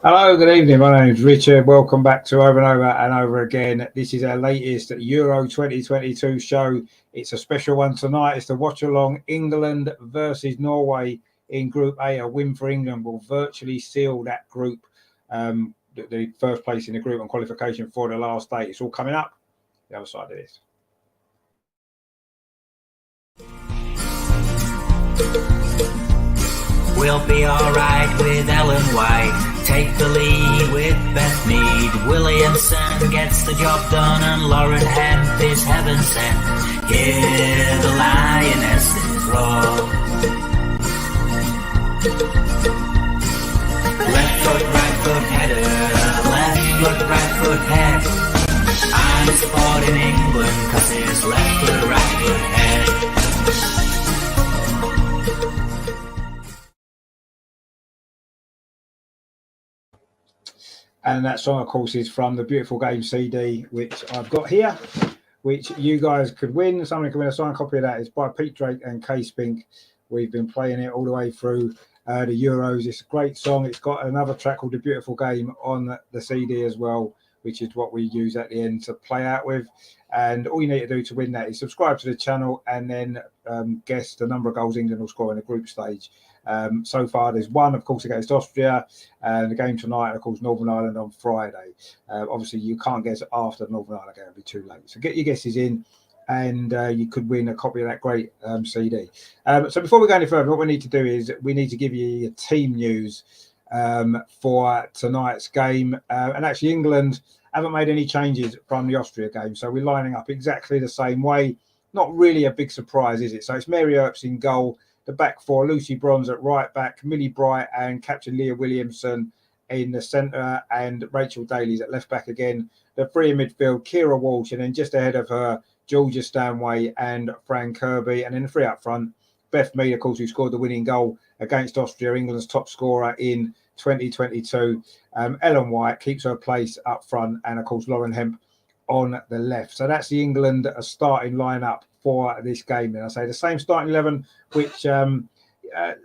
Hello, good evening. My name is Richard. Welcome back to Over and Over and Over Again. This is our latest Euro 2022 show. It's a special one tonight. It's the Watchalong England versus Norway in Group A. A win for England will virtually seal that group, the first place in the group and qualification for the last day. It's all coming up the other side of this. We'll be alright with Ellen White. Take the lead with Beth Mead. Williamson gets the job done and Lauren Hemp is heaven sent. Hear the lionesses roar. Left foot, right foot, header. Left foot, right foot, head. I'm supporting England cause it's left foot, right foot, head. And that song, of course, is from the Beautiful Game CD, which I've got here, which you guys could win. Somebody could win a signed copy of that. It's by Pete Drake and Kay Spink. We've been playing it all the way through the Euros. It's a great song. It's got another track called The Beautiful Game on the CD as well, which is what we use at the end to play out with. And all you need to do to win that is subscribe to the channel and then guess the number of goals England will score in the group stage. So far, there's one, of course, against Austria, and the game tonight, and of course, Northern Ireland on Friday. Obviously, you can't guess after the Northern Ireland game; it'll be too late. So get your guesses in, and you could win a copy of that great CD. So before we go any further, what we need to do is we need to give you your team news for tonight's game. And actually, England haven't made any changes from the Austria game, so we're lining up exactly the same way. Not really a big surprise, is it? So it's Mary Earps in goal. The back four, Lucy Bronze at right back, Millie Bright and captain Leah Williamson in the centre, and Rachel Daly's at left back again. The three in midfield, Kira Walsh, and then just ahead of her, Georgia Stanway and Fran Kirby. And then the three up front, Beth Mead, of course, who scored the winning goal against Austria, England's top scorer in 2022. Ellen White keeps her place up front, and of course, Lauren Hemp on the left. So that's the England starting lineup for this game. And I say the same starting 11, which,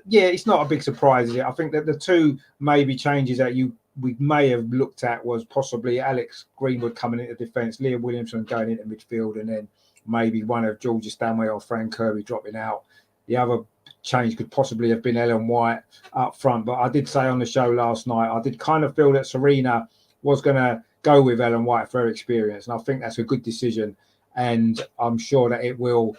it's not a big surprise, is it? I think that the two maybe changes that we may have looked at was possibly Alex Greenwood coming into defence, Leah Williamson going into midfield, and then maybe one of Georgia Stanway or Fran Kirby dropping out. The other change could possibly have been Ellen White up front. But I did say on the show last night, I did kind of feel that Serena was going to go with Ellen White for her experience. And I think that's a good decision. And I'm sure that it will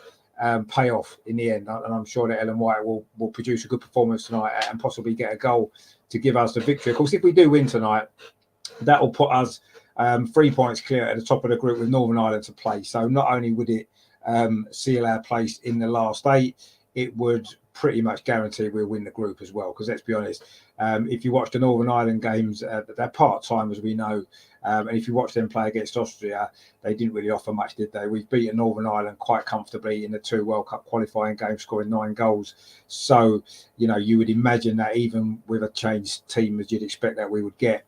pay off in the end. And I'm sure that Ellen White will produce a good performance tonight and possibly get a goal to give us the victory. Of course, if we do win tonight, that will put us 3 points clear at the top of the group with Northern Ireland to play. So not only would it seal our place in the last 8, it would pretty much guarantee we'll win the group as well. Because let's be honest, if you watch the Northern Ireland games, they're part-time, as we know. And if you watch them play against Austria, they didn't really offer much, did they? We've beaten Northern Ireland quite comfortably in the 2 World Cup qualifying games, scoring 9 goals. So, you would imagine that even with a changed team, as you'd expect that we would get,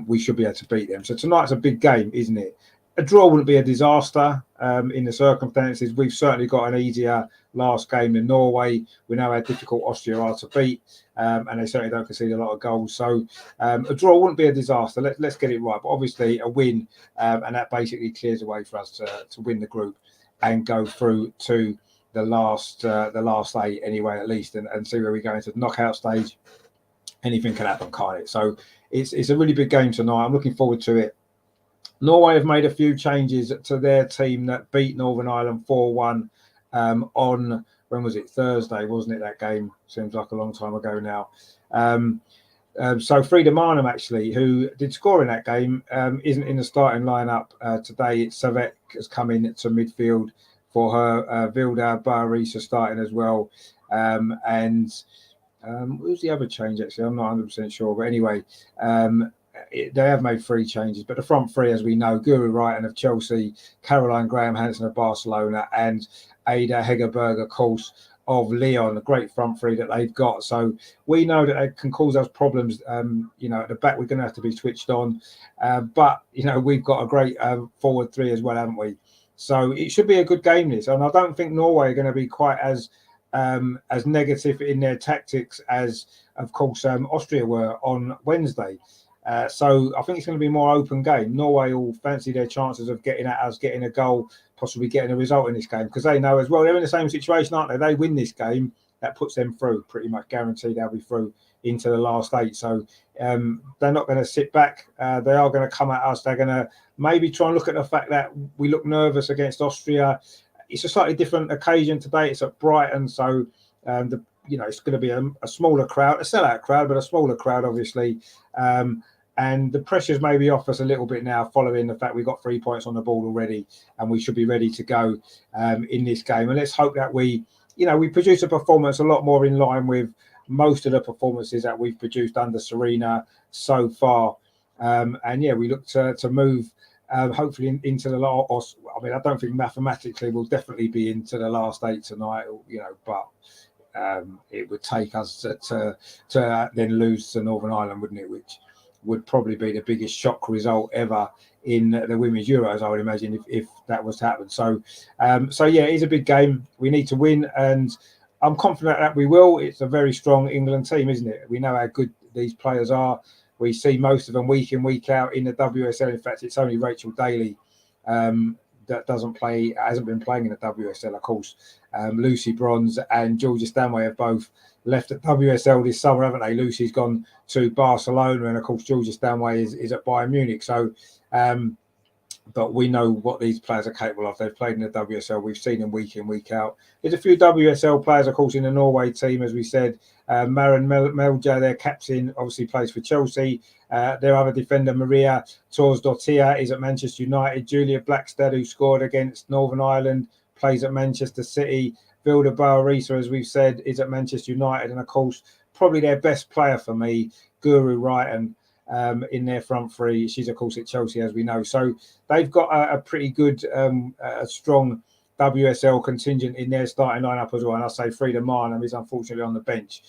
we should be able to beat them. So tonight's a big game, isn't it? A draw wouldn't be a disaster in the circumstances. We've certainly got an easier last game than Norway. We know how difficult Austria are to beat, and they certainly don't concede a lot of goals. So a draw wouldn't be a disaster. Let's get it right. But obviously a win, and that basically clears the way for us to win the group and go through to the last 8 anyway, at least, and see where we go into the knockout stage. Anything can happen, can't it? So it's a really big game tonight. I'm looking forward to it. Norway have made a few changes to their team that beat Northern Ireland 4-1 on, when was it? Thursday, wasn't it, that game? Seems like a long time ago now. So Frida Marnham, actually, who did score in that game, isn't in the starting lineup today. Savek has come in to midfield for her. Vilda Barisa starting as well. And who's the other change, actually? I'm not 100% sure. But anyway, they have made 3 changes, but the front 3, as we know, Guru Wrighton of Chelsea, Caroline Graham Hansen of Barcelona, and Ada Hegerberg, of course, of Lyon, a great front 3 that they've got. So we know that they can cause us problems. At the back, we're going to have to be switched on. But we've got a great forward 3 as well, haven't we? So it should be a good game, this. And I don't think Norway are going to be quite as negative in their tactics as, of course, Austria were on Wednesday. So I think it's going to be a more open game. Norway will fancy their chances of getting at us, getting a goal, possibly getting a result in this game, because they know as well they're in the same situation, aren't they? They win this game, that puts them through, pretty much guaranteed they'll be through into the last 8. So they're not going to sit back. They are going to come at us. They're going to maybe try and look at the fact that we look nervous against Austria. It's a slightly different occasion today. It's at Brighton, so it's going to be a smaller crowd, a sellout crowd, but a smaller crowd, obviously. And the pressures may be off us a little bit now, following the fact we've got 3 points on the board already, and we should be ready to go in this game. And let's hope that we produce a performance a lot more in line with most of the performances that we've produced under Serena so far. We look to move hopefully into the last. I mean, I don't think mathematically we'll definitely be into the last 8 tonight, but it would take us to then lose to Northern Ireland, wouldn't it? Which would probably be the biggest shock result ever in the Women's Euros, I would imagine, if that was to happen. So it is a big game. We need to win, and I'm confident that we will. It's a very strong England team, isn't it? We know how good these players are. We see most of them week in, week out in the WSL. In fact, it's only Rachel Daly that hasn't been playing in the WSL, of course. Lucy Bronze and Georgia Stanway have both left at WSL this summer, haven't they? Lucy's gone to Barcelona, and of course Georgia Stanway is at Bayern Munich. So but we know what these players are capable of. They've played in the WSL. We've seen them week in, week out. There's a few WSL players, of course, in the Norway team, as we said. Maren Melja, their captain, obviously plays for Chelsea. Their other defender, Maria Torsdottir, is at Manchester United. Julia Blackstad, who scored against Northern Ireland, plays at Manchester City. Vilda Boarisa, as we've said, is at Manchester United. And, of course, probably their best player for me, Guru Wrighton, in their front three. She's, of course, at Chelsea, as we know. So they've got a pretty good, a strong WSL contingent in their starting lineup as well. And I say Frida Marnham is unfortunately on the bench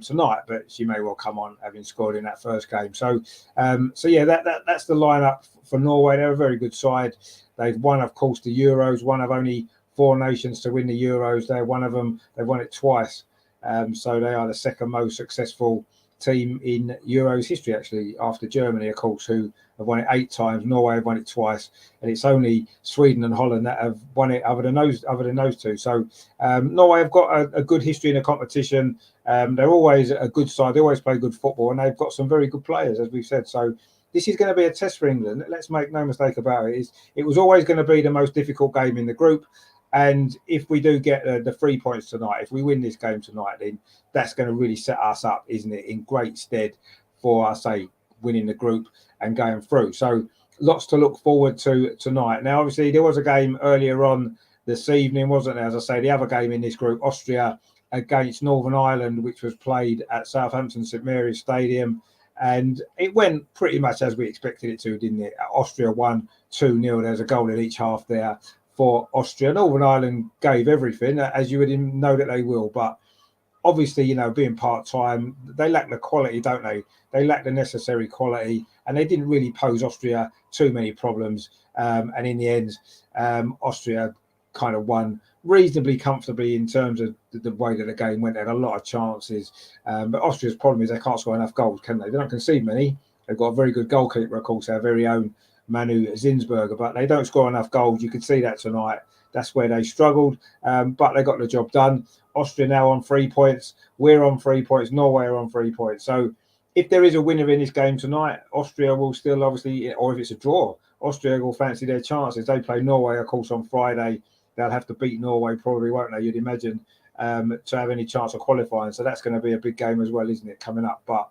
tonight, but she may well come on, having scored in that first game. So that's the lineup for Norway. They're a very good side. They've won, of course, the Euros, one of only 4 nations to win the Euros. They're one of them. They've won it twice. So they are the second most successful team in Euros history, actually, after Germany, of course, who have won it 8 times. Norway have won it twice, and it's only Sweden and Holland that have won it other than those two. So Norway have got a good history in the competition. They're always a good side. They always play good football, and they've got some very good players, as we've said. So this is going to be a test for England. Let's make no mistake about it. It was always going to be the most difficult game in the group. And if we do get the 3 points tonight, if we win this game tonight, then that's going to really set us up, isn't it, in great stead for, I say, winning the group and going through. So lots to look forward to tonight. Now, obviously, there was a game earlier on this evening, wasn't there? As I say, the other game in this group, Austria against Northern Ireland, which was played at Southampton St Mary's Stadium. And it went pretty much as we expected it to, didn't it? Austria won 2-0. There's a goal in each half there for Austria. Northern Ireland gave everything, as you would know that they will. But obviously, being part-time, they lack the quality, don't they? They lack the necessary quality, and they didn't really pose Austria too many problems. And in the end, Austria kind of won reasonably comfortably in terms of the way that the game went. They had a lot of chances. But Austria's problem is they can't score enough goals, can they? They don't concede many. They've got a very good goalkeeper, of course, our very own Manu Zinsberger, but they don't score enough goals. You could see that tonight. That's where they struggled, but they got the job done. Austria now on 3 points. We're on 3 points. Norway are on 3 points. So if there is a winner in this game tonight, Austria will still obviously, or if it's a draw, Austria will fancy their chances. They play Norway, of course, on Friday. They'll have to beat Norway probably, won't they, you'd imagine, to have any chance of qualifying. So that's going to be a big game as well, isn't it, coming up? But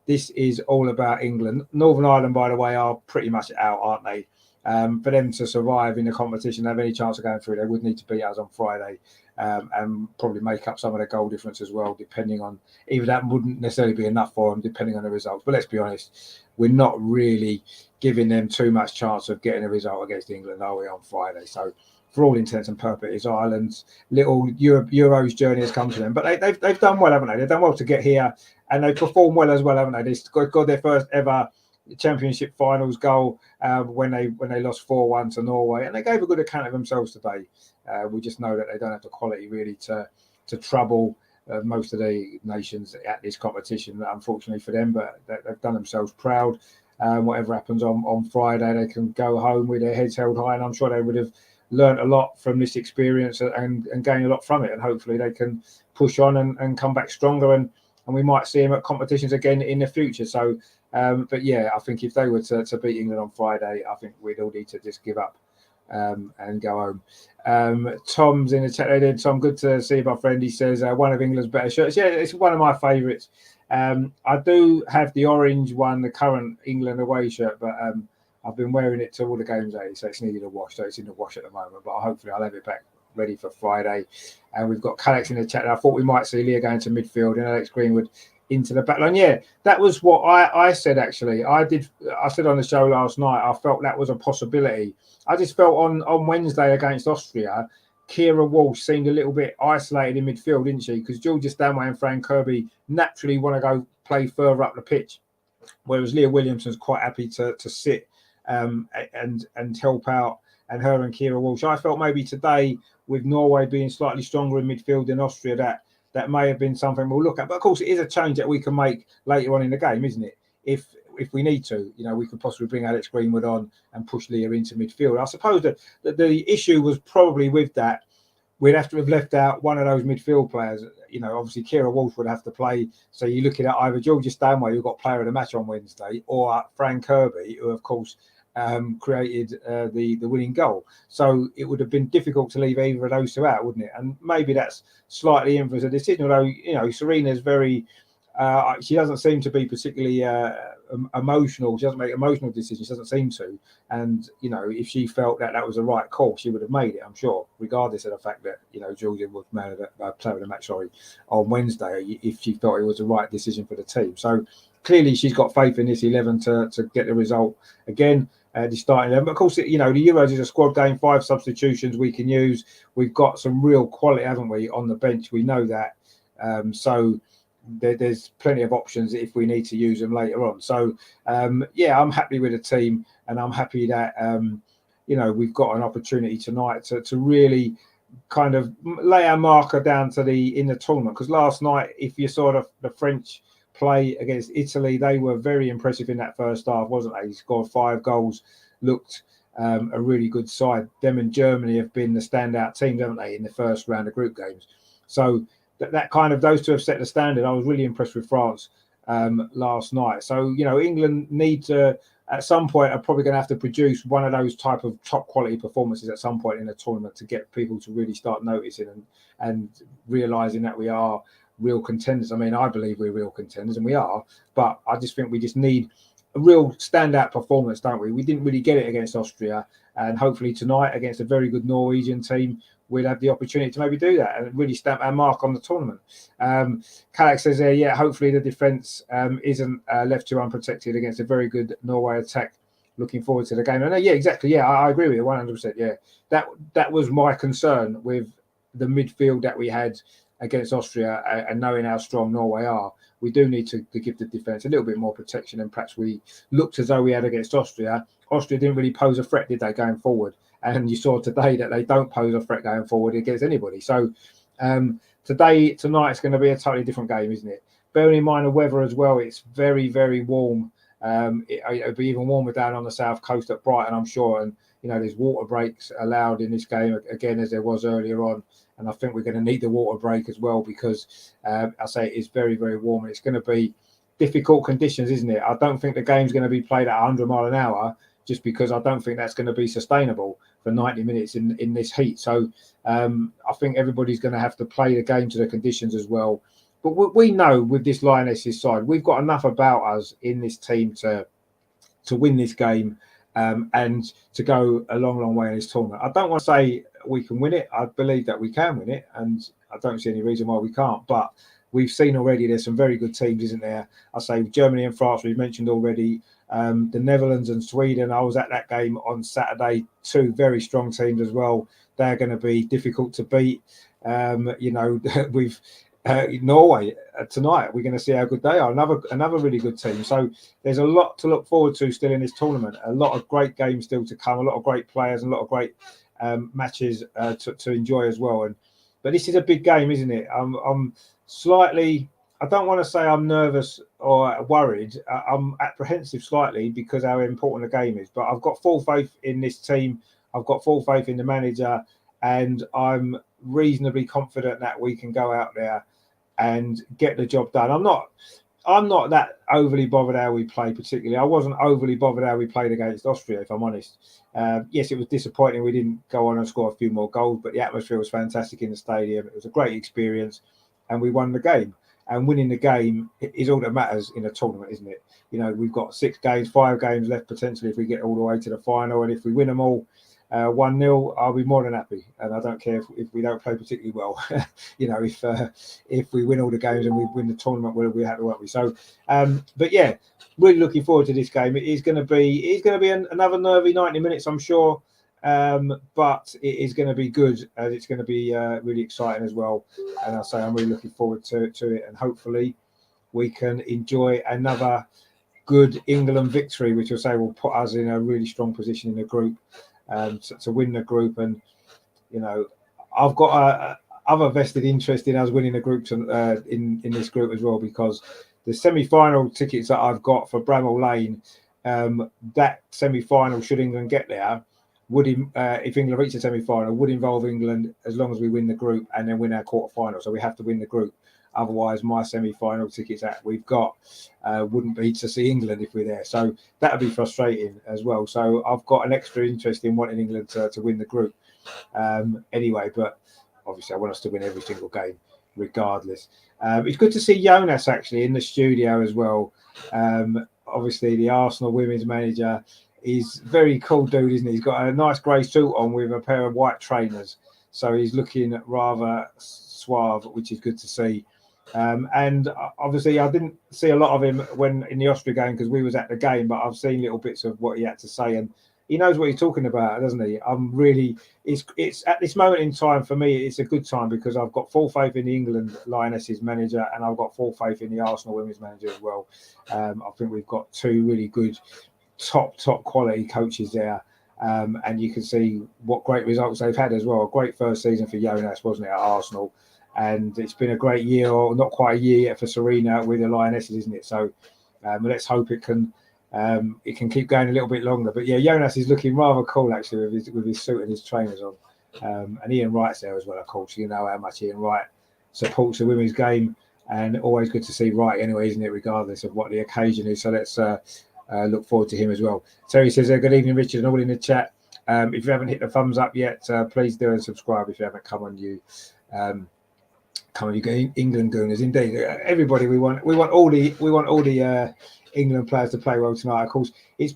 this is all about England. Northern Ireland, by the way, are pretty much out, aren't they? For them to survive in the competition, have any chance of going through, they would need to beat us on Friday and probably make up some of the goal difference as well, depending on, even that wouldn't necessarily be enough for them, depending on the results. But let's be honest, we're not really giving them too much chance of getting a result against England, are we, on Friday? So for all intents and purposes, Ireland's little Euros journey has come to them. But they've done well, haven't they? They've done well to get here, and they've performed well as well, haven't they? They've got their first ever Championship finals goal when they lost 4-1 to Norway, and they gave a good account of themselves today. We just know that they don't have the quality really to trouble most of the nations at this competition, unfortunately for them, but they've done themselves proud. whatever happens on Friday, they can go home with their heads held high, and I'm sure they would have learned a lot from this experience and gained a lot from it, and hopefully they can push on and come back stronger, and we might see them at competitions again in the future. So but yeah, I think if they were to beat England on Friday, I think we'd all need to just give up and go home. Tom's in the chat there. Tom, good to see you, my friend. He says one of England's better shirts. Yeah, it's one of my favourites. I do have the orange one, the current England away shirt, but I've been wearing it to all the games lately, so it's needed a wash. So it's in the wash at the moment, but hopefully I'll have it back ready for Friday. And we've got Alex in the chat. I thought we might see Leah going to midfield and Alex Greenwood into the back line. Yeah, that was what I said, actually. I said on the show last night, I felt that was a possibility. I just felt on Wednesday against Austria, Kira Walsh seemed a little bit isolated in midfield, didn't she? Because Georgia Stanway and Fran Kirby naturally want to go play further up the pitch, whereas Leah Williamson's quite happy to sit and help out, and her and Kira Walsh. I felt maybe today, with Norway being slightly stronger in midfield than Austria, that may have been something we'll look at. But of course, it is a change that we can make later on in the game, isn't it? If we need to, we could possibly bring Alex Greenwood on and push Leah into midfield. I suppose that the issue was probably with that, we'd have to have left out one of those midfield players. Obviously Kira Walsh would have to play. So you're looking at either Georgia Stanway, who got player of the match on Wednesday, or Fran Kirby, who of course created the winning goal. So it would have been difficult to leave either of those two out, wouldn't it? And maybe that's slightly influenced the decision. Although Serena's very, she doesn't seem to be particularly emotional. She doesn't make emotional decisions. She doesn't seem to. And if she felt that was the right call, she would have made it, I'm sure, regardless of the fact that Georgia was player of the match, on Wednesday, if she felt it was the right decision for the team. So clearly she's got faith in this 11 to get the result again. The starting 11. But of course, the Euros is a squad game, 5 substitutions we can use. We've got some real quality, haven't we, on the bench? We know that. So there's plenty of options if we need to use them later on. So, yeah, I'm happy with the team, and I'm happy that, we've got an opportunity tonight to really kind of lay our marker down in the tournament. Because last night, if you saw the French play against Italy, they were very impressive in that first half, wasn't they? He scored 5 goals, looked a really good side. Them and Germany have been the standout teams, haven't they, in the first round of group games? So that kind of, those two have set the standard. I was really impressed with France last night. So, England need to, at some point, are probably going to have to produce one of those type of top quality performances at some point in the tournament to get people to really start noticing and realising that we are real contenders. I mean, I believe we're real contenders, and we are, but I just think we just need a real standout performance, don't we? We didn't really get it against Austria, and hopefully tonight against a very good Norwegian team, we'll have the opportunity to maybe do that and really stamp our mark on the tournament. Kalak says there, yeah, hopefully the defence isn't left too unprotected against a very good Norway attack. Looking forward to the game. And yeah, exactly. Yeah, I agree with you 100%. Yeah, that was my concern with the midfield that we had against Austria, and knowing how strong Norway are, we do need to give the defence a little bit more protection than perhaps we looked as though we had against Austria. Austria didn't really pose a threat, did they, going forward? And you saw today that they don't pose a threat going forward against anybody. So tonight's going to be a totally different game, isn't it? Bearing in mind the weather as well, it's very, very warm. It'll be even warmer down on the south coast at Brighton, I'm sure. And, there's water breaks allowed in this game, again, as there was earlier on. And I think we're going to need the water break as well, because I say it is very, very warm, and it's going to be difficult conditions, isn't it? I don't think the game's going to be played at 100 mile an hour, just because I don't think that's going to be sustainable for 90 minutes in this heat. So I think everybody's going to have to play the game to the conditions as well. But we know with this Lionesses side, we've got enough about us in this team to win this game and to go a long, long way in this tournament. I don't want to say we can win it. I believe that we can win it, and I don't see any reason why we can't. But we've seen already there's some very good teams, isn't there? I say Germany and France, we've mentioned already. The Netherlands and Sweden, I was at that game on Saturday. 2 very strong teams as well. They're going to be difficult to beat. We've Norway tonight. We're going to see how good they are. Another really good team. So there's a lot to look forward to still in this tournament. A lot of great games still to come. A lot of great players and a lot of great matches to enjoy as well. But this is a big game, isn't it? I'm slightly I don't want to say I'm nervous or worried. I'm apprehensive slightly because how important the game is. But I've got full faith in this team. I've got full faith in the manager, and I'm reasonably confident that we can go out there and get the job done. I'm not that overly bothered how we play particularly. I wasn't overly bothered how we played against Austria, if I'm honest. Yes, it was disappointing we didn't go on and score a few more goals, but the atmosphere was fantastic in the stadium. It was a great experience, and we won the game. And winning the game is all that matters in a tournament, isn't it? You know, we've got 5 games left potentially if we get all the way to the final, and if we win them all 1-0, I'll be more than happy, and I don't care if we don't play particularly well. You know, if we win all the games and we win the tournament, we'll be happy, won't we? So, but yeah, really looking forward to this game. It is going to be another nervy 90 minutes, I'm sure, but it is going to be good, and it's going to be really exciting as well. And I'll say I'm really looking forward to it, and hopefully we can enjoy another good England victory, which will say will put us in a really strong position in the group. To win the group, and you know, I've got other vested interest in us winning the groups in this group as well, because the semi-final tickets that I've got for Bramall Lane, that semi-final, should England get there, would if England reach the semi-final, would involve England as long as we win the group and then win our quarter-final. So we have to win the group. Otherwise, my semi-final tickets that we've got wouldn't be to see England if we're there. So that would be frustrating as well. So I've got an extra interest in wanting England to win the group anyway. But obviously, I want us to win every single game regardless. It's good to see Jonas actually in the studio as well. Obviously, the Arsenal women's manager is very cool dude, isn't he? He's got a nice grey suit on with a pair of white trainers. So he's looking rather suave, which is good to see. And obviously, I didn't see a lot of him when in the Austria game because we was at the game, but I've seen little bits of what he had to say, and he knows what he's talking about, doesn't he? It's at this moment in time for me, it's a good time because I've got full faith in the England Lionesses manager, and I've got full faith in the Arsenal women's manager as well. I think we've got 2 really good, top quality coaches there. And you can see what great results they've had as well. A great first season for Jonas, wasn't it, at Arsenal? And it's been a great year, or not quite a year yet, for Serena with the Lionesses, isn't it? So let's hope it can keep going a little bit longer. But yeah, Jonas is looking rather cool actually with his suit and his trainers on. And Ian Wright's there as well, of course. You know how much Ian Wright supports the women's game, and always good to see Wright anyway, isn't it? Regardless of what the occasion is. So let's look forward to him as well. Terry says, good evening, Richard, and all in the chat. If you haven't hit the thumbs up yet, please do, and subscribe if you haven't. Come on, you England Gooners. Indeed, everybody, we want all the England players to play well tonight. Of course, it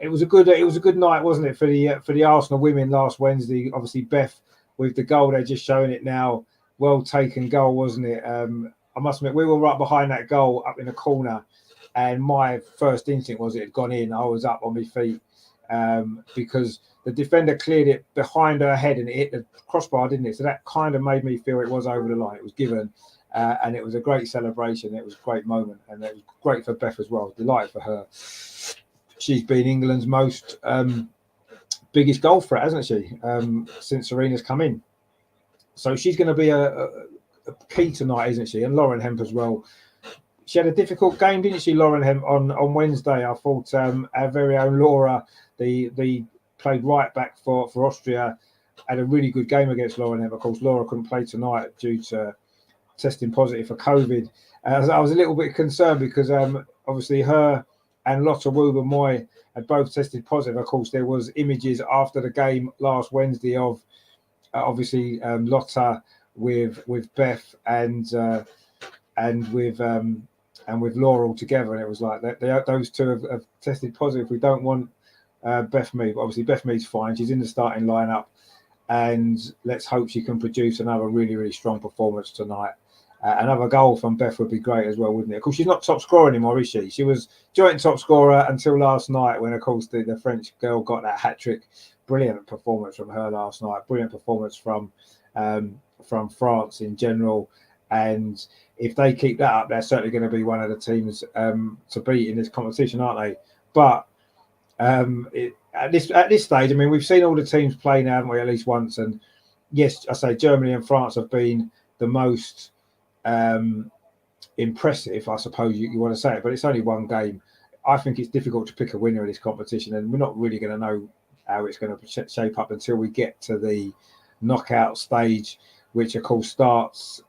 was a good night, wasn't it, for the Arsenal women last Wednesday? Obviously, Beth with the goal, they're just showing it now. Well taken goal, wasn't it? I must admit, we were right behind that goal up in the corner, and my first instinct was it had gone in. I was up on my feet because the defender cleared it behind her head and it hit the crossbar, didn't it? So that kind of made me feel it was over the line. It was given, and it was a great celebration. It was a great moment, and it was great for Beth as well. Delighted for her. She's been England's most biggest goal threat, hasn't she, since Serena's come in? So she's going to be a key tonight, isn't she? And Lauren Hemp as well. She had a difficult game, didn't she, Lauren Hemp, on Wednesday? I thought our very own Laura, the played right back for Austria, had a really good game against Lauren Hemp. Of course, Laura couldn't play tonight due to testing positive for COVID. I was a little bit concerned because obviously her and Lotta Woober-Moy had both tested positive. Of course, there was images after the game last Wednesday of obviously Lotta with Beth and with Laura all together, and it was like that. Those two have tested positive. We don't want Beth Mead, but obviously Beth Mead's fine. She's in the starting lineup, and let's hope she can produce another really, really strong performance tonight. Another goal from Beth would be great as well, wouldn't it? Of course, she's not top scorer anymore, is she? She was joint top scorer until last night when, of course, the French girl got that hat-trick. Brilliant performance from her last night. Brilliant performance from France in general. And if they keep that up, they're certainly going to be one of the teams to beat in this competition, aren't they? But at this stage, I mean, we've seen all the teams play now, haven't we, at least once? And yes, I say Germany and France have been the most impressive, I suppose you want to say it, but it's only one game. I think it's difficult to pick a winner of this competition, and we're not really going to know how it's going to shape up until we get to the knockout stage, which of course starts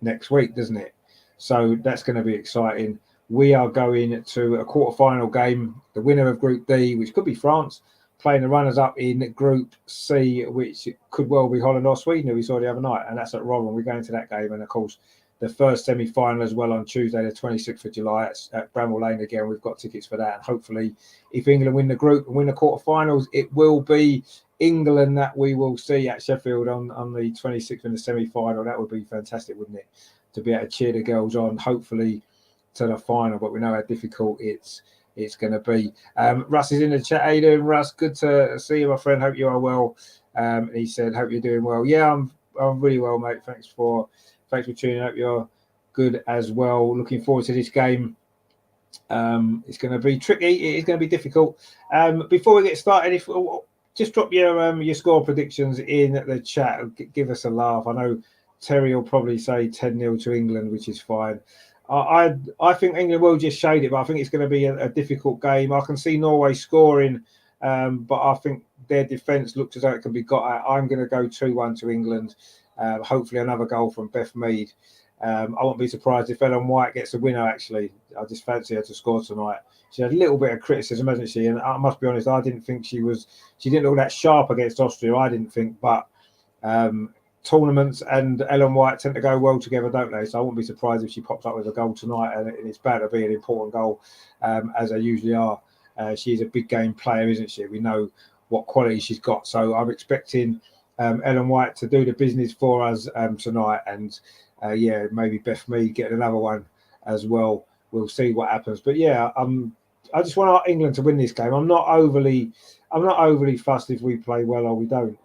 next week, doesn't it? So that's going to be exciting. We are going to a quarter-final game, the winner of Group D, which could be France, playing the runners-up in Group C, which could well be Holland or Sweden, who we saw the other night, and that's at Rotherham. We're going to that game, and of course, the first semi-final as well on Tuesday, the 26th of July at Bramall Lane again. We've got tickets for that, and hopefully, if England win the group and win the quarter-finals, it will be England that we will see at Sheffield on the 26th in the semi-final. That would be fantastic, wouldn't it? To be able to cheer the girls on, hopefully, to the final, but we know how difficult it's going to be. Russ is in the chat. How you doing, Russ? Good to see you, my friend. Hope you are well. He said, "Hope you're doing well." Yeah, I'm really well, mate. Thanks for tuning in. Hope you're good as well. Looking forward to this game. It's going to be tricky. It is going to be difficult. Before we get started, just drop your score predictions in the chat. Give us a laugh. I know Terry will probably say 10-0 to England, which is fine. I think England will just shade it, but I think it's going to be a difficult game. I can see Norway scoring, but I think their defence looks as though it can be got at. I'm going to go 2-1 to England. Hopefully another goal from Beth Mead. I won't be surprised if Ellen White gets a winner, actually. I just fancy her to score tonight. She had a little bit of criticism, hasn't she? And I must be honest, I didn't think she didn't look that sharp against Austria, I didn't think, but tournaments and Ellen White tend to go well together, don't they? So I wouldn't be surprised if she pops up with a goal tonight, and it's bound to be an important goal, as they usually are. She's a big game player, isn't she? We know what quality she's got. So I'm expecting Ellen White to do the business for us tonight, and maybe Beth Mead getting another one as well. We'll see what happens. But yeah, I just want England to win this game. I'm not overly fussed if we play well or we don't.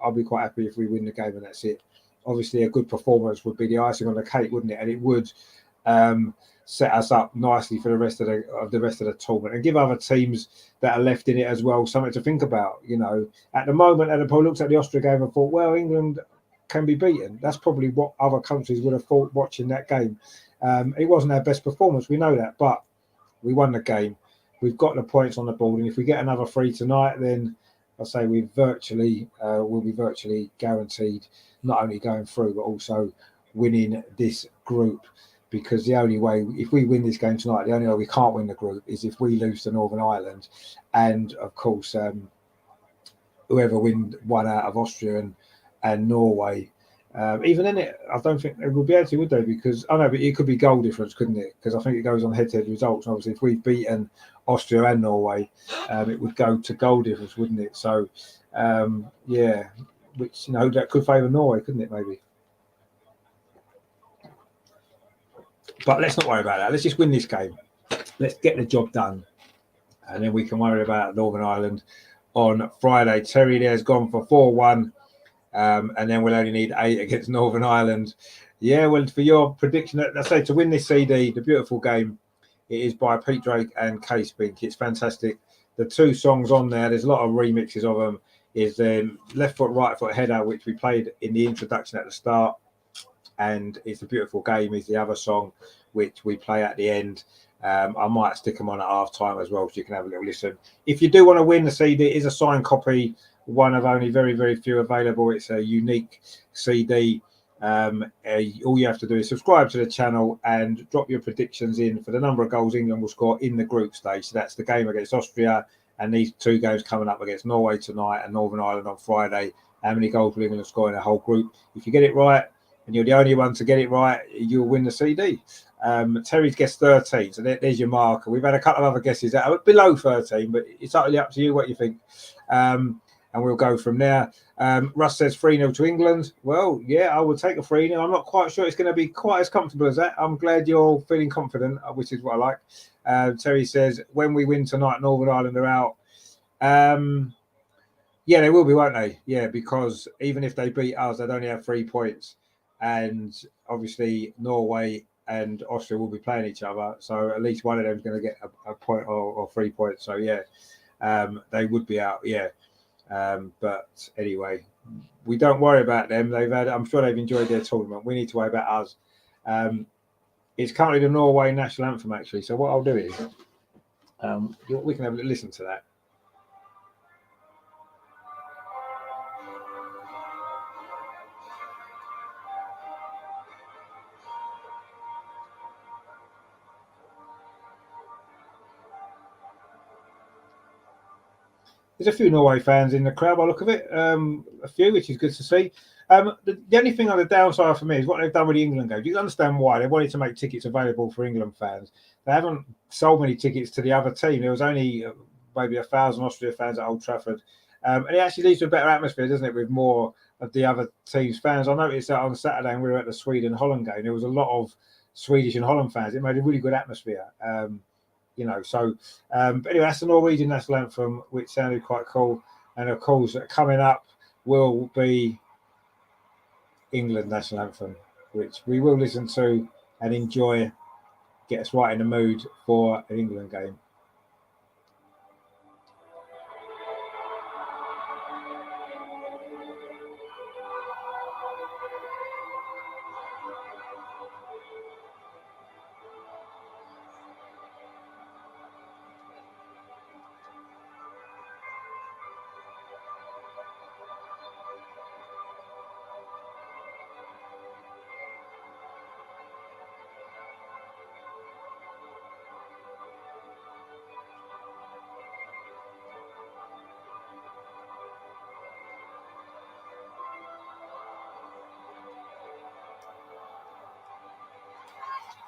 I'll be quite happy if we win the game and that's it. Obviously, a good performance would be the icing on the cake, wouldn't it? And it would set us up nicely for the rest of the tournament and give other teams that are left in it as well something to think about. You know, at the moment, and I looked at the Austria game and thought, well, England can be beaten. That's probably what other countries would have thought watching that game. It wasn't our best performance, we know that, but we won the game. We've got the points on the board, and if we get another 3 tonight, then I say we will be virtually guaranteed not only going through but also winning this group. Because the only way, if we win this game tonight, the only way we can't win the group is if we lose to Northern Ireland, and of course whoever win one out of Austria and Norway. Even then, I don't think they would be able to, would they? Because I know, but it could be goal difference, couldn't it? Because I think it goes on head-to-head results. And obviously, if we've beaten Austria and Norway, it would go to goal difference, wouldn't it? So, which that could favour Norway, couldn't it? Maybe. But let's not worry about that. Let's just win this game. Let's get the job done, and then we can worry about Northern Ireland on Friday. Terry there's gone for 4-1. And then we'll only need 8 against Northern Ireland. Yeah, well, for your prediction, let's say to win this CD, the beautiful game, it is by Pete Drake and Kay Spink. It's fantastic. The 2 songs on there's a lot of remixes of them. Is Left Foot, Right Foot Header, which we played in the introduction at the start, and It's a Beautiful Game is the other song, which we play at the end. I might stick them on at half time as well, so you can have a little listen. If you do want to win the CD, it is a signed copy. One of only very, very few available. It's a unique CD. All you have to do is subscribe to the channel and drop your predictions in for the number of goals England will score in the group stage. So that's the game against Austria and these 2 games coming up against Norway tonight and Northern Ireland on Friday. How many goals will England score in the whole group? If you get it right, and you're the only one to get it right, you'll win the CD. Terry's guessed 13, so there's your marker. We've had a couple of other guesses that are below 13, but it's totally up to you what you think. And we'll go from there. Russ says 3-0 to England. Well, yeah, I would take a 3-0. I'm not quite sure it's going to be quite as comfortable as that. I'm glad you're feeling confident, which is what I like. Terry says, when we win tonight, Northern Ireland are out. Yeah, they will be, won't they? Yeah, because even if they beat us, they'd only have 3 points. And obviously, Norway and Austria will be playing each other. So at least one of them is going to get a point or 3 points. So, yeah, they would be out, yeah. But anyway, we don't worry about them. I'm sure they've enjoyed their tournament. We need to worry about us. It's currently the Norway national anthem, actually. So what I'll do is we can have a listen to that. There's a few Norway fans in the crowd by the look of it, a few, which is good to see. The only thing on the downside for me is what they've done with the England game. You can understand why. They wanted to make tickets available for England fans. They haven't sold many tickets to the other team. There was only maybe 1,000 Austria fans at Old Trafford. And it actually leads to a better atmosphere, doesn't it, with more of the other team's fans. I noticed that on Saturday when we were at the Sweden-Holland game, there was a lot of Swedish and Holland fans. It made a really good atmosphere. So but anyway, that's the Norwegian national anthem, which sounded quite cool. And of course, coming up will be England national anthem, which we will listen to and enjoy, get us right in the mood for an England game.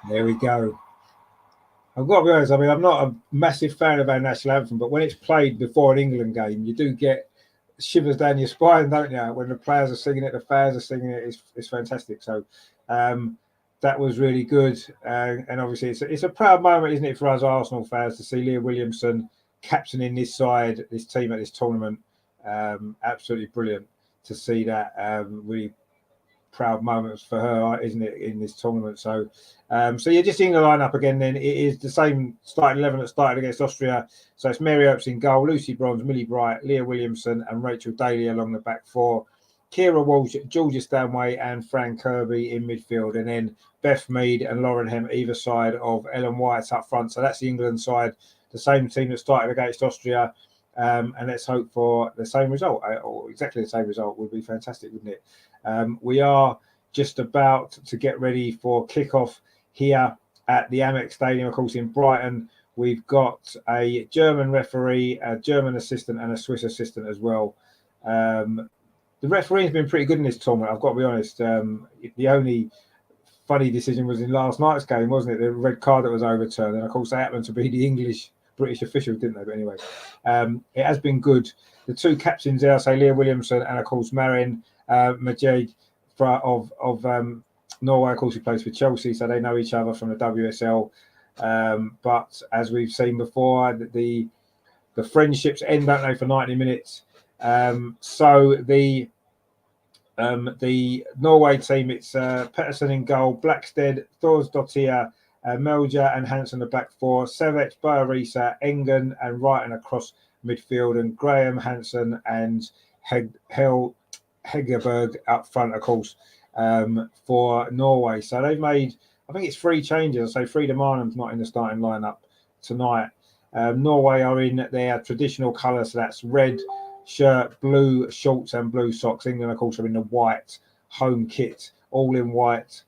There we go. I've got to be honest, I mean, I'm not a massive fan of our national anthem, but when it's played before an England game, you do get shivers down your spine, don't you? When the players are singing it, the fans are singing it, it's fantastic. So that was really good. And obviously, it's a proud moment, isn't it, for us Arsenal fans to see Leah Williamson captaining this side, this team at this tournament. Absolutely brilliant to see that. Really proud moments for her, isn't it, in this tournament? So you're just seeing the lineup again. Then it is the same starting 11 that started against Austria. So it's Mary Earps in goal, Lucy Bronze, Millie Bright, Leah Williamson, and Rachel Daly along the back four. Kira Walsh, Georgia Stanway, and Fran Kirby in midfield, and then Beth Mead and Lauren Hem either side of Ellen White up front. So that's the England side, the same team that started against Austria. And let's hope for the same result, or exactly the same result would be fantastic, wouldn't it? We are just about to get ready for kickoff here at the Amex Stadium, of course, in Brighton. We've got a German referee, a German assistant, and a Swiss assistant as well. The referee's been pretty good in this tournament, I've got to be honest. The only funny decision was in last night's game, wasn't it? The red card that was overturned. And of course, they happened to be the British officials, didn't they? But anyway, it has been good. The two captains there, say Leah Williamson and of course Marin Majid of Norway, of course, who plays for Chelsea, so they know each other from the WSL. But as we've seen before, the friendships end, don't they, for 90 minutes. So the Norway team, it's Petterson in goal, Blackstead, Thorsdottir, Melja and Hansen the back four, Sevet, Bayarisa, Engen and Wrighton across midfield, and Graham, Hansen and Hegerberg up front, of course, for Norway. So they've made, I think it's 3 changes. I say Frida Marnham's not in the starting lineup tonight. Norway are in their traditional colours, so that's red shirt, blue shorts and blue socks. England, of course, are in the white home kit, all in white.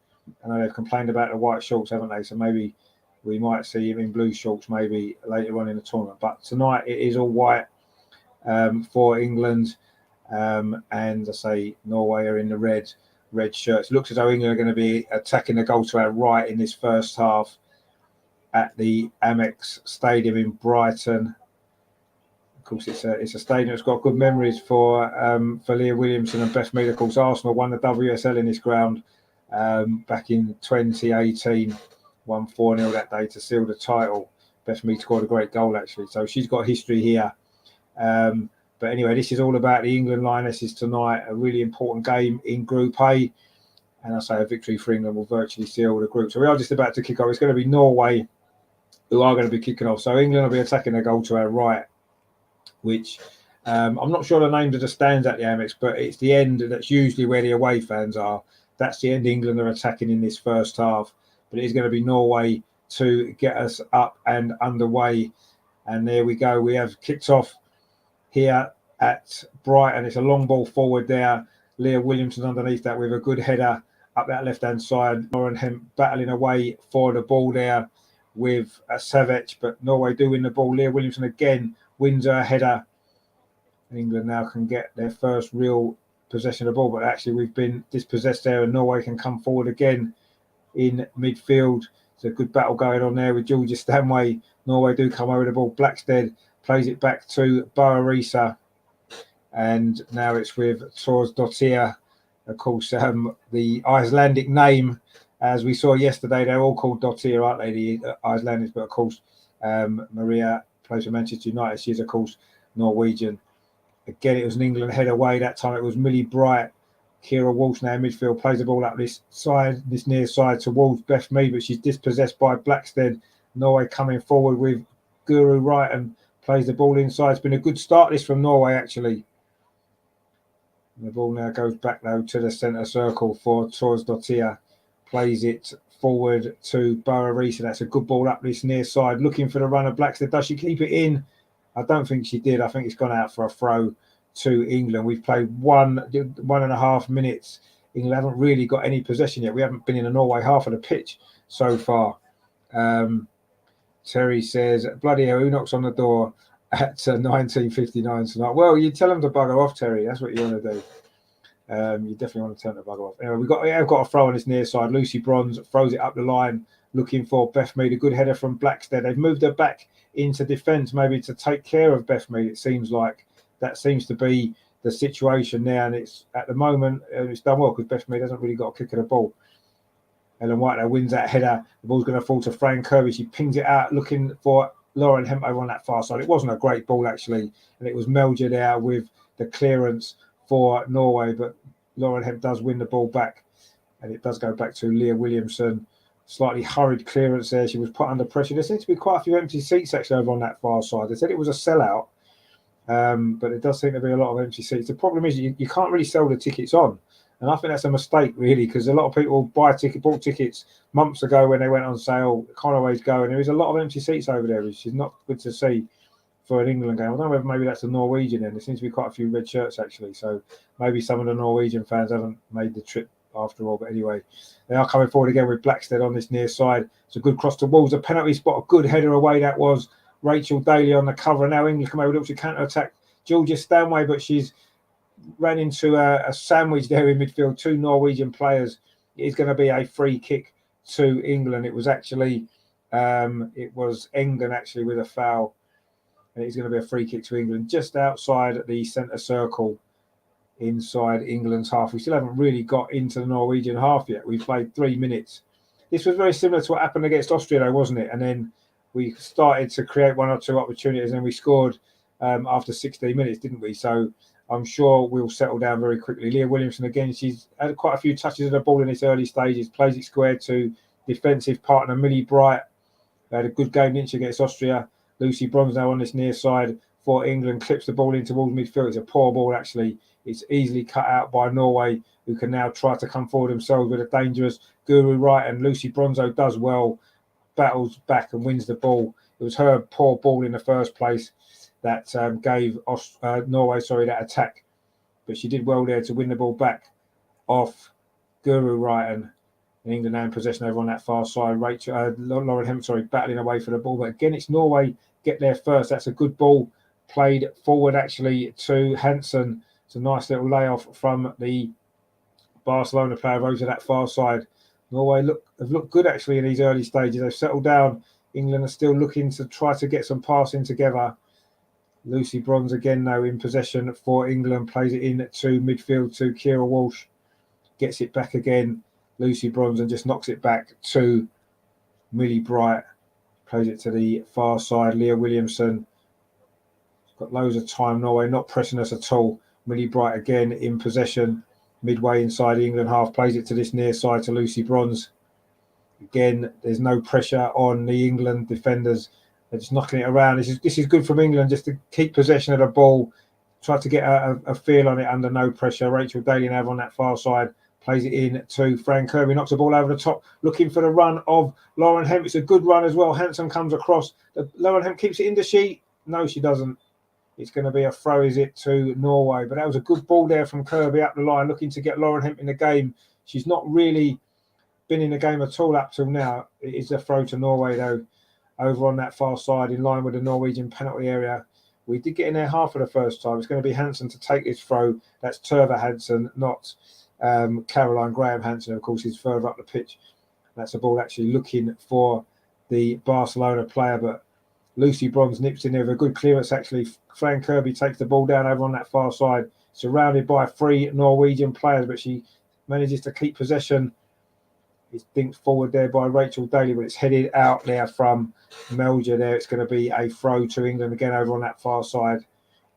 I know they've complained about the white shorts, haven't they? So maybe we might see him in blue shorts maybe later on in the tournament. But tonight it is all white for England. And I say Norway are in the red shirts. Looks as though England are going to be attacking the goal to our right in this first half at the Amex Stadium in Brighton. Of course, it's a stadium that's got good memories for Leah Williamson and Beth Mead. Of course, Arsenal won the WSL in this ground back in 2018, won 4-0 that day to seal the title. Beth Mead scored a great goal, actually. So she's got history here. But anyway, this is all about the England Lionesses tonight, a really important game in Group A. And I say a victory for England will virtually seal the group. So we are just about to kick off. It's going to be Norway who are going to be kicking off. So England will be attacking the goal to our right, which I'm not sure the names of the stands at the Amex, but it's the end that's usually where the away fans are. That's the end England are attacking in this first half. but it is going to be Norway to get us up and underway. And there we go. We have kicked off here at Brighton. It's a long ball forward there. Leah Williamson underneath that with a good header up that left-hand side. Lauren Hemp battling away for the ball there with a Savage, but Norway do win the ball. Leah Williamson again wins her header. England now can get their first real possession of the ball, but actually we've been dispossessed there, and Norway can come forward again in midfield. It's a good battle going on there with Georgia Stanway. Norway do come over the ball. Blackstead plays it back to Bararisa, and now it's with Tors Dottir. Of course, the Icelandic name, as we saw yesterday, they're all called Dottir, aren't they, the Icelandics? But of course, Maria plays for Manchester United. She's, of course, Norwegian. Again, it was an England head away. That time it was Millie Bright. Kira Walsh now in midfield plays the ball up this side, this near side towards Beth Mead, but she's dispossessed by Blackstead. Norway coming forward with Guru Wright and plays the ball inside. It's been a good start this from Norway, actually. And the ball now goes back though to the centre circle for Tors Dottir. Plays it forward to Bararisa. That's a good ball up this near side. Looking for the run of Blackstead. Does she keep it in? I don't think she did. I think it's gone out for a throw to England. We've played 1.5 minutes. England haven't really got any possession yet. We haven't been in the Norway half of the pitch so far. Terry says, bloody hell, who knocks on the door at 19:59 tonight? Well, you tell them to bugger off, Terry. That's what you want to do. You definitely want to turn the bugger off. Anyway, we have got a throw on this near side. Lucy Bronze throws it up the line, looking for Beth Mead. A good header from Blackstead. They've moved her back into defence, maybe to take care of Beth Mead. It seems like that seems to be the situation now, and it's at the moment it's done well because Beth Mead hasn't really got a kick of the ball. Ellen White now wins that header. The ball's going to fall to Fran Kirby. She pings it out, looking for Lauren Hemp over on that far side. It wasn't a great ball actually, and it was Melger there with the clearance for Norway, but Lauren Hemp does win the ball back, and it does go back to Leah Williamson. Slightly hurried clearance there. She was put under pressure. There seems to be quite a few empty seats actually over on that far side. They said it was a sellout, but it does seem to be a lot of empty seats. The problem is you can't really sell the tickets on, and I think that's a mistake really, because a lot of people bought tickets months ago when they went on sale. Can't always go, and there is a lot of empty seats over there, which is not good to see for an England game. I don't know whether maybe that's a Norwegian end. There seems to be quite a few red shirts actually, so maybe some of the Norwegian fans haven't made the trip after all. But anyway, they are coming forward again with Blackstead on this near side. It's a good cross to Wolves. A penalty spot, a good header away. That was Rachel Daly on the cover. And now England come over to counter attack Georgia Stanway, but she's ran into a sandwich there in midfield. Two Norwegian players. It is going to be a free kick to England. It was actually England actually with a foul, and it's going to be a free kick to England just outside the centre circle, inside England's half. We still haven't really got into the Norwegian half yet. We've played 3 minutes. This was very similar to what happened against Austria, though, wasn't it? And then we started to create 1 or 2 opportunities, and we scored after 16 minutes, didn't we? So I'm sure we'll settle down very quickly. Leah Williamson, again, she's had quite a few touches of the ball in its early stages, plays it square to defensive partner Millie Bright. They had a good game, didn't she, against Austria? Lucy Bronze now on this near side for England, clips the ball in towards midfield. It's a poor ball, actually. It's easily cut out by Norway, who can now try to come forward themselves with a dangerous Guru Wright, and Lucy Bronzo does well, battles back and wins the ball. It was her poor ball in the first place that gave Norway that attack, but she did well there to win the ball back off Guru Wright, and England now in possession over on that far side. Lauren Hemp, battling away for the ball, but again it's Norway get there first. That's a good ball played forward actually to Hansen. It's a nice little layoff from the Barcelona player over to that far side. Norway have looked good actually in these early stages. They've settled down. England are still looking to try to get some passing together. Lucy Bronze again now in possession for England. Plays it in to midfield to Kira Walsh. Gets it back again. Lucy Bronze and just knocks it back to Millie Bright. Plays it to the far side. Leah Williamson. Got loads of time. Norway not pressing us at all. Millie Bright again in possession. Midway inside the England half. Plays it to this near side to Lucy Bronze. Again, there's no pressure on the England defenders. They're just knocking it around. This is good from England just to keep possession of the ball. Try to get a feel on it under no pressure. Rachel Daly now on that far side. plays it in to Fran Kirby, knocks the ball over the top, looking for the run of Lauren Hemp. It's a good run as well. Hansen comes across. Lauren Hemp keeps it in the sheet. No, she doesn't. It's going to be a throw, is it, to Norway? But that was a good ball there from Kirby up the line, looking to get Lauren Hemp in the game. She's not really been in the game at all up till now. It is a throw to Norway, though, over on that far side, in line with the Norwegian penalty area. We did get in there half of the first time. It's going to be Hansen to take this throw. That's Turva Hansen, not Caroline Graham Hansen, of course, is further up the pitch. That's a ball actually looking for the Barcelona player, but Lucy Bronze nips in there with a good clearance, actually. Fran Kirby takes the ball down over on that far side, surrounded by 3 Norwegian players, but she manages to keep possession. It's dinked forward there by Rachel Daly, but it's headed out there from Melger there. It's going to be a throw to England again over on that far side,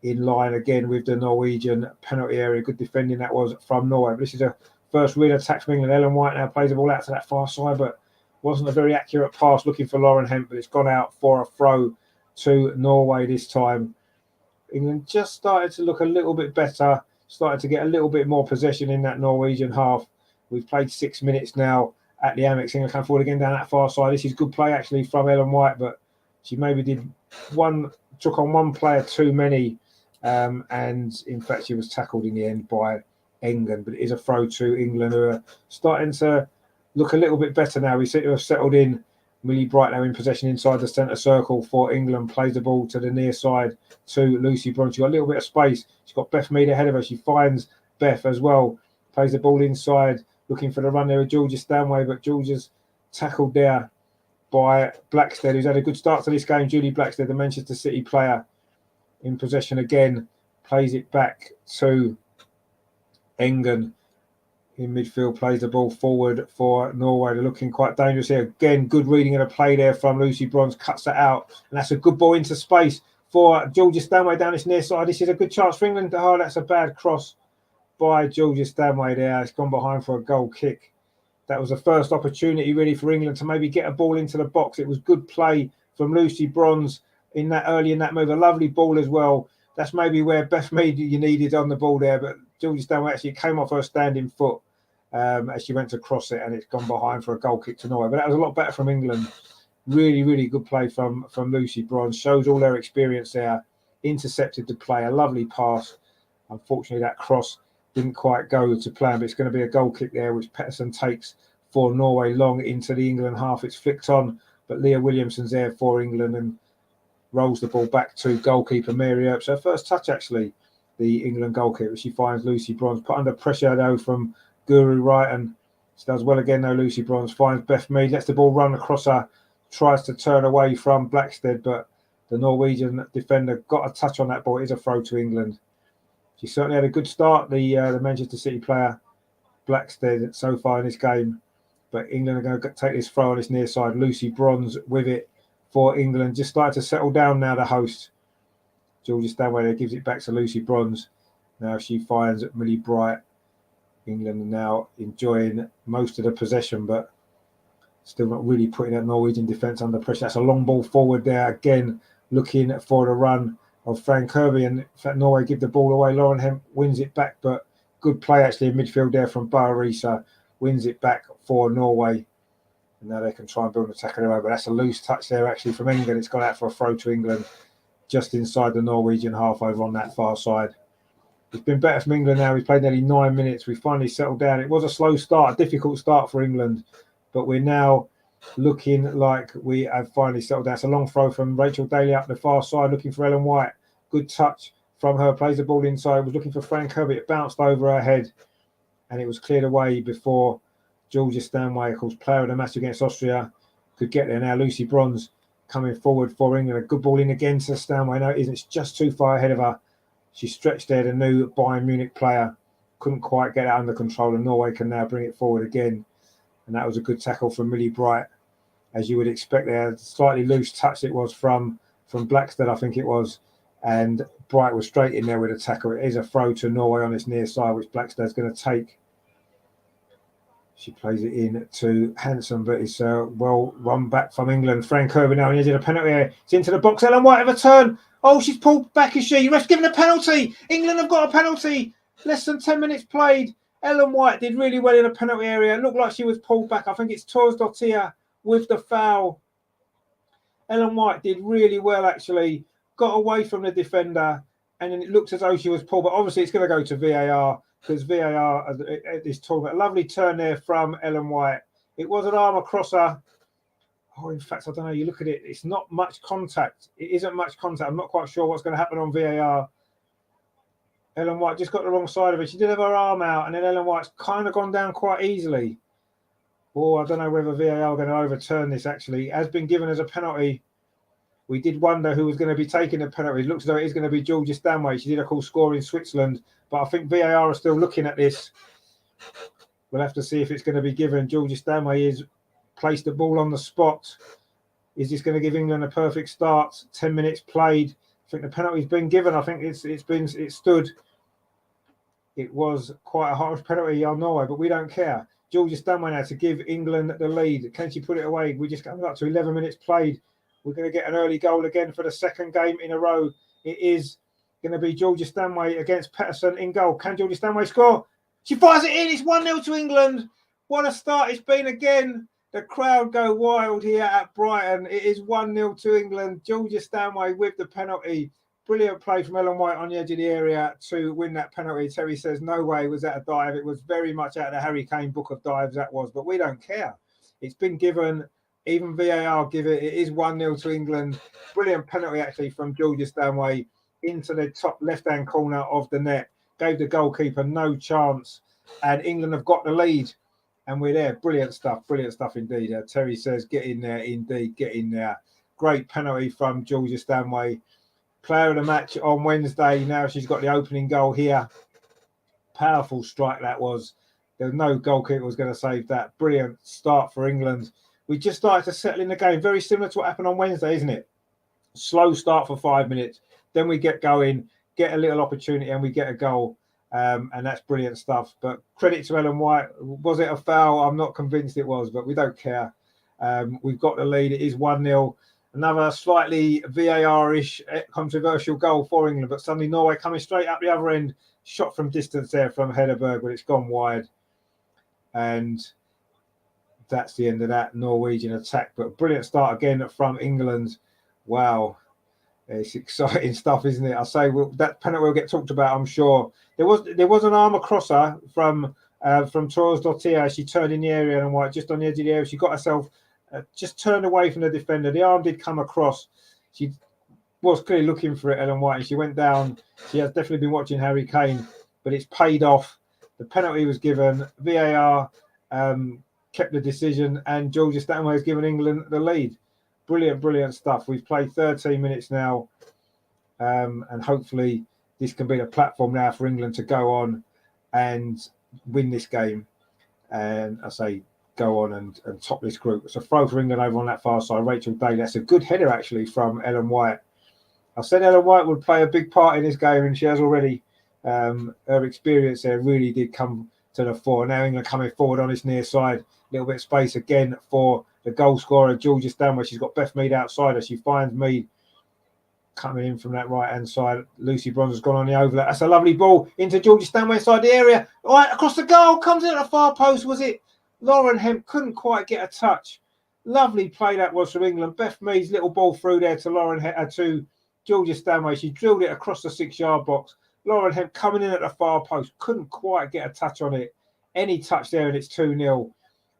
in line again with the Norwegian penalty area. Good defending that was from Norway. But this is a first real attack from England. Ellen White now plays the ball out to that far side, but wasn't a very accurate pass looking for Lauren Hemp, but it's gone out for a throw to Norway this time. England just started to look a little bit better, started to get a little bit more possession in that Norwegian half. We've played 6 minutes now at the Amex. England come forward again down that far side. This is good play actually from Ellen White, but she maybe took on one player too many, and in fact she was tackled in the end by England. But it is a throw to England, who are starting to look a little bit better now. We seem to have settled in. Millie Bright now in possession inside the centre circle for England. Plays the ball to the near side to Lucy Bronze. She's got a little bit of space. She's got Beth Mead ahead of her. She finds Beth as well. Plays the ball inside, looking for the run there with Georgia Stanway, but Georgia's tackled there by Blackstead, who's had a good start to this game. Julie Blackstead, the Manchester City player, in possession again. Plays it back to England. In midfield, plays the ball forward for Norway. They're looking quite dangerous here. Again, good reading of the play there from Lucy Bronze. Cuts it out. And that's a good ball into space for Georgia Stanway down this near side. This is a good chance for England. Oh, that's a bad cross by Georgia Stanway there. It's gone behind for a goal kick. That was the first opportunity really for England to maybe get a ball into the box. It was good play from Lucy Bronze early in that move. A lovely ball as well. That's maybe where Beth Mead you needed on the ball there, but Georgia Stanway actually came off her standing foot as she went to cross it, and it's gone behind for a goal kick to Norway. But that was a lot better from England. Really, really good play from Lucy Bronze. Shows all their experience there. Intercepted the play. A lovely pass. Unfortunately, that cross didn't quite go to plan, but it's going to be a goal kick there, which Pettersson takes for Norway long into the England half. It's flicked on, but Leah Williamson's there for England and rolls the ball back to goalkeeper Mary Earps. Her first touch, actually, the England goalkeeper. She finds Lucy Bronze. Put under pressure, though, from Guru Wrighton. She does well again, though. Lucy Bronze finds Beth Mead, lets the ball run across her, tries to turn away from Blackstead, but the Norwegian defender got a touch on that ball. It is a throw to England. She certainly had a good start, the Manchester City player, Blackstead, so far in this game. But England are going to take this throw on this near side. Lucy Bronze with it for England. Just started to settle down now, the host. Georgia Stanway there gives it back to Lucy Bronze. Now she finds Millie Bright. England are now enjoying most of the possession, but still not really putting that Norwegian defence under pressure. That's a long ball forward there. Again, looking for the run of Fran Kirby, and in fact Norway give the ball away. Lauren Hemp wins it back, but good play actually in midfield there from Boarisa, wins it back for Norway, and now they can try and build an attack on their own. But that's a loose touch there actually from England. It's gone out for a throw to England just inside the Norwegian half over on that far side. It's been better from England now. We've played nearly 9 minutes. We finally settled down. It was a slow start, a difficult start for England, but we're now looking like we have finally settled down. It's a long throw from Rachel Daly up the far side, looking for Ellen White. Good touch from her, plays the ball inside, was looking for Fran Kirby. It bounced over her head, and it was cleared away before Georgia Stanway, of course, player of the match against Austria, could get there. Now Lucy Bronze coming forward for England. A good ball in again to Stanway. No, it isn't. It's just too far ahead of her. She stretched there, the new Bayern Munich player. Couldn't quite get it under control, and Norway can now bring it forward again. And that was a good tackle from Millie Bright, as you would expect there. Slightly loose touch it was from Blackstead, I think it was. And Bright was straight in there with a tackle. It is a throw to Norway on its near side, which Blackstead's going to take. She plays it in to Hansen, but it's well run back from England. Fran Kirby now, and he did a penalty here. It's into the box. Ellen White have a turn. Oh, she's pulled back, is she? Ref's given a penalty. England have got a penalty. Less than 10 minutes played, Ellen White did really well in the penalty area. It looked like she was pulled back. I think it's Torres Dottir with the foul. Ellen White did really well, actually. Got away from the defender, and then it looks as though she was pulled. But obviously, it's going to go to VAR because VAR at this tournament. A lovely turn there from Ellen White. It was an arm crosser. Oh, in fact, I don't know. You look at it, it's not much contact. It isn't much contact. I'm not quite sure what's going to happen on VAR. Ellen White just got the wrong side of it. She did have her arm out, and then Ellen White's kind of gone down quite easily. Oh, I don't know whether VAR are going to overturn this, actually. It has been given as a penalty. We did wonder who was going to be taking the penalty. It looks as though it is going to be Georgia Stanway. She did a cool score in Switzerland, but I think VAR are still looking at this. We'll have to see if it's going to be given. Georgia Stanway is placed the ball on the spot. Is this going to give England a perfect start? 10 minutes played. I think the penalty's been given. I think it stood. It was quite a harsh penalty on Norway, but we don't care. Georgia Stanway now to give England the lead. Can she put it away? We just come up to 11 minutes played. We're going to get an early goal again for the second game in a row. It is going to be Georgia Stanway against Pettersson in goal. Can Georgia Stanway score? She fires it in. It's 1-0 to England. What a start it's been again. The crowd go wild here at Brighton. It is 1-0 to England. Georgia Stanway with the penalty. Brilliant play from Ellen White on the edge of the area to win that penalty. Terry says, no way was that a dive. It was very much out of the Harry Kane book of dives, that was. But we don't care. It's been given. Even VAR give it. It is 1-0 to England. Brilliant penalty, actually, from Georgia Stanway into the top left-hand corner of the net. Gave the goalkeeper no chance. And England have got the lead. And we're there. Brilliant stuff indeed. Terry says, get in there, indeed, get in there. Great penalty from Georgia Stanway. Player of the match on Wednesday. Now she's got the opening goal here. Powerful strike that was. There was no goalkeeper was going to save that. Brilliant start for England. We just started to settle in the game. Very similar to what happened on Wednesday, isn't it? Slow start for 5 minutes. Then we get going, get a little opportunity, and we get a goal. And that's brilliant stuff. But credit to Ellen White. Was it a foul? I'm not convinced it was, but we don't care. We've got the lead. It is 1-0. Another slightly VAR-ish controversial goal for England, but suddenly Norway coming straight up the other end. Shot from distance there from Hederberg, but it's gone wide. And that's the end of that Norwegian attack. But a brilliant start again from England. Wow. It's exciting stuff, isn't it? I say that penalty will get talked about, I'm sure. There was an arm crosser from Torres Dottir. She turned in the area and White just on the edge of the area. She got herself just turned away from the defender. The arm did come across. She was clearly looking for it, Ellen White, and she went down. She has definitely been watching Harry Kane, but it's paid off. The penalty was given. VAR kept the decision, and Georgia Stanway has given England the lead. Brilliant stuff. We've played 13 minutes now, and hopefully this can be the platform now for England to go on and win this game. And I say go on and top this group. It's a throw for England over on that far side. Rachel Day. That's a good header, actually, from Ellen White. I said Ellen White would play a big part in this game, and she has already. Her experience there really did come to the fore. Now England coming forward on this near side. A little bit of space again for the goal scorer, Georgia Stanway. She's got Beth Mead outside her. She finds Mead coming in from that right-hand side. Lucy Bronze has gone on the overlap. That's a lovely ball into Georgia Stanway inside the area. Right across the goal. Comes in at the far post. Was it Lauren Hemp? Couldn't quite get a touch. Lovely play that was from England. Beth Mead's little ball through there to Georgia Stanway. She drilled it across the 6-yard box. Lauren Hemp coming in at the far post. Couldn't quite get a touch on it. Any touch there and it's 2-0.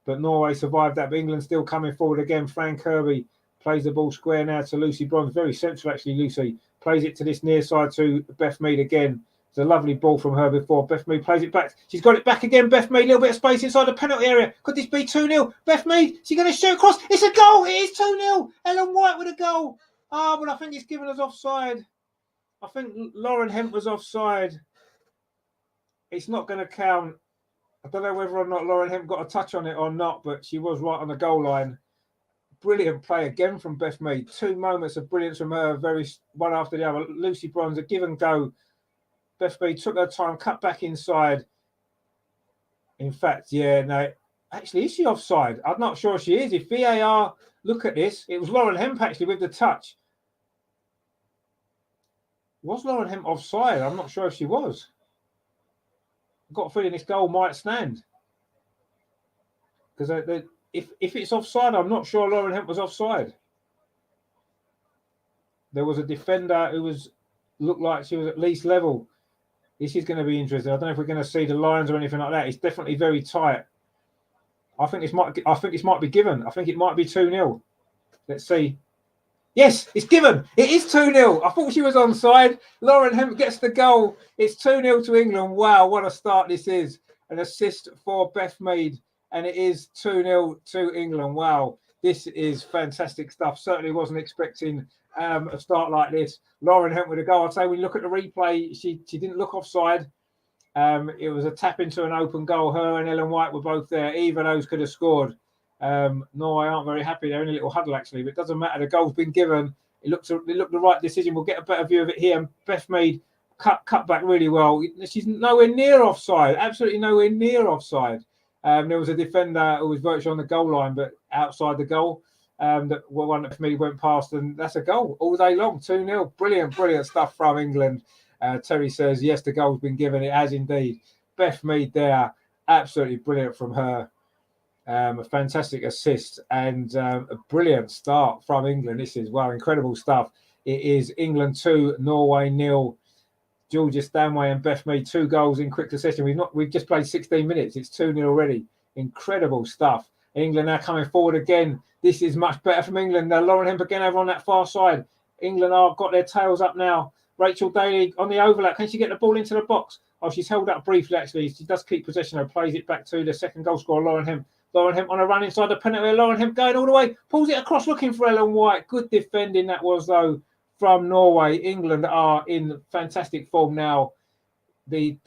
But Norway survived that. But England still coming forward again. Fran Kirby plays the ball square now to Lucy Bronze. Very central, actually, Lucy. Plays it to this near side to Beth Mead again. It's a lovely ball from her before. Beth Mead plays it back. She's got it back again. Beth Mead, a little bit of space inside the penalty area. Could this be 2-0? Beth Mead, she's going to shoot across. It's a goal. It is 2-0. Ellen White with a goal. But I think it's given us offside. I think Lauren Hemp was offside. It's not going to count. I don't know whether or not Lauren Hemp got a touch on it or not, but she was right on the goal line. Brilliant play again from Beth Mead. 2 moments of brilliance from her, one after the other. Lucy Bronze, a give and go. Beth Mead took her time, cut back inside. In fact, actually, is she offside? I'm not sure she is. If VAR look at this, it was Lauren Hemp actually with the touch. Was Lauren Hemp offside? I'm not sure if she was. I've got a feeling this goal might stand. Because if it's offside, I'm not sure Lauren Hemp was offside. There was a defender who looked like she was at least level. This is going to be interesting. I don't know if we're going to see the lines or anything like that. It's definitely very tight. I think this might be given. I think it might be 2-0. Let's see. Yes, it's given. It is 2-0. I thought she was onside. Lauren Hemp gets the goal. It's 2-0 to England. Wow, what a start this is. An assist for Beth Mead. And it is 2-0 to England. Wow, this is fantastic stuff. Certainly wasn't expecting a start like this. Lauren Hemp with a goal. I'd say when you look at the replay, she didn't look offside. It was a tap into an open goal. Her and Ellen White were both there. Either of those could have scored. Norway aren't very happy. They're in a little huddle, actually, but it doesn't matter. The goal's been given. It looked the right decision. We'll get a better view of it here. And Beth Mead cut back really well. She's nowhere near offside. Absolutely nowhere near offside. There was a defender who was virtually on the goal line, but outside the goal. That one that Mead went past, and that's a goal all day long. 2-0. Brilliant stuff from England. Terry says, yes, the goal's been given. It has indeed. Beth Mead there. Absolutely brilliant from her. A fantastic assist and a brilliant start from England. This is, wow, incredible stuff. It is England 2, Norway 0. Georgia Stanway and Beth Mead 2 goals in quick succession. We've just played 16 minutes. It's 2-0 already. Incredible stuff. England now coming forward again. This is much better from England. Now Lauren Hemp again over on that far side. England have got their tails up now. Rachel Daly on the overlap. Can she get the ball into the box? Oh, she's held up briefly, actually. She does keep possession and plays it back to the second goal scorer, Lauren Hemp. Lauren Hemp on a run inside the penalty. Lauren Hemp going all the way. Pulls it across looking for Ellen White. Good defending that was, though, from Norway. England are in fantastic form now. The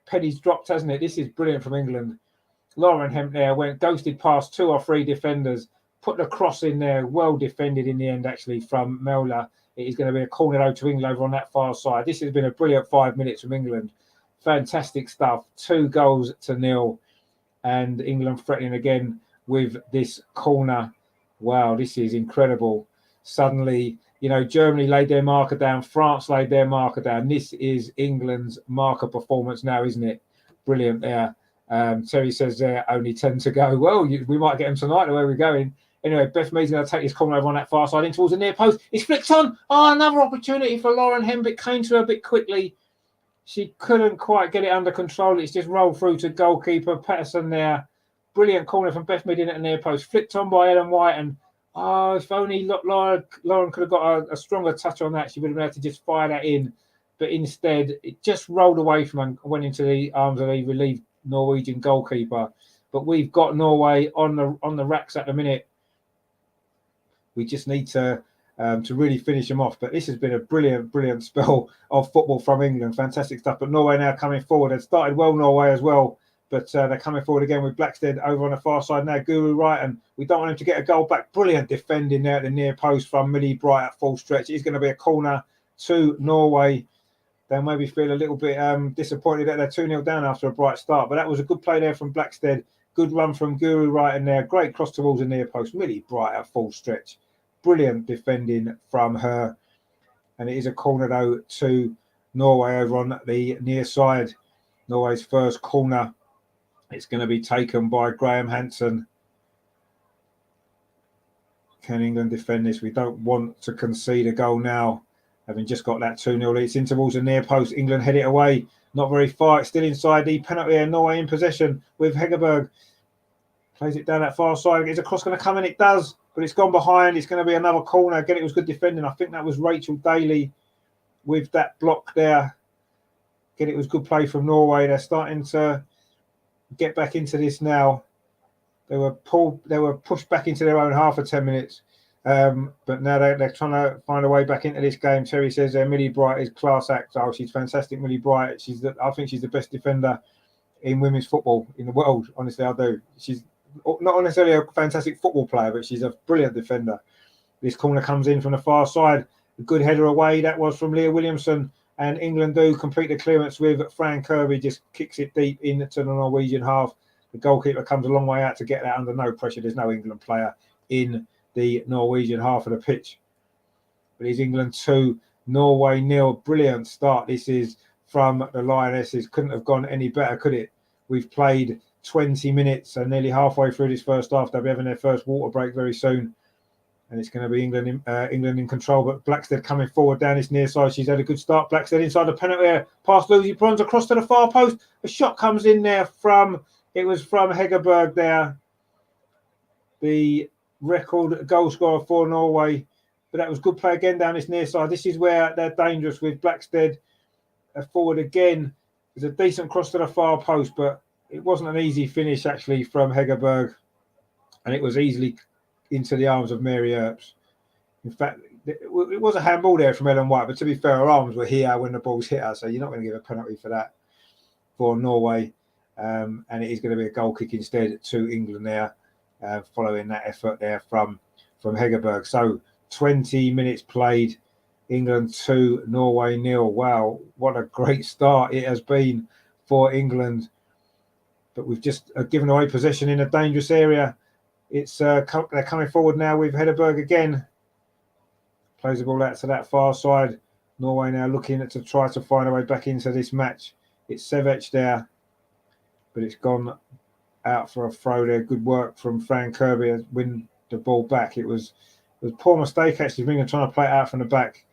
penny's dropped, hasn't it? This is brilliant from England. Lauren Hemp there went ghosted past 2 or 3 defenders. Put the cross in there. Well defended in the end, actually, from Melda. It is going to be a corner though to England over on that far side. This has been a brilliant 5 minutes from England. Fantastic stuff. 2 goals to 0. And England threatening again with this corner. Wow, this is incredible. Suddenly, Germany laid their marker down. France laid their marker down. This is England's marker performance now, isn't it? Brilliant there. Terry says there only 10 to go. Well, we might get them tonight the way we're going. Anyway, Beth Mead's going to take this corner over on that far side in towards the near post. It's flicked on. Oh, another opportunity for Lauren Hemp. It came to her a bit quickly. She couldn't quite get it under control. It's just rolled through to goalkeeper Patterson there. Brilliant corner from Beth Mead in at the near post. Flicked on by Ellen White. And if only Lauren could have got a stronger touch on that, she would have been able to just fire that in. But instead, it just rolled away from her and went into the arms of the relieved Norwegian goalkeeper. But we've got Norway on the racks at the minute. We just need to really finish them off. But this has been a brilliant spell of football from England. Fantastic stuff. But Norway now coming forward. It started well, Norway as well. But they're coming forward again with Blackstead over on the far side now. Guru Wright, and we don't want him to get a goal back. Brilliant defending there at the near post from Millie Bright at full stretch. It's going to be a corner to Norway. They'll maybe feel a little bit disappointed that they're 2-0 down after a bright start. But that was a good play there from Blackstead. Good run from Guru Wright in there. Great cross towards the near post. Millie Bright at full stretch. Brilliant defending from her. And it is a corner, though, to Norway over on the near side. Norway's first corner. It's going to be taken by Graham Hansen. Can England defend this? We don't want to concede a goal now, having just got that 2-0 lead. It's in towards the near post. England head it away. Not very far. It's still inside the penalty area. Norway in possession with Hegerberg. Plays it down that far side. Is a cross going to come in? It does, but it's gone behind. It's going to be another corner. Again, it was good defending. I think that was Rachel Daly with that block there. Again, it was good play from Norway. They're starting to get back into this now. They were pushed back into their own half for 10 minutes. But now they're trying to find a way back into this game. Terry says Millie Bright is class act. Oh, she's fantastic, Millie Bright. I think she's the best defender in women's football in the world. Honestly, I do. She's not necessarily a fantastic football player, but she's a brilliant defender. This corner comes in from the far side. A good header away. That was from Leah Williamson. And England do complete the clearance with Fran Kirby. Just kicks it deep into the Norwegian half. The goalkeeper comes a long way out to get that under no pressure. There's no England player in the Norwegian half of the pitch. But it's England 2, Norway 0. Brilliant start. This is from the Lionesses. Couldn't have gone any better, could it? We've played 20 minutes and nearly halfway through this first half. They'll be having their first water break very soon. And it's going to be England in control. But Blackstead coming forward down this near side. She's had a good start. Blackstead inside the penalty area. Past Lucy Bronze across to the far post. A shot comes in there from Hegerberg there. The record goal scorer for Norway. But that was good play again down this near side. This is where they're dangerous with Blackstead forward again. There's a decent cross to the far post, but it wasn't an easy finish actually from Hegerberg. And it was easily into the arms of Mary Earps. In fact, it was a handball there from Ellen White, but to be fair, her arms were here when the ball's hit her, so you're not going to give a penalty for that for Norway. And it is going to be a goal kick instead to England there, following that effort there from Hegerberg. So 20 minutes played, England 2, Norway 0. Wow, what a great start it has been for England. But we've just given away possession in a dangerous area. It's they're coming forward now with Hegerberg again. Plays the ball out to that far side. Norway now looking to try to find a way back into this match. It's Sevec there, but it's gone out for a throw there. Good work from Fran Kirby to win the ball back. It was a poor mistake actually. England trying to play it out from the back.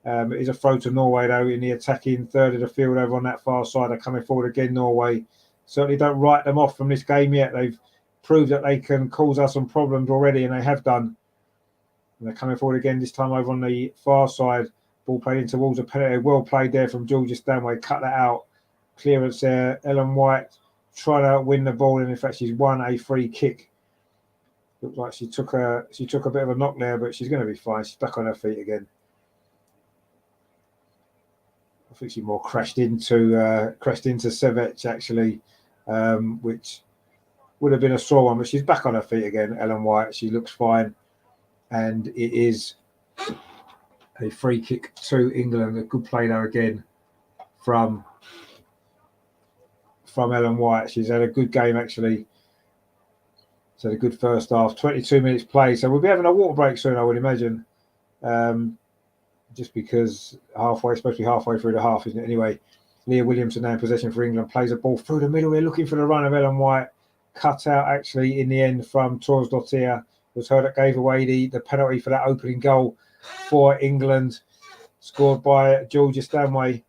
It is a throw to Norway though in the attacking third of the field over on that far side. They're coming forward again. Norway certainly don't write them off from this game yet. They've proved that they can cause us some problems already, and they have done. And they're coming forward again, this time over on the far side. Ball played in towards a penalty. Well played there from Georgia Stanway. Cut that out. Clearance there. Ellen White trying to win the ball, and in fact, she's won a free kick. Looks like she took a bit of a knock there, but she's going to be fine. She's back on her feet again. I think she more crashed into Sevec actually, which would have been a sore one, but she's back on her feet again. Ellen White, she looks fine, and it is a free kick to England. A good play there again from Ellen White. She's had a good game actually. She's had a good first half. 22 minutes play, so we'll be having a water break soon, I would imagine. Just because supposed to be halfway through the half, isn't it? Anyway, Leah Williamson now in possession for England. Plays a ball through the middle. We're looking for the run of Ellen White. Cut out actually in the end from Torsdottir. It was her that gave away the penalty for that opening goal for England, scored by Georgia Stanway.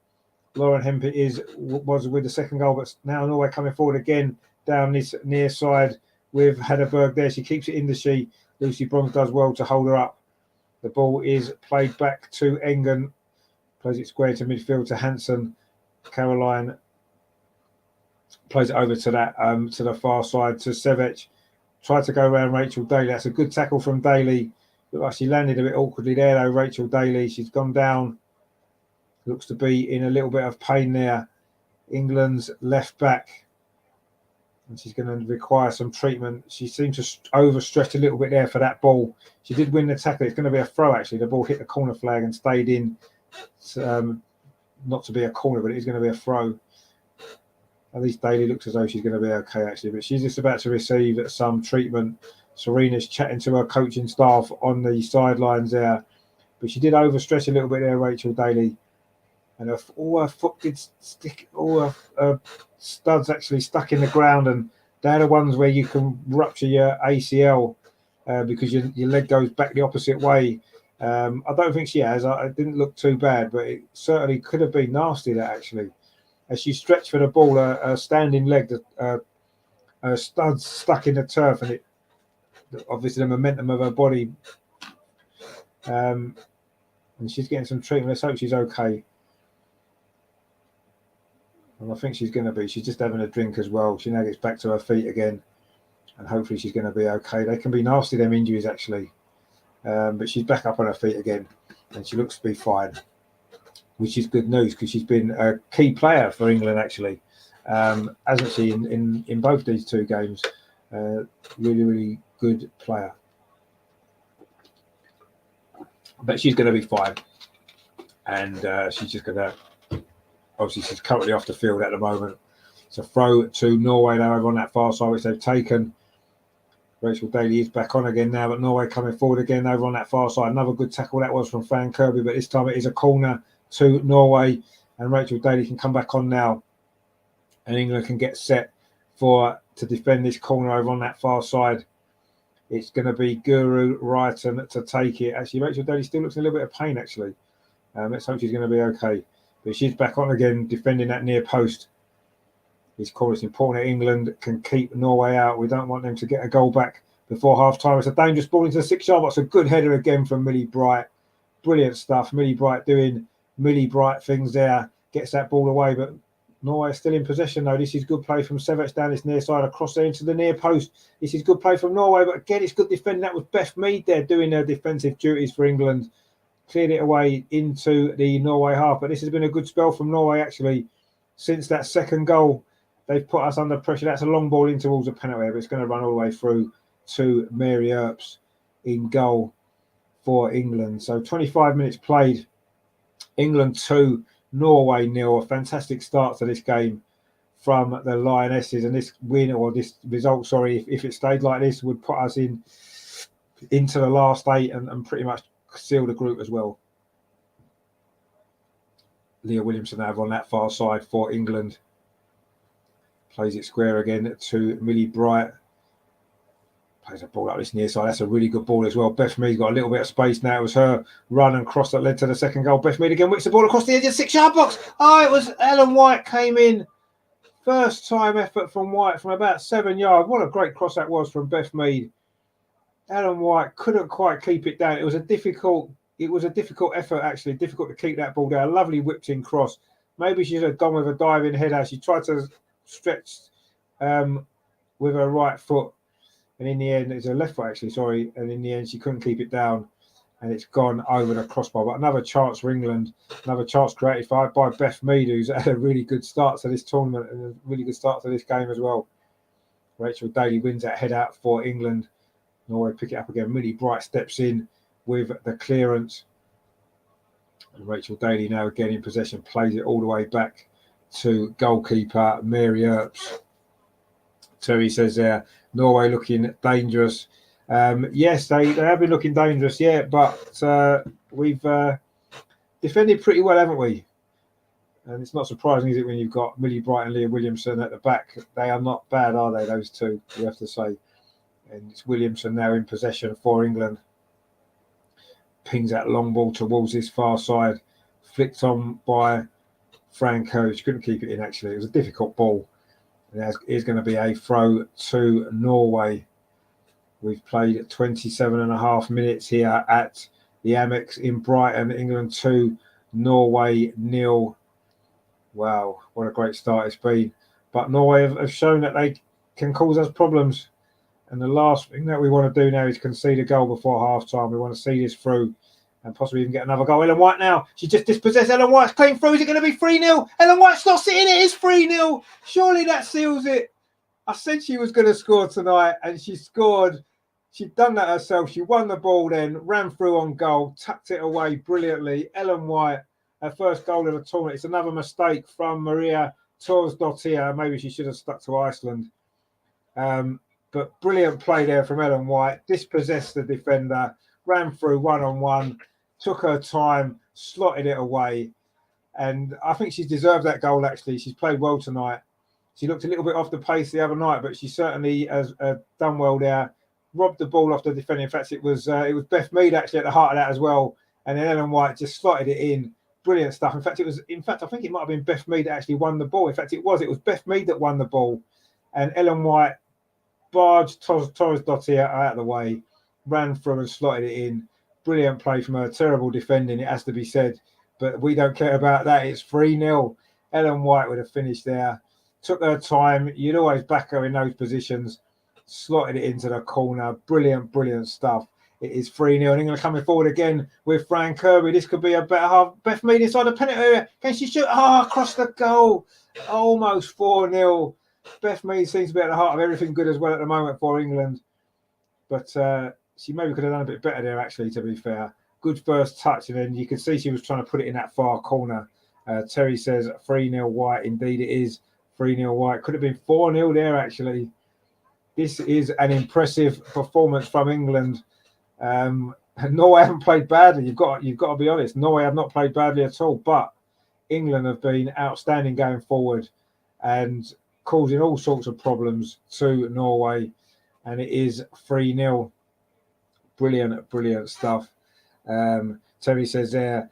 Lauren Hempett was with the second goal, but now Norway coming forward again down this near side with Hegerberg there. She keeps it in the sheet. Lucy Bronze does well to hold her up. The ball is played back to Engen. Plays it square to midfield to Hansen. Caroline plays it over to that to the far side to Sevec. Tried to go around Rachel Daly. That's a good tackle from Daly. Looked like she landed a bit awkwardly there though, Rachel Daly. She's gone down. Looks to be in a little bit of pain there. England's left back. And she's going to require some treatment. She seemed to overstretch a little bit there for that ball. She did win the tackle. It's going to be a throw actually. The ball hit the corner flag and stayed in. Not to be a corner, but it is going to be a throw. At least Daly looks as though she's going to be okay actually, but she's just about to receive some treatment. Serena's chatting to her coaching staff on the sidelines there, but she did overstretch a little bit there, Rachel Daly, and all her foot did stick. All her studs actually stuck in the ground, and they're the ones where you can rupture your ACL because your leg goes back the opposite way. I don't think she has. It didn't look too bad, but it certainly could have been nasty there actually. As she stretched for the ball, her standing leg, her studs stuck in the turf, and obviously the momentum of her body. And she's getting some treatment. Let's hope she's okay. And I think she's going to be. She's just having a drink as well. She now gets back to her feet again, and hopefully she's going to be okay. They can be nasty, them injuries actually, but she's back up on her feet again, and she looks to be fine, which is good news because she's been a key player for England actually, hasn't she? In both these two games, really, really good player. But she's going to be fine, and she's just going to. Obviously, she's currently off the field at the moment. It's a throw to Norway now over on that far side, which they've taken. Rachel Daly is back on again now, but Norway coming forward again over on that far side. Another good tackle that was from Fran Kirby, but this time it is a corner to Norway. and Rachel Daly can come back on now, and England can get set to defend this corner over on that far side. It's going to be Guru Wrighton to take it. Actually, Rachel Daly still looks in a little bit of pain, actually. Let's hope she's going to be okay. But she's back on again, defending that near post. This corner is important that England can keep Norway out. We don't want them to get a goal back before half-time. It's a dangerous ball into the 6-yard box. A good header again from Millie Bright. Brilliant stuff. Millie Bright doing Millie Bright things there. Gets that ball away, but Norway is still in possession, though. This is good play from Sevets down this near side, across there into the near post. This is good play from Norway, but again, it's good defending. That was Beth Mead there doing her defensive duties for England. Cleared it away into the Norway half, but this has been a good spell from Norway, actually, since that second goal. They've put us under pressure. That's a long ball in towards the penalty area, but it's going to run all the way through to Mary Earps in goal for England. So 25 minutes played. England 2, Norway 0. A fantastic start to this game from the Lionesses. And this win, or this result, sorry, if it stayed like this, would put us into the last 8 and pretty much seal the group as well. Leah Williamson over on that far side for England. Plays it square again to Millie Bright. Plays a ball up this near side. That's a really good ball as well. Beth Mead's got a little bit of space now. It was her run and cross that led to the second goal. Beth Mead again whips the ball across the edge of the 6-yard box. Oh, it was Ellen White came in. First time effort from White from about 7 yards. What a great cross that was from Beth Mead. Ellen White couldn't quite keep it down. It was a difficult effort, actually. Difficult to keep that ball down. Lovely whipped in cross. Maybe she should have gone with a diving header. She tried to stretch with her right foot, and in the end, it's her left foot actually, sorry, and in the end she couldn't keep it down, and it's gone over the crossbar. But another chance for England, another chance created by Beth Mead, who's had a really good start to this tournament and a really good start to this game as well. Rachel Daly wins that head out for England. Norway pick it up again. Millie Bright steps in with the clearance, and Rachel Daly now again in possession, plays it all the way back to goalkeeper Mary Earps. Terry says there, Norway looking dangerous. Yes, they have been looking dangerous, yeah, but we've defended pretty well, haven't we? And it's not surprising, is it, when you've got Millie Bright and Leah Williamson at the back? They are not bad, are they, those two, we have to say. And it's Williamson now in possession for England. Pings that long ball towards this far side. Flicked on by Franco. She couldn't keep it in, actually. It was a difficult ball. And there's going to be a throw to Norway. We've played 27 and a half minutes here at the Amex in Brighton. England 2, Norway 0. Wow, what a great start it's been. But Norway have shown that they can cause us problems. And the last thing that we want to do now is concede a goal before half-time. We want to see this through and possibly even get another goal. Ellen White now. She just dispossessed. Ellen White's clean through. Is it going to be 3-0? Ellen White's not sitting. It is 3-0. Surely that seals it. I said she was going to score tonight, and she scored. She'd done that herself. She won the ball then, ran through on goal, tucked it away brilliantly. Ellen White, her first goal of the tournament. It's another mistake from Maria Torsdottir. Maybe she should have stuck to Iceland. But brilliant play there from Ellen White. Dispossessed the defender, ran through one-on-one, took her time, slotted it away. And I think she's deserved that goal, actually. She's played well tonight. She looked a little bit off the pace the other night, but she certainly has done well there. Robbed the ball off the defender. In fact, it was Beth Mead actually at the heart of that as well. And then Ellen White just slotted it in. Brilliant stuff. In fact, I think it might have been Beth Mead that actually won the ball. In fact, it was Beth Mead that won the ball. And Ellen White barged Torsdottir out of the way, ran through and slotted it in. Brilliant play from her. Terrible defending, it has to be said. But we don't care about that. It's 3-0. Ellen White would have finished there. Took her time. You'd always back her in those positions. Slotted it into the corner. Brilliant, brilliant stuff. It is 3-0. And England coming forward again with Fran Kirby. This could be a better half. Beth Mead inside the penalty area. Can she shoot? Across the goal. Almost 4-0. Beth Mead seems to be at the heart of everything good as well at the moment for England. But she maybe could have done a bit better there, actually, to be fair. Good first touch. And then you could see she was trying to put it in that far corner. Terry says 3-0 White. Indeed, it is 3-0 White. Could have been 4-0 there, actually. This is an impressive performance from England. Norway haven't played badly. You've got to be honest. Norway have not played badly at all. But England have been outstanding going forward and causing all sorts of problems to Norway. And it is 3-0. Brilliant stuff. Terry says there,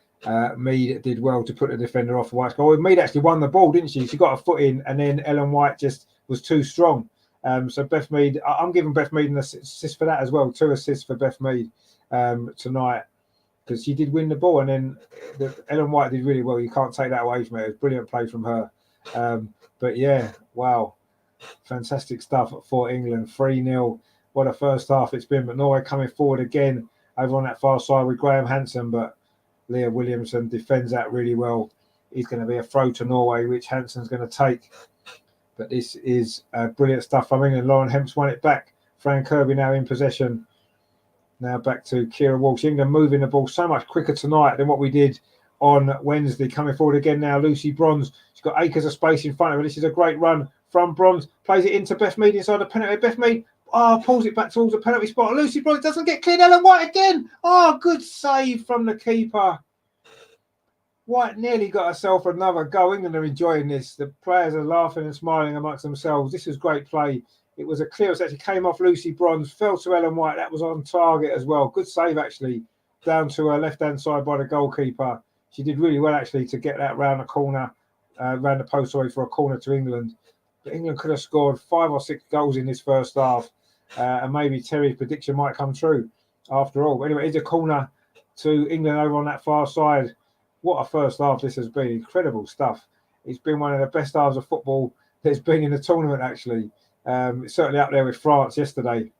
Mead did well to put the defender off White's goal. Mead actually won the ball, didn't she? She got a foot in, and then Ellen White just was too strong. So Beth Mead, I'm giving Beth Mead an assist for that as well. 2 assists for Beth Mead tonight, because she did win the ball, and then Ellen White did really well. You can't take that away from her. It was brilliant play from her. But yeah, wow, fantastic stuff for England. 3-0. What a first half it's been. But Norway coming forward again over on that far side with Graham Hansen, but Leah Williamson defends that really well. He's going to be a throw to Norway, which Hansen's going to take. But this is brilliant stuff from England. Lauren Hemp's won it back. Fran Kirby now in possession. Now back to Kira Walsh. England moving the ball so much quicker tonight than what we did on Wednesday. Coming forward again now, Lucy Bronze. She's got acres of space in front of her. This is a great run from Bronze. Plays it into Beth Mead inside the penalty. Beth Mead pulls it back towards the penalty spot. Lucy Bronze doesn't get cleared. Ellen White again. Good save from the keeper. White nearly got herself another goal. England are enjoying this. The players are laughing and smiling amongst themselves. This is great play. It was a clearance that actually came off Lucy Bronze, fell to Ellen White. That was on target as well. Good save, actually, down to her left-hand side by the goalkeeper. She did really well, actually, to get that round the corner, round the post, sorry, for a corner to England. But England could have scored 5 or 6 goals in this first half, and maybe Terry's prediction might come true after all. But anyway, it's a corner to England over on that far side. What a first half this has been. Incredible stuff. It's been one of the best halves of football there's been in the tournament, actually. It's certainly up there with France yesterday.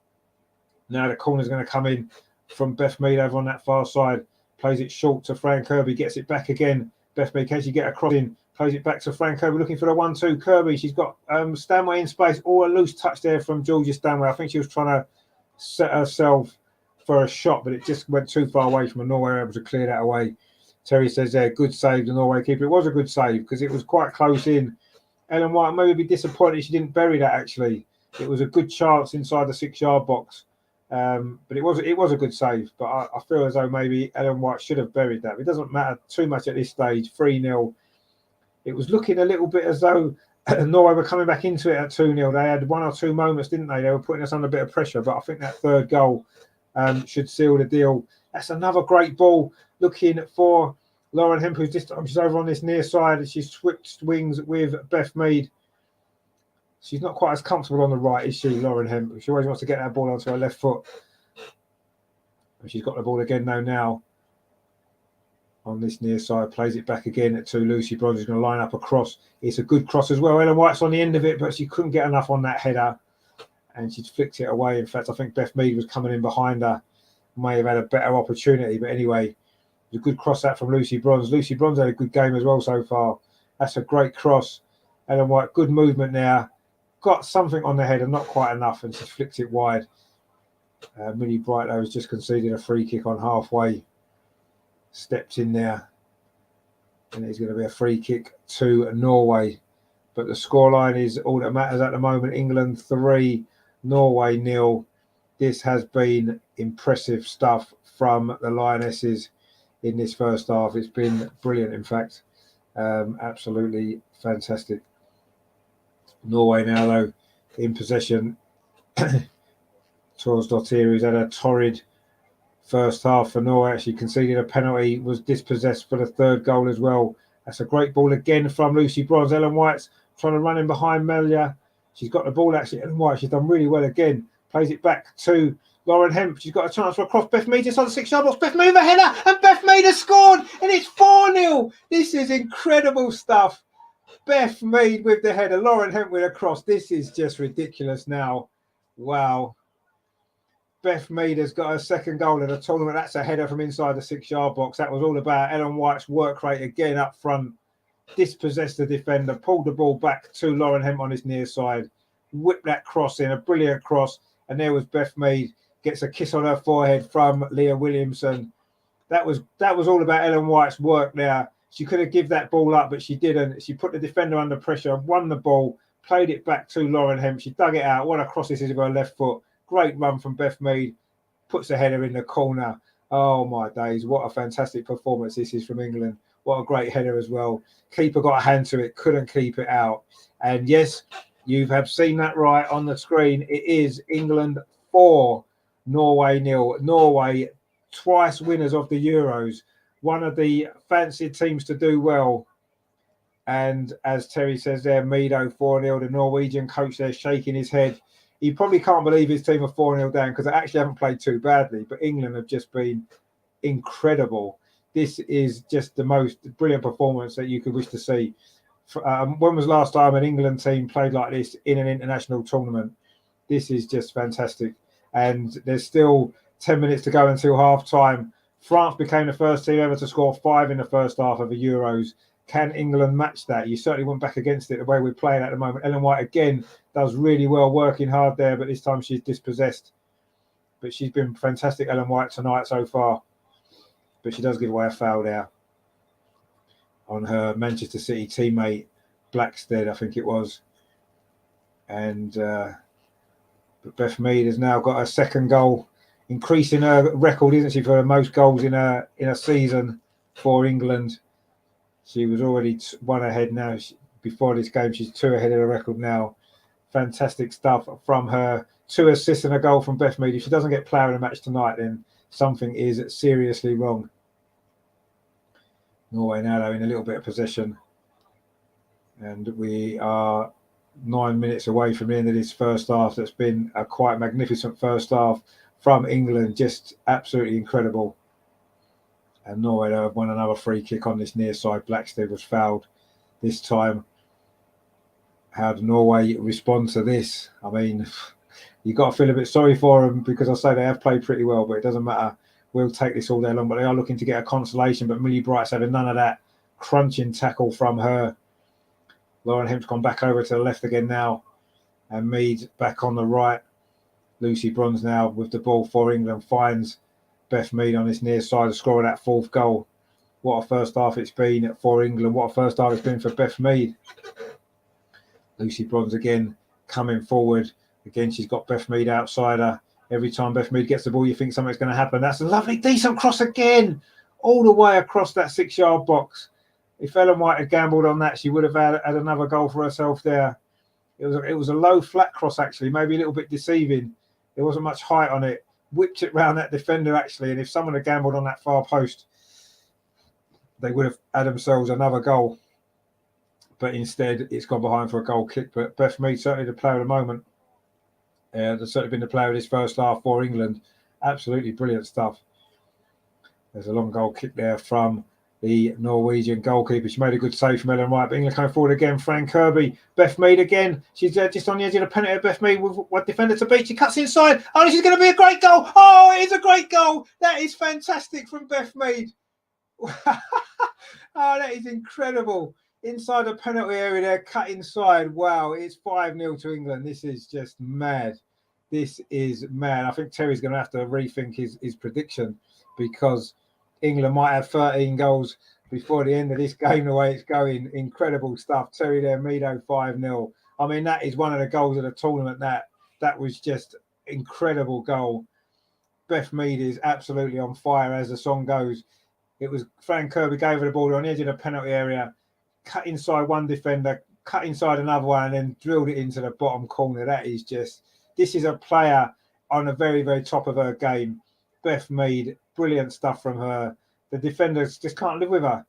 Now the corner's going to come in from Beth Mead over on that far side. Plays it short to Fran Kirby. Gets it back again. Beth Mead, can she get across in? Plays it back to Fran Kirby, looking for the 1-2. Kirby, she's got Stanway in space. A loose touch there from Georgia Stanway. I think she was trying to set herself for a shot, but it just went too far away from her. Norway were able to clear that away. Terry says there, good save, the Norway keeper. It was a good save because it was quite close in. Ellen White may be disappointed she didn't bury that, actually. It was a good chance inside the 6-yard box. But it was a good save. But I feel as though maybe Ellen White should have buried that. It doesn't matter too much at this stage. 3-0. It was looking a little bit as though Norway were coming back into it at 2-0. They had 1 or 2 moments, didn't they? They were putting us under a bit of pressure. But I think that third goal should seal the deal. That's another great ball. Looking for Lauren Hemp, who's this time she's over on this near side, and she's switched wings with Beth Mead. She's not quite as comfortable on the right, is she, Lauren Hemp? She always wants to get that ball onto her left foot. And she's got the ball again now on this near side. Plays it back again to Lucy Bronze, who's going to line up a cross. It's a good cross as well. Ellen White's on the end of it, but she couldn't get enough on that header, and she'd flicked it away. In fact, I think Beth Mead was coming in behind her. May have had a better opportunity, but anyway, it was a good cross out from Lucy Bronze. Lucy Bronze had a good game as well so far. That's a great cross. Ellen White, good movement there. Got something on the head and not quite enough, and she flicked it wide. Millie Brighton has just conceded a free kick on halfway. Stepped in there, and it's going to be a free kick to Norway. But the scoreline is all that matters at the moment. England 3, Norway 0. This has been impressive stuff from the Lionesses in this first half. It's been brilliant, in fact. Absolutely fantastic. Norway now, though, in possession. Torsdottir, who's had a torrid first half for Norway, actually conceded a penalty, was dispossessed for the third goal as well. That's a great ball again from Lucy Bronze. Ellen White's trying to run in behind Melia. She's got the ball, actually. Ellen White, she's done really well again. Plays it back to Lauren Hemp. She's got a chance for a cross. Beth Mead just on the 6-yard box. Beth Mead with a header, and Beth Mead has scored, and it's 4-0. This is incredible stuff. Beth Mead with the header, Lauren Hemp with a cross. This is just ridiculous now. Wow. Beth Mead has got her second goal in the tournament. That's a header from inside the 6-yard box. That was all about Ellen White's work rate again up front. Dispossessed the defender, pulled the ball back to Lauren Hemp on his near side, whipped that cross in, a brilliant cross. And there was Beth Mead, gets a kiss on her forehead from Leah Williamson. That was all about Ellen White's work there. She could have given that ball up, but she didn't. She put the defender under pressure, won the ball, played it back to Lauren Hemp. She dug it out. What a cross this is with her left foot. Great run from Beth Mead. Puts the header in the corner Oh my days, what a fantastic performance this is from England. What a great header as well. Keeper got a hand to it, couldn't keep it out. And yes, you have seen that right on the screen. It is England 4, Norway 0. Norway, twice winners of the Euros. One of the fancied teams to do well. And as Terry says there, Mido 4-0. The Norwegian coach there shaking his head. He probably can't believe his team are 4-0 down because they actually haven't played too badly. But England have just been incredible. This is just the most brilliant performance that you could wish to see. When was the last time an England team played like this in an international tournament? This is just fantastic. And there's still 10 minutes to go until half-time. France became the first team ever to score 5 in the first half of the Euros. Can England match that? You certainly went back against it the way we're playing at the moment. Ellen White, again, does really well, working hard there, but this time she's dispossessed. But she's been fantastic, Ellen White, tonight so far. But she does give away a foul there on her Manchester City teammate, Blackstead, I think it was. And but Beth Mead has now got a second goal, increasing her record, isn't she, for the most goals in a season for England. She was already 1 ahead now. Before this game, she's 2 ahead of the record now. Fantastic stuff from her. 2 assists and a goal from Beth Mead. If she doesn't get player of the match tonight, then something is seriously wrong. Norway now, though, in a little bit of possession. And we are 9 minutes away from the end of this first half. That's been a quite magnificent first half from England. Just absolutely incredible. And Norway have won another free kick on this near side. Blackstead was fouled this time. How do Norway respond to this? I mean, you've got to feel a bit sorry for them because I say they have played pretty well, but it doesn't matter. We'll take this all day long, but they are looking to get a consolation. But Millie Bright's having none of that crunching tackle from her. Lauren Hemp's gone back over to the left again now. And Mead back on the right. Lucy Bronze now with the ball for England finds Beth Mead on this near side of scoring that 4th goal. What a first half it's been for England. What a first half it's been for Beth Mead. Lucy Bronze again coming forward. Again, she's got Beth Mead outside her. Every time Beth Mead gets the ball, you think something's going to happen. That's a lovely, decent cross again. All the way across that 6-yard box. If Ellen White had gambled on that, she would have had another goal for herself there. It was a low, flat cross, actually. Maybe a little bit deceiving. There wasn't much height on it. Whipped it round that defender, actually. And if someone had gambled on that far post, they would have had themselves another goal. But instead, it's gone behind for a goal kick. But Beth Mead, certainly the player of the moment. There's certainly been the player of this first half for England. Absolutely brilliant stuff. There's a long goal kick there from the Norwegian goalkeeper. She made a good save from Ellen White. But England coming forward again. Fran Kirby. Beth Mead again. She's just on the edge of the penalty. Beth Mead with one defender to beat. She cuts inside. Oh, this is going to be a great goal. Oh, it is a great goal. That is fantastic from Beth Mead. Oh, that is incredible. Inside the penalty area there, cut inside. Wow, it's 5-0 to England. This is just mad. This is mad. I think Terry's going to have to rethink his prediction because England might have 13 goals before the end of this game, the way it's going. Incredible stuff. Terry there, Mido 5-0. I mean, that is one of the goals of the tournament. That was just incredible goal. Beth Mead is absolutely on fire as the song goes. It was Fran Kirby gave her the ball on the edge of the penalty area, cut inside one defender, cut inside another one, and then drilled it into the bottom corner. That is just, this is a player on the very, very top of her game. Beth Mead, brilliant stuff from her. The defenders just can't live with her.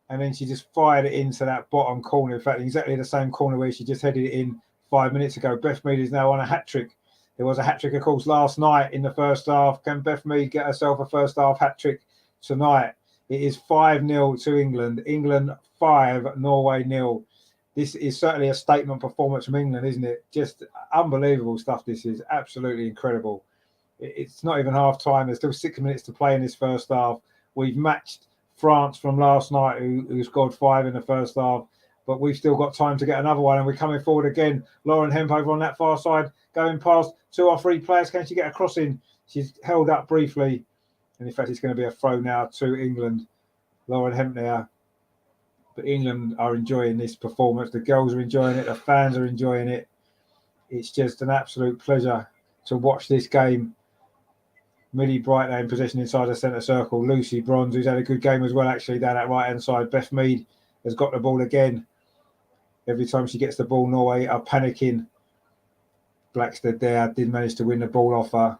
And then she just fired it into that bottom corner. In fact, exactly the same corner where she just headed it in 5 minutes ago. Beth Mead is now on a hat-trick. There was a hat-trick, of course, last night in the first half. Can Beth Mead get herself a first half hat-trick tonight? It is 5-0 to England. England 5, Norway 0. This is certainly a statement performance from England, isn't it? Just unbelievable stuff. This is absolutely incredible. It's not even half time. There's still 6 minutes to play in this first half. We've matched France from last night, who scored 5 in the first half, but we've still got time to get another one. And we're coming forward again. Lauren Hemp over on that far side, going past 2 or 3 players. Can she get a cross in? She's held up briefly. And in fact, it's going to be a throw now to England. Lauren Hemp there. But England are enjoying this performance. The girls are enjoying it. The fans are enjoying it. It's just an absolute pleasure to watch this game. Millie Brighton in possession inside the centre circle. Lucy Bronze, who's had a good game as well, actually, down that right-hand side. Beth Mead has got the ball again. Every time she gets the ball, Norway are panicking. Blackstead there did manage to win the ball off her.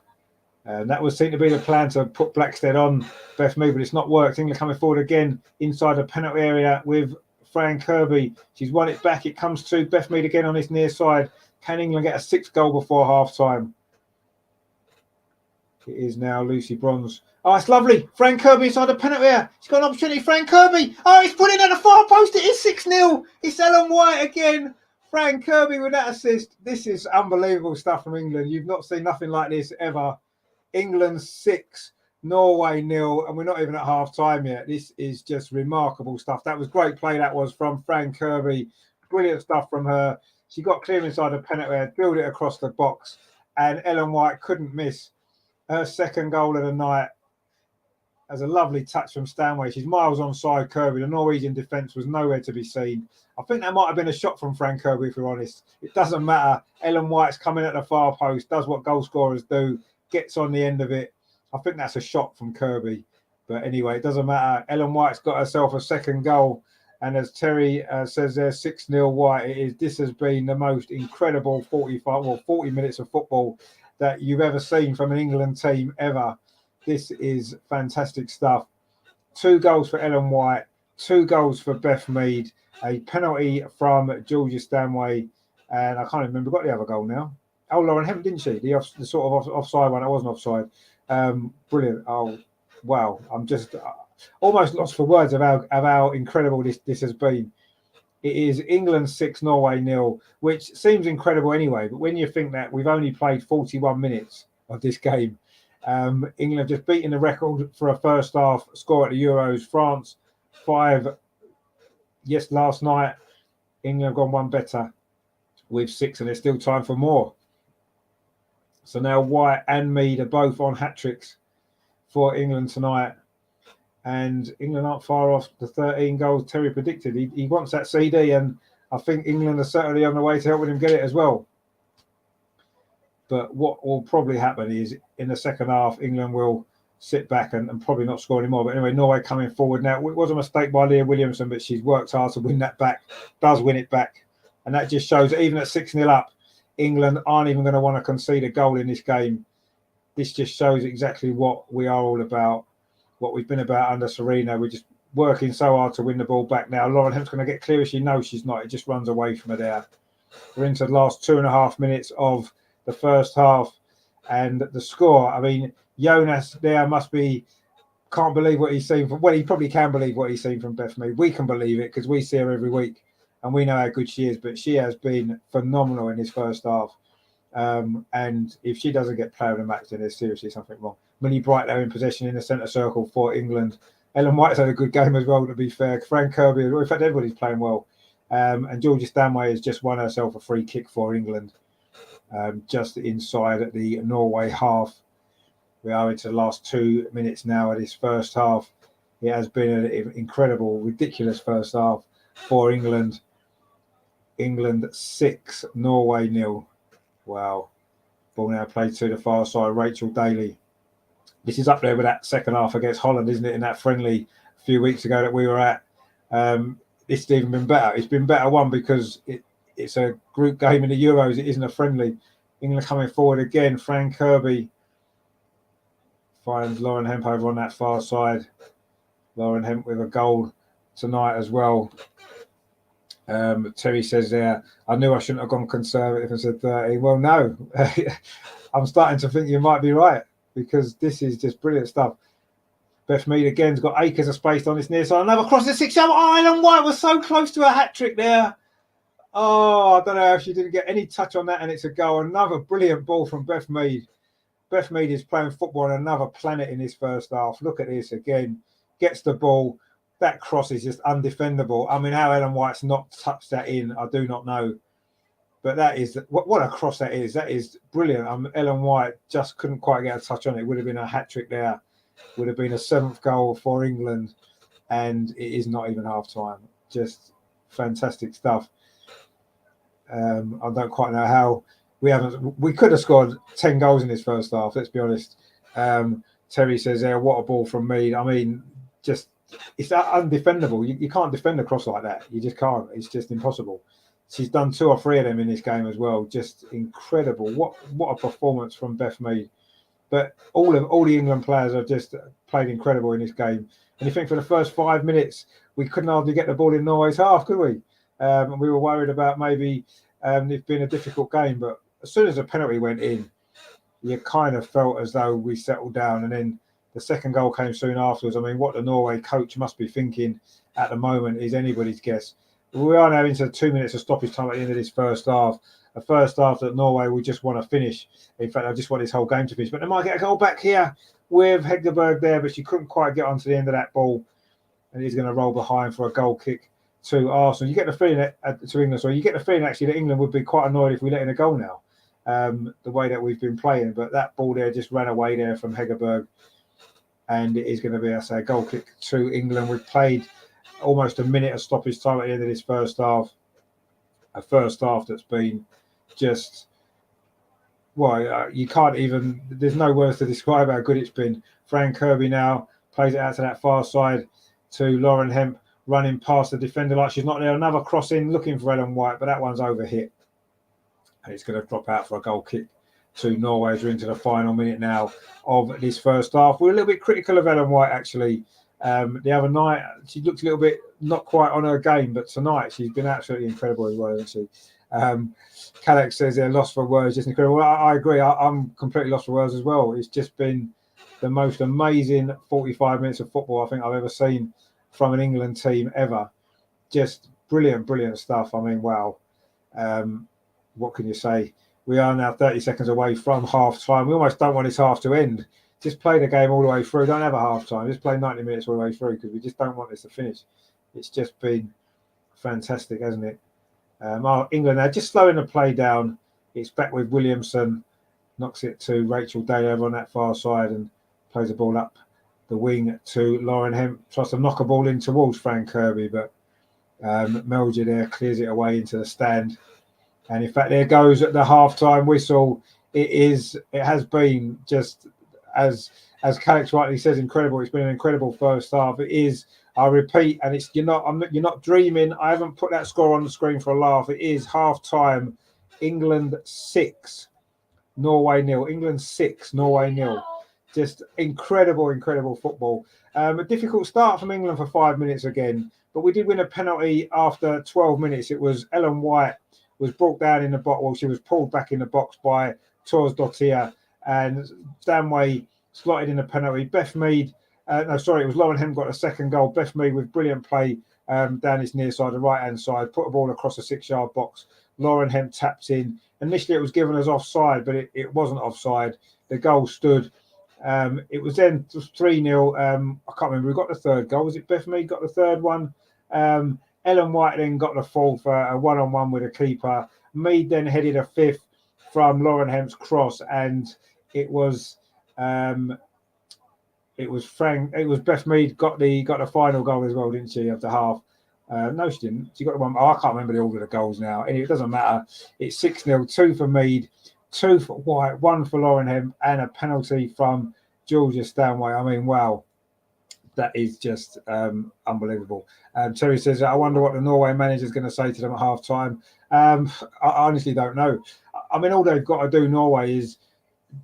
And that was seemed to be the plan, to put Blackstead on Beth Mead, but it's not worked. England coming forward again inside the penalty area with Fran Kirby. She's won it back. It comes to Beth Mead again on this near side. Can England get a 6th goal before half-time? It is now Lucy Bronze. Oh, it's lovely. Fran Kirby inside the penalty area. She's got an opportunity. Fran Kirby. Oh, it's put in at the far post. It is 6-0. It's Ellen White again. Fran Kirby with that assist. This is unbelievable stuff from England. You've not seen nothing like this ever. England 6, Norway 0, and we're not even at half-time yet. This is just remarkable stuff. That was great play, that was, from Fran Kirby. Brilliant stuff from her. She got clear inside the penalty area, drilled it across the box, and Ellen White couldn't miss her 2nd goal of the night. As a lovely touch from Stanway. She's miles onside Kirby. The Norwegian defence was nowhere to be seen. I think that might have been a shot from Fran Kirby, if we're honest. It doesn't matter. Ellen White's coming at the far post, does what goal scorers do, gets on the end of it. I think that's a shot from Kirby. But anyway, it doesn't matter. Ellen White's got herself a 2nd goal. And as Terry says there, 6-0 White. This has been the most incredible 40 minutes of football that you've ever seen from an England team ever. This is fantastic stuff. 2 goals for Ellen White, 2 goals for Beth Mead, a penalty from Georgia Stanway, and I can't remember, got the other goal now. Oh, Lauren Hemp, didn't she? The sort of offside one. It wasn't offside. Brilliant. Oh, wow. I'm just almost lost for words of how incredible this has been. It is England 6, Norway 0, which seems incredible anyway. But when you think that we've only played 41 minutes of this game, England have just beaten the record for a first half score at the Euros. France 5. Yes, last night England have gone one better with 6, and there's still time for more. So now White and Mead are both on hat-tricks for England tonight. And England aren't far off the 13 goals Terry predicted. He wants that CD, and I think England are certainly on the way to helping him get it as well. But what will probably happen is in the second half, England will sit back and probably not score anymore. But anyway, Norway coming forward now. It was a mistake by Leah Williamson, but she's worked hard to win that back, does win it back. And that just shows that even at 6-0 up, England aren't even going to want to concede a goal in this game. This just shows exactly what we are all about, what we've been about under Serena. We're just working so hard to win the ball back now. Lauren Hemp's going to get clear. She knows she's not. It just runs away from her there. We're into the last 2.5 minutes of the first half, and the score. I mean, Jonas there can't believe what he's seen from. Well, he probably can believe what he's seen from Beth Mead. We can believe it because we see her every week, and we know how good she is. But she has been phenomenal in this first half. And if she doesn't get player of the match, then there's seriously something wrong. Millie Bright there in possession in the centre circle for England. Ellen White's had a good game as well, to be fair. Fran Kirby, in fact, everybody's playing well. And Georgia Stanway has just won herself a free kick for England. Just inside the Norway half. We are into the last 2 minutes now of this first half. It has been an incredible, ridiculous first half for England. England 6, Norway 0. Wow. Ball now played to the far side. Rachel Daly. This is up there with that second half against Holland, isn't it? In that friendly a few weeks ago that we were at. It's even been better. It's been better, one, because it's a group game in the Euros. It isn't a friendly. England coming forward again. Fran Kirby finds Lauren Hemp over on that far side. Lauren Hemp with a goal tonight as well. Terry says there, I knew I shouldn't have gone conservative and said 30. Well, no. I'm starting to think you might be right, because this is just brilliant stuff. Beth Mead again's got acres of space on this near side. Another cross the 6 yard. Ellen White was so close to a hat-trick there. Oh, I don't know if she didn't get any touch on that, and it's a goal. Another brilliant ball from Beth Mead. Beth Mead is playing football on another planet in this first half. Look at this again. Gets the ball. That cross is just undefendable. I mean, how Ellen White's not touched that in, I do not know. But that is, what a cross that is. That is brilliant. Ellen White just couldn't quite get a touch on it. Would have been a hat-trick there. Would have been a 7th goal for England. And it is not even half-time. Just fantastic stuff. I don't quite know how we could have scored 10 goals in this first half, let's be honest. Terry says there, what a ball from Mead. I mean, just it's undefendable. You can't defend a cross like that. You just can't. It's just impossible. She's done 2 or 3 of them in this game as well. Just incredible. What a performance from Beth Mead. But all the England players have just played incredible in this game. And you think for the first 5 minutes, we couldn't hardly get the ball in Norway's half, could we? And we were worried about maybe it being a difficult game. But as soon as the penalty went in, you kind of felt as though we settled down. And then the second goal came soon afterwards. I mean, what the Norway coach must be thinking at the moment is anybody's guess. We are now into 2 minutes of stoppage time at the end of this first half. A first half that Norway would just want to finish. In fact, I just want this whole game to finish. But they might get a goal back here with Hegerberg there, but she couldn't quite get onto the end of that ball. And he's going to roll behind for a goal kick to Arsenal. You get the feeling to England, so you get the feeling actually that England would be quite annoyed if we let in a goal now, the way that we've been playing. But that ball there just ran away there from Hegerberg. And it is going to be, I say, a goal kick to England. We've played almost a minute of stoppage time at the end of this first half. A first half that's been just, well, you can't even, there's no words to describe how good it's been. Fran Kirby now plays it out to that far side to Lauren Hemp, running past the defender like she's not there. Another cross in, looking for Ellen White, but that one's overhit. And it's going to drop out for a goal kick to Norway as we're into the final minute now of this first half. We're a little bit critical of Ellen White, actually. The other night, she looked a little bit not quite on her game, but tonight she's been absolutely incredible as well, hasn't she? Calix says they're lost for words, just incredible. Well, I agree. I'm completely lost for words as well. It's just been the most amazing 45 minutes of football I think I've ever seen from an England team ever. Just brilliant, brilliant stuff. I mean, wow. What can you say? We are now 30 seconds away from half time. We almost don't want this half to end. Just play the game all the way through. Don't have a half time. Just play 90 minutes all the way through because we just don't want this to finish. It's just been fantastic, hasn't it? England now just slowing the play down. It's back with Williamson. Knocks it to Rachel Day over on that far side and plays the ball up the wing to Lauren Hemp. Tries to knock a ball in towards Fran Kirby, but Melger there clears it away into the stand. And in fact, there goes at the half-time whistle. It has been just, as Calix rightly says, incredible. It's been an incredible first half. It is, I repeat, and it's you're not dreaming. I haven't put that score on the screen for a laugh. It is half-time. England 6, Norway 0. England 6, Norway 0. Just incredible, incredible football. A difficult start from England for 5 minutes again, but we did win a penalty after 12 minutes. It was Ellen White was brought down in the box. Well, she was pulled back in the box by Torsdottir, and Stanway slotted in a penalty. Beth Mead, it was Lauren Hemp got a second goal. Beth Mead with brilliant play down his near side, the right-hand side, put a ball across the 6-yard box. Lauren Hemp tapped in. Initially, it was given as offside, but it wasn't offside. The goal stood. It was then 3-0. I can't remember who got the third goal. Was it Beth Mead got the third one? Ellen White then got the fall for a one-on-one with a keeper. Mead then headed a fifth from Lauren Hemp's cross, and it was Beth Mead got the final goal as well, didn't she? After half, no, she didn't. She got the one. I can't remember the order of the goals now. Anyway, it doesn't matter. It's 6-0, 2 for Mead, 2 for White, 1 for Lauren Hemp, and a penalty from Georgia Stanway. I mean, wow. That is just unbelievable. Terry says, I wonder what the Norway manager is going to say to them at half time. I honestly don't know. I mean, all they've got to do, Norway, is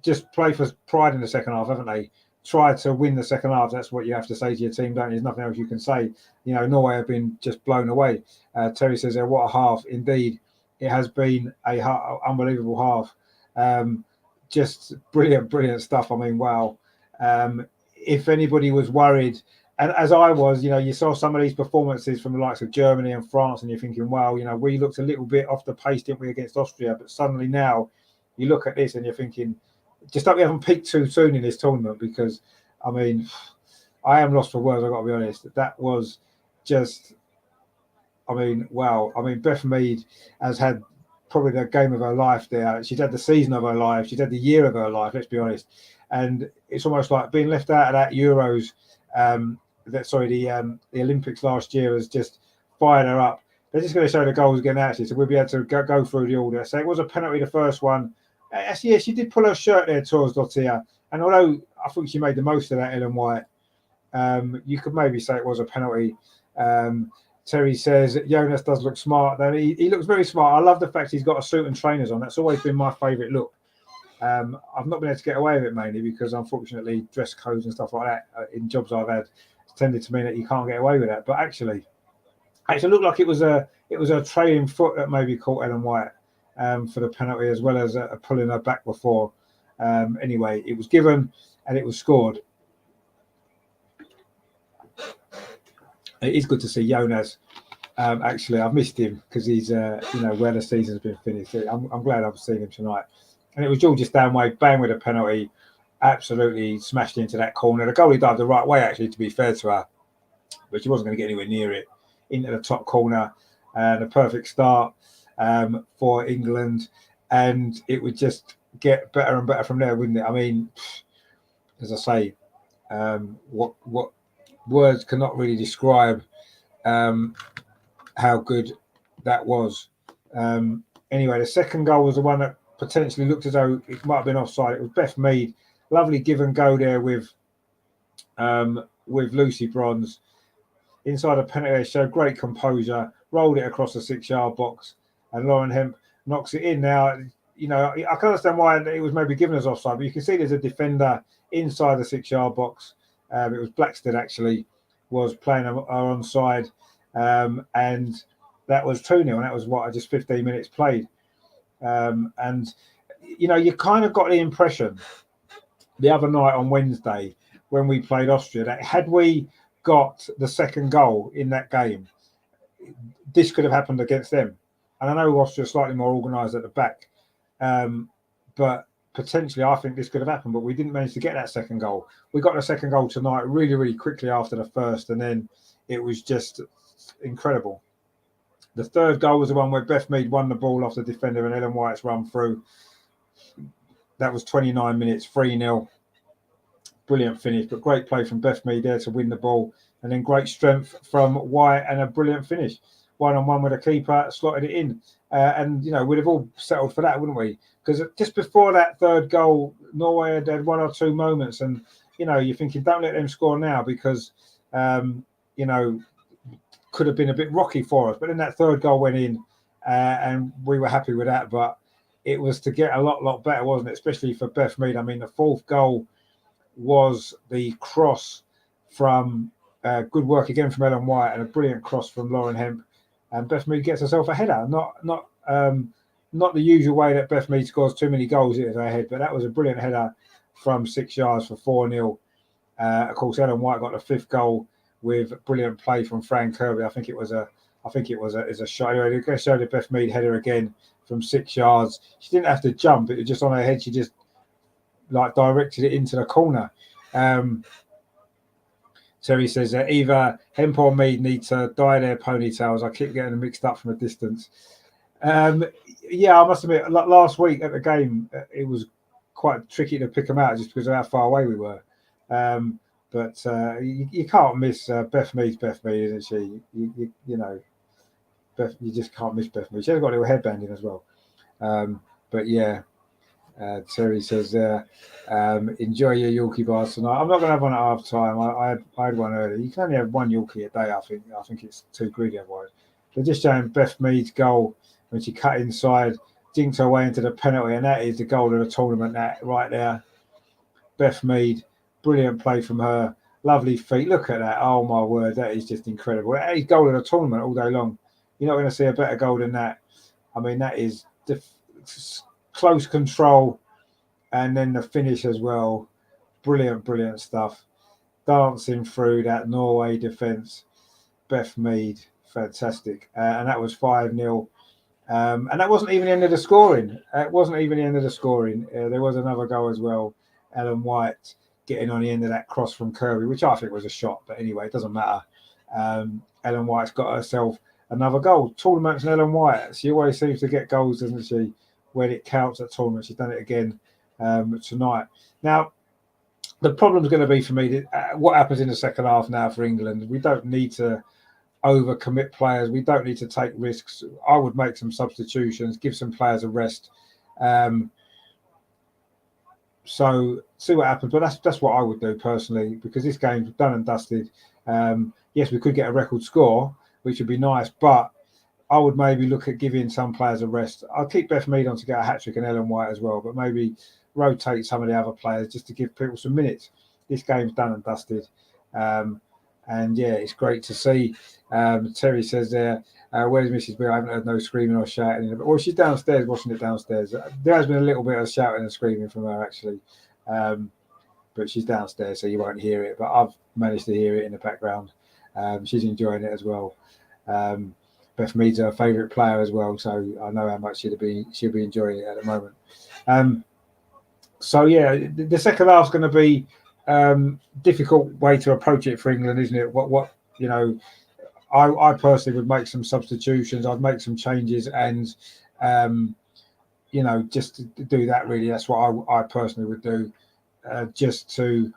just play for pride in the second half, haven't they? Try to win the second half. That's what you have to say to your team, don't you? There's nothing else you can say. You know, Norway have been just blown away. Terry says, what a half. Indeed, it has been a unbelievable half. Just brilliant, brilliant stuff. I mean, wow. If anybody was worried, and as I was, you know, you saw some of these performances from the likes of Germany and France, and you're thinking, wow, you know, we looked a little bit off the pace, didn't we, against Austria? But suddenly now you look at this and you're thinking, just hope we haven't peaked too soon in this tournament, because, I mean, I am lost for words, I've got to be honest. That was just, I mean, wow. I mean, Beth Mead has had probably the game of her life there. She's had the season of her life. She's had the year of her life, let's be honest. And it's almost like being left out of that Euros, the Olympics last year has just fired her up. They're just going to show the goals again, actually, so we'll be able to go through the order. So it was a penalty, the first one. Actually, yeah, she did pull her shirt there, Torsdottir, And although I think she made the most of that, Ellen White, you could maybe say it was a penalty. Terry says Jonas does look smart. Though he looks very smart. I love the fact he's got a suit and trainers on. That's always been my favourite look. I've not been able to get away with it mainly because, unfortunately, dress codes and stuff like that in jobs I've had tended to mean that you can't get away with that. But actually looked like it was a trailing foot that maybe caught Ellen White for the penalty, as well as pulling her back before. Anyway, it was given and it was scored. It is good to see Jonas. Actually, I've missed him because he's, where the season's been finished. I'm glad I've seen him tonight. And it was Georgia Stanway, bang with a penalty, absolutely smashed into that corner. The goalie dived the right way, actually, to be fair to her, but she wasn't going to get anywhere near it. Into the top corner, and a perfect start for England. And it would just get better and better from there, wouldn't it? I mean, as I say, what words cannot really describe how good that was. Anyway, the second goal was the one that potentially looked as though it might have been offside. It was Beth Mead, lovely give and go there with Lucy Bronze inside the penalty. Showed great composure, rolled it across the 6-yard box, and Lauren Hemp knocks it in. Now, I can understand why it was maybe given as offside, but you can see there's a defender inside the 6-yard box. It was Blackstead actually was playing her onside, and that was 2-0, and that was just 15 minutes played. And you kind of got the impression the other night on Wednesday when we played Austria that had we got the second goal in that game, this could have happened against them. And I know Austria is slightly more organised at the back, but potentially I think this could have happened, but we didn't manage to get that second goal. We got the second goal tonight really, really quickly after the first, and then it was just incredible. The third goal was the one where Beth Mead won the ball off the defender and Ellen White's run through. That was 29 minutes, 3-0. Brilliant finish, but great play from Beth Mead there to win the ball. And then great strength from White and a brilliant finish. 1-on-1 with a keeper, slotted it in. And, we'd have all settled for that, wouldn't we? Because just before that third goal, Norway had one or two moments. And, you're thinking, don't let them score now because, could have been a bit rocky for us. But then that third goal went in and we were happy with that. But it was to get a lot better, wasn't it? Especially for Beth Mead. I mean, the fourth goal was the cross from good work again from Ellen White and a brilliant cross from Lauren Hemp. And Beth Mead gets herself a header. Not the usual way that Beth Mead scores too many goals into her head, but that was a brilliant header from 6 yards for 4-0. Of course, Ellen White got the fifth goal with brilliant play from Fran Kirby. I think it was a shot. Anyway, they're going to show the Beth Mead header again from 6 yards. She didn't have to jump; it was just on her head. She just directed it into the corner. Terry says that either Hemp or Mead need to dye their ponytails. I keep getting them mixed up from a distance. I must admit, last week at the game, it was quite tricky to pick them out just because of how far away we were. But you can't miss Beth Mead's Beth Mead, isn't she? You just can't miss Beth Mead. She has got a little headband in as well. But yeah, Terry says, enjoy your Yorkie bars tonight. I'm not going to have one at half time. I had one earlier. You can only have one Yorkie a day, I think. I think it's too greedy otherwise. They're just showing Beth Mead's goal when she cut inside, dinked her way into the penalty, and that is the goal of the tournament, that right there. Beth Mead, brilliant play from her. Lovely feet. Look at that. Oh, my word. That is just incredible. That is goal of the tournament all day long. You're not going to see a better goal than that. I mean, that is close control, and then the finish as well. Brilliant stuff. Dancing through that Norway defence. Beth Mead, fantastic. And that was 5-0. And that wasn't even the end of the scoring. There was another goal as well. Ellen White getting on the end of that cross from Kirby, which I think was a shot. But anyway, it doesn't matter. Ellen White's got herself another goal. Tournaments and Ellen White. She always seems to get goals, doesn't she, when it counts at tournaments. She's done it again tonight. Now, the problem's going to be for me what happens in the second half now for England. We don't need to overcommit players. We don't need to take risks. I would make some substitutions, give some players a rest. So see what happens, but that's what I would do personally, because this game's done and dusted. Yes, we could get a record score, which would be nice, but I would maybe look at giving some players a rest. I'll keep Beth Mead on to get a hat-trick and Ellen White as well, but maybe rotate some of the other players just to give people some minutes. This game's done and dusted. And yeah, it's great to see. Terry says there, where's Mrs. Bill? I haven't heard no screaming or shouting. Well, she's downstairs watching it downstairs. There has been a little bit of shouting and screaming from her, actually. But she's downstairs, so you won't hear it. But I've managed to hear it in the background. She's enjoying it as well. Beth Mead's her favourite player as well, so I know how much she'll be enjoying it at the moment. So yeah, the second half's going to be difficult way to approach it for England, isn't it? What you know, I personally would make some substitutions. I'd make some changes, and you know, just to do that. Really, that's what I personally would do, just to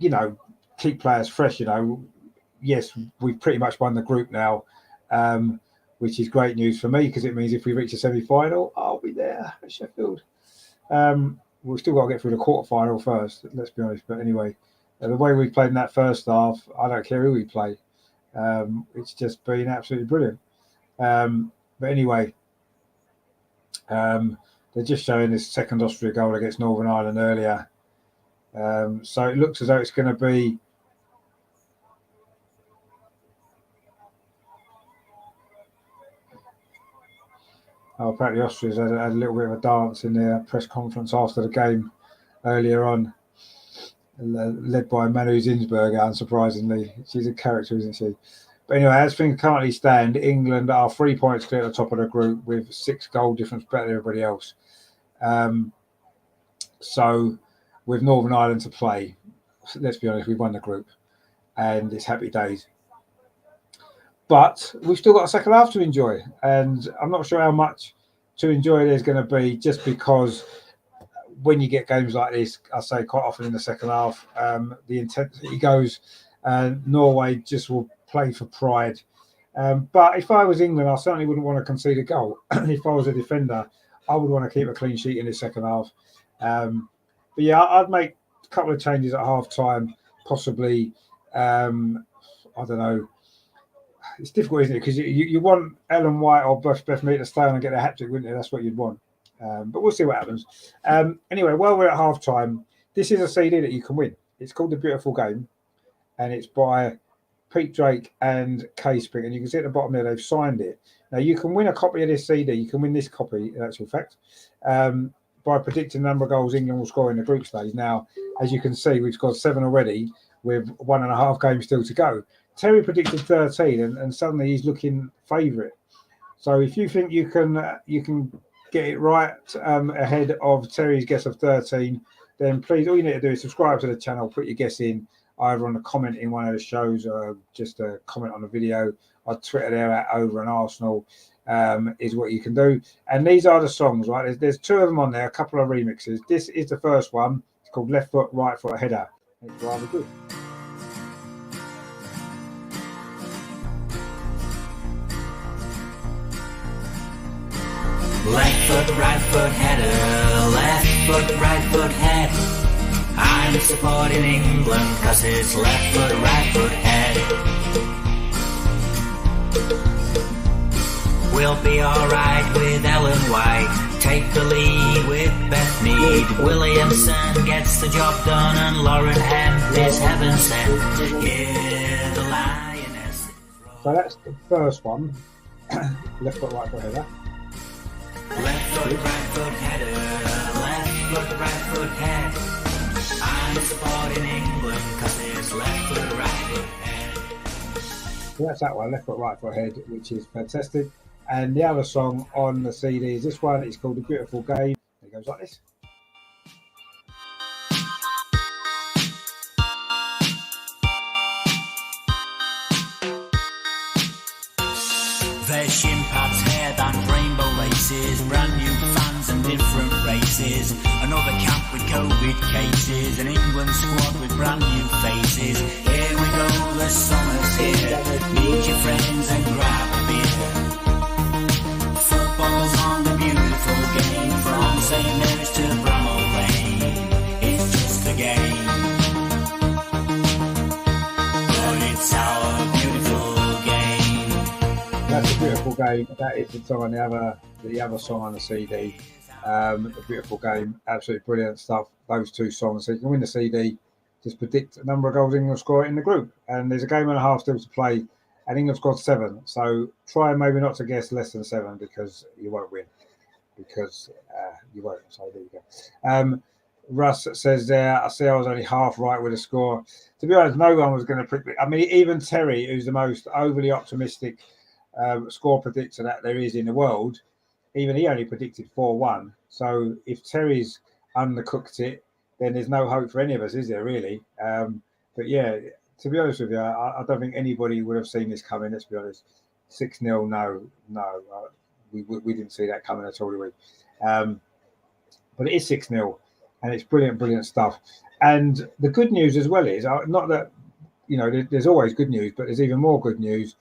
you know, keep players fresh. You know, yes, we've pretty much won the group now, which is great news for me, because it means if we reach a semi-final, I'll be there at Sheffield. We've still got to get through the quarter-final first, let's be honest. But anyway, the way we played in that first half, I don't care who we play. It's just been absolutely brilliant. But anyway, they're just showing this second Austria goal against Northern Ireland earlier. So it looks as though it's going to be... Oh, apparently Austria's had a little bit of a dance in their press conference after the game earlier on, led by Manu Zinsberger, unsurprisingly. She's a character, isn't she? But anyway, as things currently stand, England are 3 points clear at the top of the group with 6 goal difference better than everybody else. So with Northern Ireland to play, let's be honest, we've won the group and it's happy days. But we've still got a second half to enjoy, and I'm not sure how much to enjoy there's going to be, just because when you get games like this, I say quite often in the second half, the intensity goes, and Norway just will play for pride. But if I was England, I certainly wouldn't want to concede a goal. If I was a defender, I would want to keep a clean sheet in the second half. But yeah, I'd make a couple of changes at half time, possibly. I don't know. It's difficult, isn't it? Because you want Ellen White or Beth Mead to stay on and get a hat-trick, wouldn't you? That's what you'd want. But we'll see what happens. Anyway, while we're at half-time, this is a CD that you can win. It's called The Beautiful Game, and it's by Pete Drake and Kay Spink. And you can see at the bottom there, they've signed it. Now, you can win a copy of this CD. You can win this copy, in actual fact, by predicting the number of goals England will score in the group stage. Now, as you can see, we've scored 7 already with 1.5 games still to go. Terry predicted 13, and suddenly he's looking favourite. So if you think you can get it right ahead of Terry's guess of 13, then please, all you need to do is subscribe to the channel, put your guess in, either on a comment in one of the shows or just a comment on the video. I'd Twitter there at Over and Arsenal is what you can do. And these are the songs, right? There's 2 of them on there, a couple of remixes. This is the first one. It's called Left Foot, Right Foot Header. It's rather good. Left foot, right foot header, left foot, right foot head. I'm supporting England 'cause it's left foot, right foot head. We'll be alright with Ellen White, take the lead with Beth Mead. Williamson gets the job done and Lauren Hemp is heaven sent. Hear the lioness. So that's the first one. Left foot, right foot header. Left foot, right foot header, left foot, right foot head. I'm supporting England 'cause it's left foot, right foot head. So that's that one, Left Foot, Right Foot Head, which is fantastic. And the other song on the CD is this one. It's called The Beautiful Game. It goes like this. There's shin pads, hair and rainbow laces, brand new fans and different races. Another camp with COVID cases, an England squad with brand new faces. Here we go, the summer's here. Meet your friends and grab a beer. Football's on, the beautiful game from St. Game. That is the song on the other song on the CD. A beautiful game, absolutely brilliant stuff. Those two songs. So you can win the CD. Just predict the number of goals England score in the group. And there's a game and a half still to play, and England scored 7. So try maybe not to guess less than 7 because you won't win. Because you won't. So there you go. Russ says there, I see I was only half right with the score. To be honest, no one was going to predict. I mean, even Terry, who's the most overly optimistic score predictor that there is in the world, even he only predicted 4-1. So if Terry's undercooked it, then there's no hope for any of us, is there really? But yeah, to be honest with you, I don't think anybody would have seen this coming. Let's be honest. 6-0, no. We didn't see that coming at all, did we? But it is 6-0, and it's brilliant stuff. And the good news as well is, not that, there's always good news, but there's even more good news,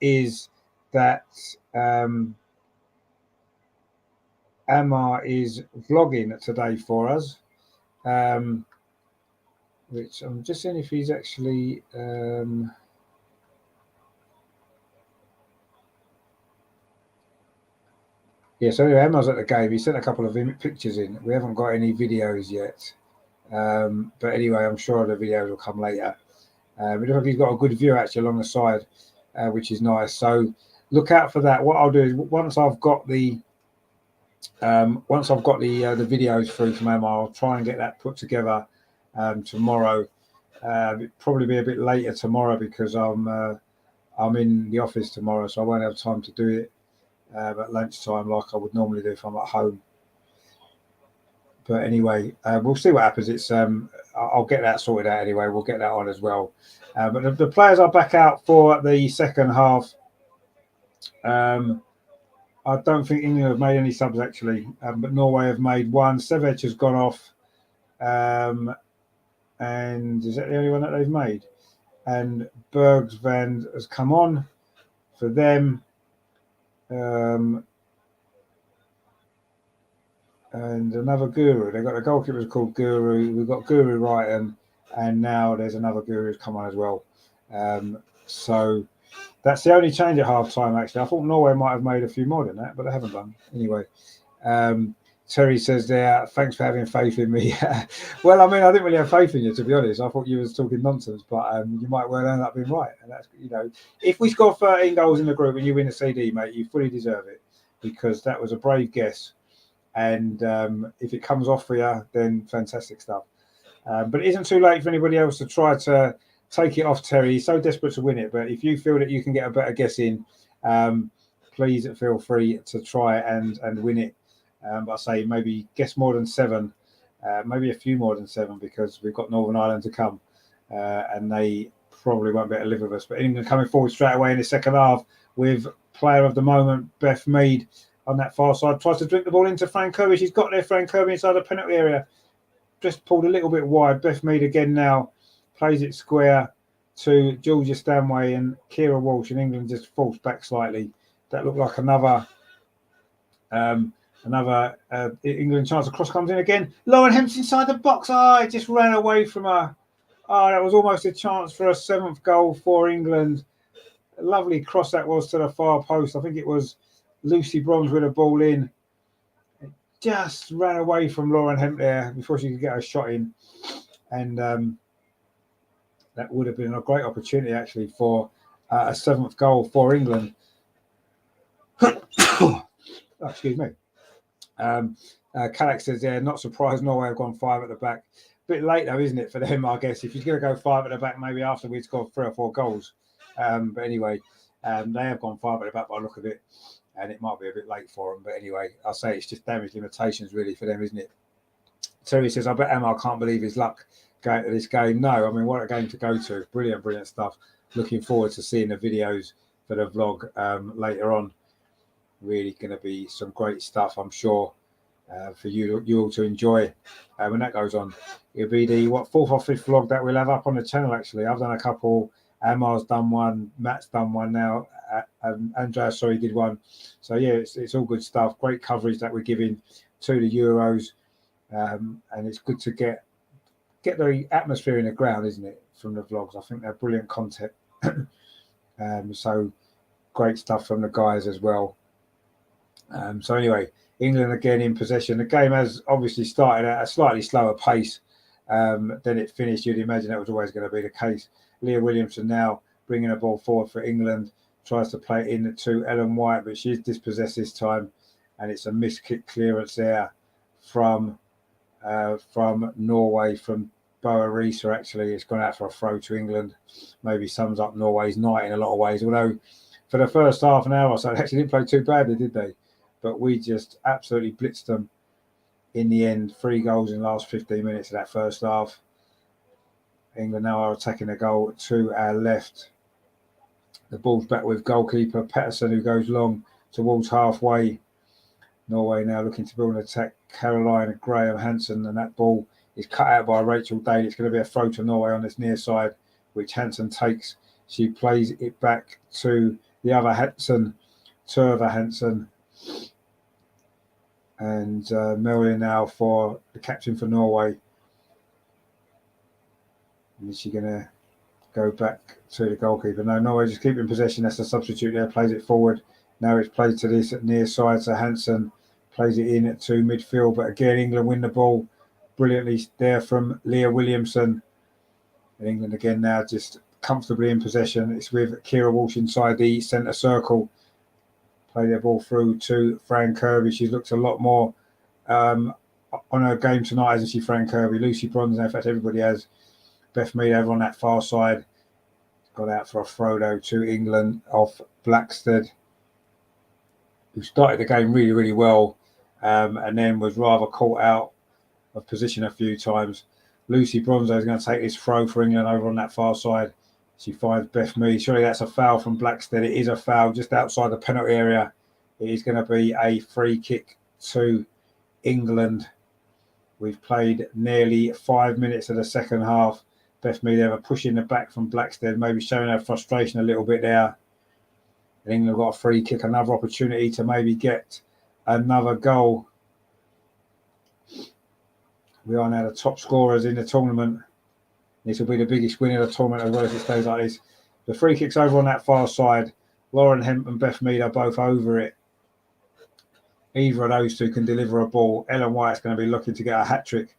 is that Amar is vlogging today for us, which I'm just seeing if he's actually... so anyway, Emma's at the game. He sent a couple of pictures in. We haven't got any videos yet. But anyway, I'm sure the videos will come later. It looks like he's got a good view actually along the side, which is nice. So look out for that. What I'll do is once I've got the videos through from Emma, I'll try and get that put together tomorrow. It'll probably be a bit later tomorrow because I'm in the office tomorrow, so I won't have time to do it at lunchtime like I would normally do if I'm at home. But anyway, we'll see what happens. It's I'll get that sorted out anyway. We'll get that on as well. But the players are back out for the second half. I don't think England have made any subs actually, but Norway have made one. Savage has gone off, and is that the only one that they've made? And Bergsvand has come on for them. And another Guru. They've got the goalkeepers called Guru. We've got Guru Brighton, and now there's another Guru who's come on as well. So that's the only change at half time, actually. I thought Norway might have made a few more than that, but they haven't done. Anyway, Terry says there, thanks for having faith in me. Well, I mean, I didn't really have faith in you, to be honest. I thought you was talking nonsense, but you might well end up being right. And that's, if we score 13 goals in the group and you win a CD, mate, you fully deserve it because that was a brave guess. And if it comes off for you, then fantastic stuff. But it isn't too late for anybody else to try to take it off Terry. He's so desperate to win it. But if you feel that you can get a better guess in, please feel free to try and win it. But I say maybe guess more than 7, maybe a few more than 7 because we've got Northern Ireland to come. And they probably won't be able to live with us. But England coming forward straight away in the second half with player of the moment, Beth Mead, on that far side, tries to drink the ball into Fran Kirby. She's got there, Fran Kirby, inside the penalty area. Just pulled a little bit wide. Beth Mead again now plays it square to Georgia Stanway and Kira Walsh, and England just falls back slightly. That looked like another England chance. The cross comes in again. Lauren Hempst inside the box. It just ran away from her. That was almost a chance for a 7th goal for England. A lovely cross that was to the far post. I think it was Lucy Bronze with a ball in. It just ran away from Lauren Hemp there before she could get her shot in. And that would have been a great opportunity, actually, for a 7th goal for England. Excuse me. Kalak says, not surprised Norway have gone 5 at the back. A bit late, though, isn't it, for them, I guess. If you're going to go 5 at the back, maybe after we'd scored 3 or 4 goals. But anyway, they have gone 5 at the back by the look of it. And it might be a bit late for them. But anyway, I'll say it's just damage limitations really for them, isn't it? Terry says, I bet Emma can't believe his luck going to this game. No, I mean, what a game to go to. Brilliant stuff. Looking forward to seeing the videos for the vlog later on. Really going to be some great stuff, I'm sure, for you all to enjoy when that goes on. It'll be the 4th or 5th vlog that we'll have up on the channel, actually. I've done a couple. Amar's done one. Matt's done one now. Andreas, did one. So, yeah, it's all good stuff. Great coverage that we're giving to the Euros. And it's good to get the atmosphere in the ground, isn't it, from the vlogs. I think they're brilliant content. So great stuff from the guys as well. So anyway, England again in possession. The game has obviously started at a slightly slower pace than it finished. You'd imagine that was always going to be the case. Leah Williamson now bringing the ball forward for England, tries to play it in to Ellen White, but she's dispossessed this time, and it's a missed kick clearance there from Norway, from Boa Risa. Actually, it's gone out for a throw to England. Maybe sums up Norway's night in a lot of ways, although for the first half an hour or so, they actually didn't play too badly, did they? But we just absolutely blitzed them in the end. 3 goals in the last 15 minutes of that first half. England now are attacking the goal to our left. The ball's back with goalkeeper Pettersson, who goes long towards halfway. Norway now looking to build an attack. Caroline Graham Hansen, and that ball is cut out by Rachel Daly. It's going to be a throw to Norway on this near side, which Hansen takes. She plays it back to the other Hansen, Turva Hansen. And Melian now for the captain for Norway. And is she going to go back to the goalkeeper? No, Norway just keeping possession. That's the substitute there. Plays it forward. Now it's played to this near side. So Hansen plays it in to midfield. But again, England win the ball brilliantly there from Leah Williamson. And England again now just comfortably in possession. It's with Kira Walsh inside the centre circle. Play their ball through to Fran Kirby. She's looked a lot more on her game tonight, hasn't she, Fran Kirby? Lucy Bronze, in fact, everybody has. Beth Mead over on that far side. Got out for a throw, though, to England off Blackstead, who started the game really, really well, and then was rather caught out of position a few times. Lucy Bronzo is going to take this throw for England over on that far side. She finds Beth Mead. Surely that's a foul from Blackstead. It is a foul just outside the penalty area. It is going to be a free kick to England. We've played nearly 5 minutes of the second half. Beth Mead ever pushing the back from Blackstead, maybe showing her frustration a little bit there. And England got a free kick, another opportunity to maybe get another goal. We are now the top scorers in the tournament. This will be the biggest win of the tournament as well as it stays like this. The free kick's over on that far side. Lauren Hemp and Beth Mead are both over it. Either of those two can deliver a ball. Ellen White's going to be looking to get a hat-trick.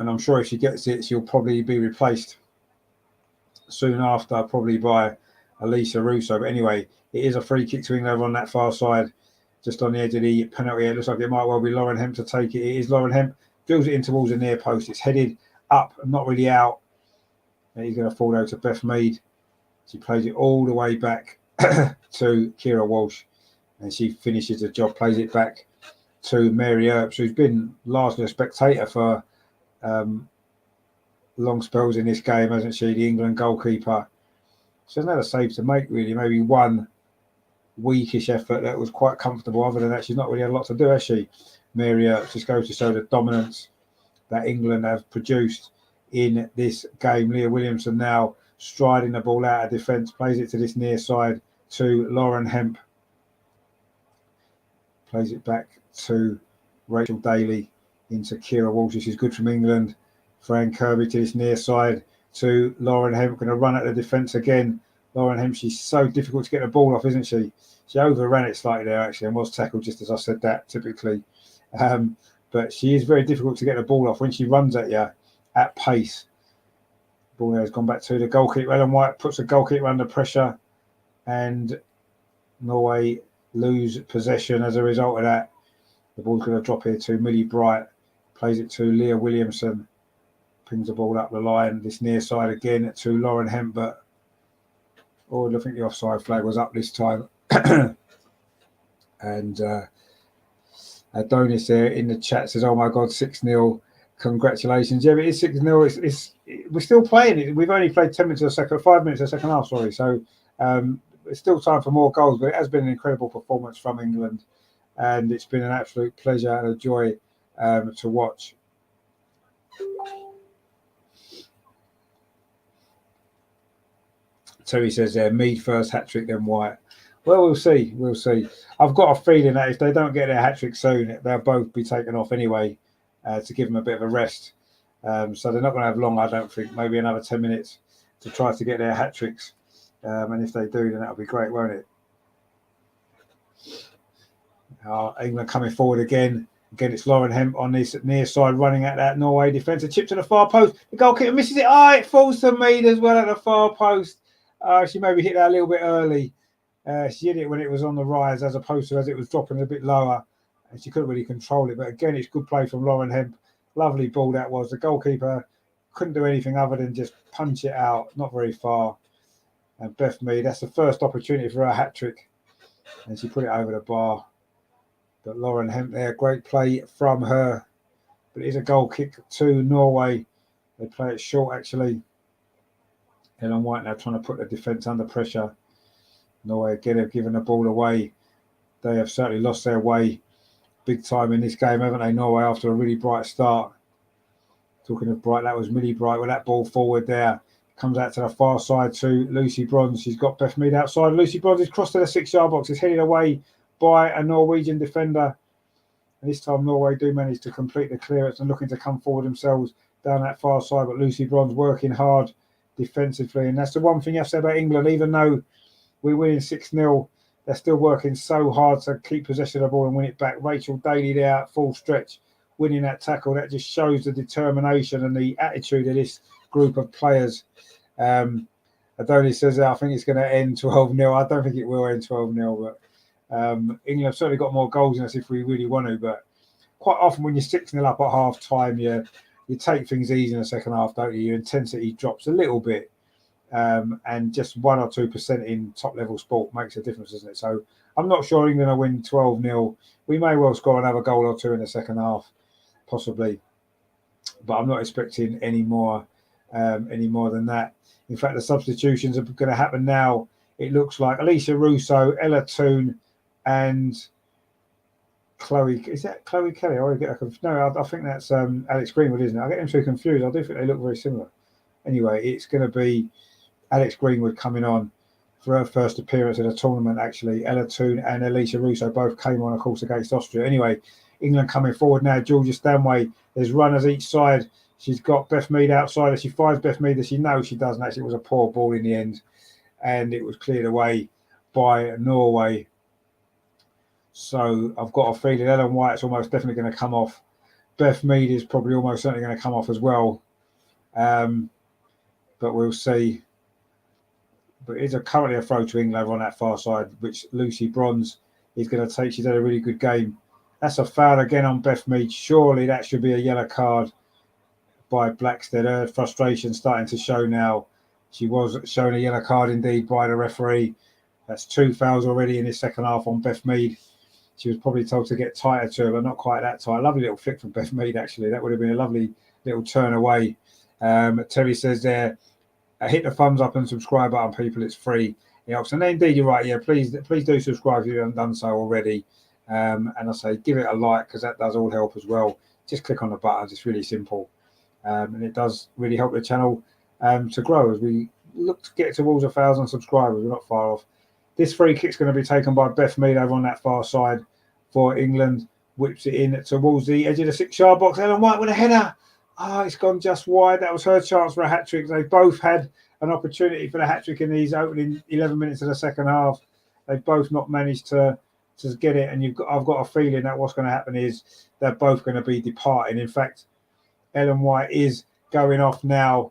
And I'm sure if she gets it, she'll probably be replaced soon after, probably by Elisa Russo. But anyway, it is a free kick to England over on that far side, just on the edge of the penalty. It looks like it might well be Lauren Hemp to take it. It is Lauren Hemp. Drills it in towards the near post. It's headed up, not really out. And he's going to fall out to Beth Mead. She plays it all the way back to Kira Walsh. And she finishes the job, plays it back to Mary Earps, who's been largely a spectator for long spells in this game, hasn't she? The England goalkeeper. She hasn't had a save to make, really. Maybe one weakish effort that was quite comfortable. Other than that, she's not really had a lot to do, has she? Mary Earps just goes to show the dominance that England have produced in this game. Leah Williamson now striding the ball out of defence, plays it to this near side to Lauren Hemp. Plays it back to Rachel Daly into Kira Walsh. This is good from England. Fran Kirby to this near side to Lauren Hemp. Going to run at the defence again. Lauren Hemp, she's so difficult to get the ball off, isn't she? She overran it slightly there, actually, and was tackled just as I said that, typically. But she is very difficult to get the ball off when she runs at you at pace. The ball there has gone back to the goalkeeper. Ellen White puts the goalkeeper under pressure, and Norway lose possession as a result of that. The ball's going to drop here to Millie Bright. Plays it to Leah Williamson. Pings the ball up the line. This near side again to Lauren Hemp. But I think the offside flag was up this time. And Adonis there in the chat says, "Oh my God, 6-0. Congratulations." Yeah, but it's 6-0. We're still playing it. We've only played 5 minutes of the second half, sorry. So it's still time for more goals, but it has been an incredible performance from England. And it's been an absolute pleasure and a joy to watch. Terry says there, Mead first hat-trick, then White. Well, we'll see. We'll see. I've got a feeling that if they don't get their hat-trick soon, they'll both be taken off anyway to give them a bit of a rest. So they're not going to have long, I don't think. Maybe another 10 minutes to try to get their hat-tricks. And if they do, then that'll be great, won't it? England coming forward again. Again, it's Lauren Hemp on this near side running at that Norway defence. A chip to the far post. The goalkeeper misses it. It falls to Mead as well at the far post. She maybe hit that a little bit early. She hit it when it was on the rise as opposed to as it was dropping a bit lower. And she couldn't really control it. But again, it's good play from Lauren Hemp. Lovely ball that was. The goalkeeper couldn't do anything other than just punch it out. Not very far. And Beth Mead, that's the first opportunity for her hat-trick. And she put it over the bar. But Lauren Hemp there, great play from her. But it is a goal kick to Norway. They play it short, actually. Ellen White now trying to put the defence under pressure. Norway again have given the ball away. They have certainly lost their way big time in this game, haven't they, Norway, after a really bright start. Talking of bright, that was Millie Bright with that ball forward there. Comes out to the far side to Lucy Bronze. She's got Beth Mead outside. Lucy Bronze is crossed to the 6-yard box. It's headed away by a Norwegian defender. And this time Norway do manage to complete the clearance and looking to come forward themselves down that far side. But Lucy Bronze working hard defensively. And that's the one thing you have to say about England. Even though we're winning 6-0, they're still working so hard to keep possession of the ball and win it back. Rachel Daly there at full stretch, winning that tackle. That just shows the determination and the attitude of this group of players. Adonis says, I think it's going to end 12-0. I don't think it will end 12-0, but England have certainly got more goals in us if we really want to. But quite often when you're 6-0 up at half time, you take things easy in the second half, don't you? Your intensity drops a little bit. And just 1 or 2% in top level sport makes a difference, doesn't it? So I'm not sure England will win 12-0. We may well score another goal or two in the second half, possibly. But I'm not expecting any more than that. In fact, the substitutions are going to happen now. It looks like Alicia Russo, Ella Toone, and Chloe. Is that Chloe Kelly? I think that's Alex Greenwood, isn't it? I get them too confused. I do think they look very similar. Anyway, it's going to be Alex Greenwood coming on for her first appearance in a tournament, actually. Ella Toone and Alicia Russo both came on, of course, against Austria. Anyway, England coming forward now. Georgia Stanway, there's runners each side. She's got Beth Mead outside. She finds Beth Mead that she knows she doesn't. Actually, it was a poor ball in the end. And it was cleared away by Norway. So I've got a feeling Ellen White's almost definitely going to come off. Beth Mead is probably almost certainly going to come off as well. But we'll see. But it's currently a throw to England over on that far side, which Lucy Bronze is going to take. She's had a really good game. That's a foul again on Beth Mead. Surely that should be a yellow card by Blackstead. Her frustration starting to show now. She was shown a yellow card indeed by the referee. That's 2 fouls already in this second half on Beth Mead. She was probably told to get tighter to her, but not quite that tight. Lovely little flick from Beth Mead, actually. That would have been a lovely little turn away. Terry says there, hit the thumbs up and subscribe button, people. It's free. It helps. And indeed, you're right. Yeah, please do subscribe if you haven't done so already. And I say give it a like because that does all help as well. Just click on the buttons. It's really simple. And it does really help the channel to grow as we look to get towards 1,000 subscribers. We're not far off. This free kick's going to be taken by Beth Mead over on that far side for England. Whips it in towards the edge of the 6-yard box. Ellen White with a header. It's gone just wide. That was her chance for a hat-trick. They both had an opportunity for the hat-trick in these opening 11 minutes of the second half. They've both not managed to get it. And I've got a feeling that what's going to happen is they're both going to be departing. In fact, Ellen White is going off now.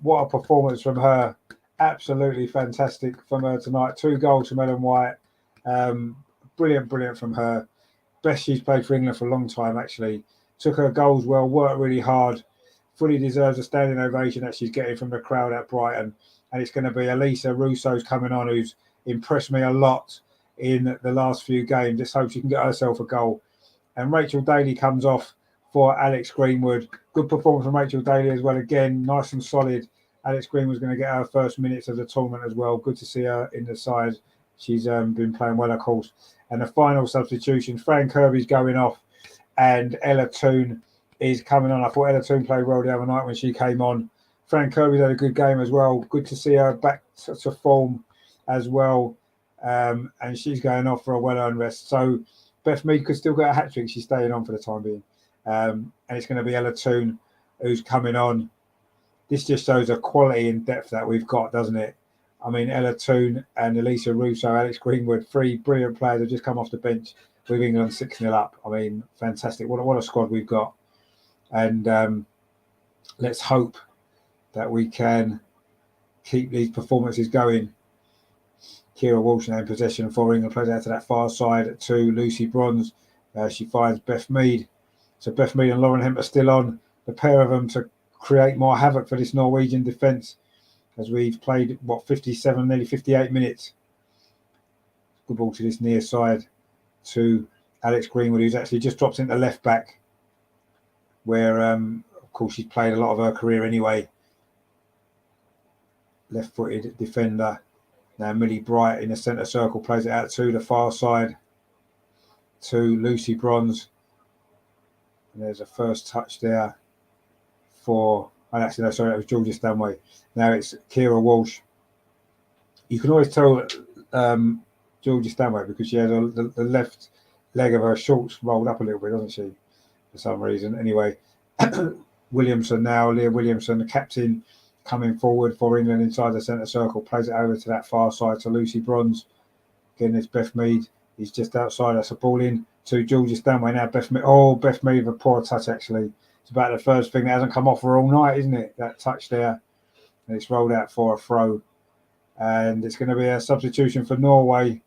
What a performance from her. Absolutely fantastic from her tonight. 2 goals from Ellen White. Brilliant from her. Best she's played for England for a long time, actually. Took her goals well, worked really hard. Fully deserves a standing ovation that she's getting from the crowd at Brighton. And it's going to be Elisa Russo's coming on, who's impressed me a lot in the last few games. Just hope she can get herself a goal. And Rachel Daly comes off for Alex Greenwood. Good performance from Rachel Daly as well. Again, nice and solid. Alex Greenwood's going to get her first minutes of the tournament as well. Good to see her in the side. She's been playing well, of course. And the final substitution, Fran Kirby's going off and Ella Toone is coming on. I thought Ella Toone played well the other night when she came on. Fran Kirby's had a good game as well. Good to see her back to form as well. And she's going off for a well-earned rest. So Beth Mead could still get a hat-trick. She's staying on for the time being. And it's going to be Ella Toone who's coming on. This just shows a quality and depth that we've got, doesn't it? I mean, Ella Toone and Elisa Russo, Alex Greenwood, 3 brilliant players have just come off the bench with England 6-0 up. I mean, fantastic. What a squad we've got. And let's hope that we can keep these performances going. Kira Walsh now in possession for England, plays out to that far side to Lucy Bronze. She finds Beth Mead. So Beth Mead and Lauren Hemp are still on. The pair of them to create more havoc for this Norwegian defence as we've played, 57, nearly 58 minutes. Good ball to this near side to Alex Greenwood, who's actually just dropped into left back, where, of course, she's played a lot of her career anyway. Left-footed defender. Now Millie Bright in the centre circle plays it out to the far side to Lucy Bronze. And there's a first touch there for... Oh, actually, no, sorry, that was Georgia Stanway. Now it's Kira Walsh. You can always tell Georgia Stanway because she has the left leg of her shorts rolled up a little bit, doesn't she? For some reason. Anyway, Williamson now, Leah Williamson, the captain, coming forward for England inside the centre circle, plays it over to that far side to Lucy Bronze. Again, it's Beth Mead. He's just outside. That's a ball in to Georgia Stanway. Now Beth Mead. Oh, Beth Mead with a poor touch, actually. It's about the first thing that hasn't come off her all night, isn't it? That touch there. And it's rolled out for a throw. And it's going to be a substitution for Norway.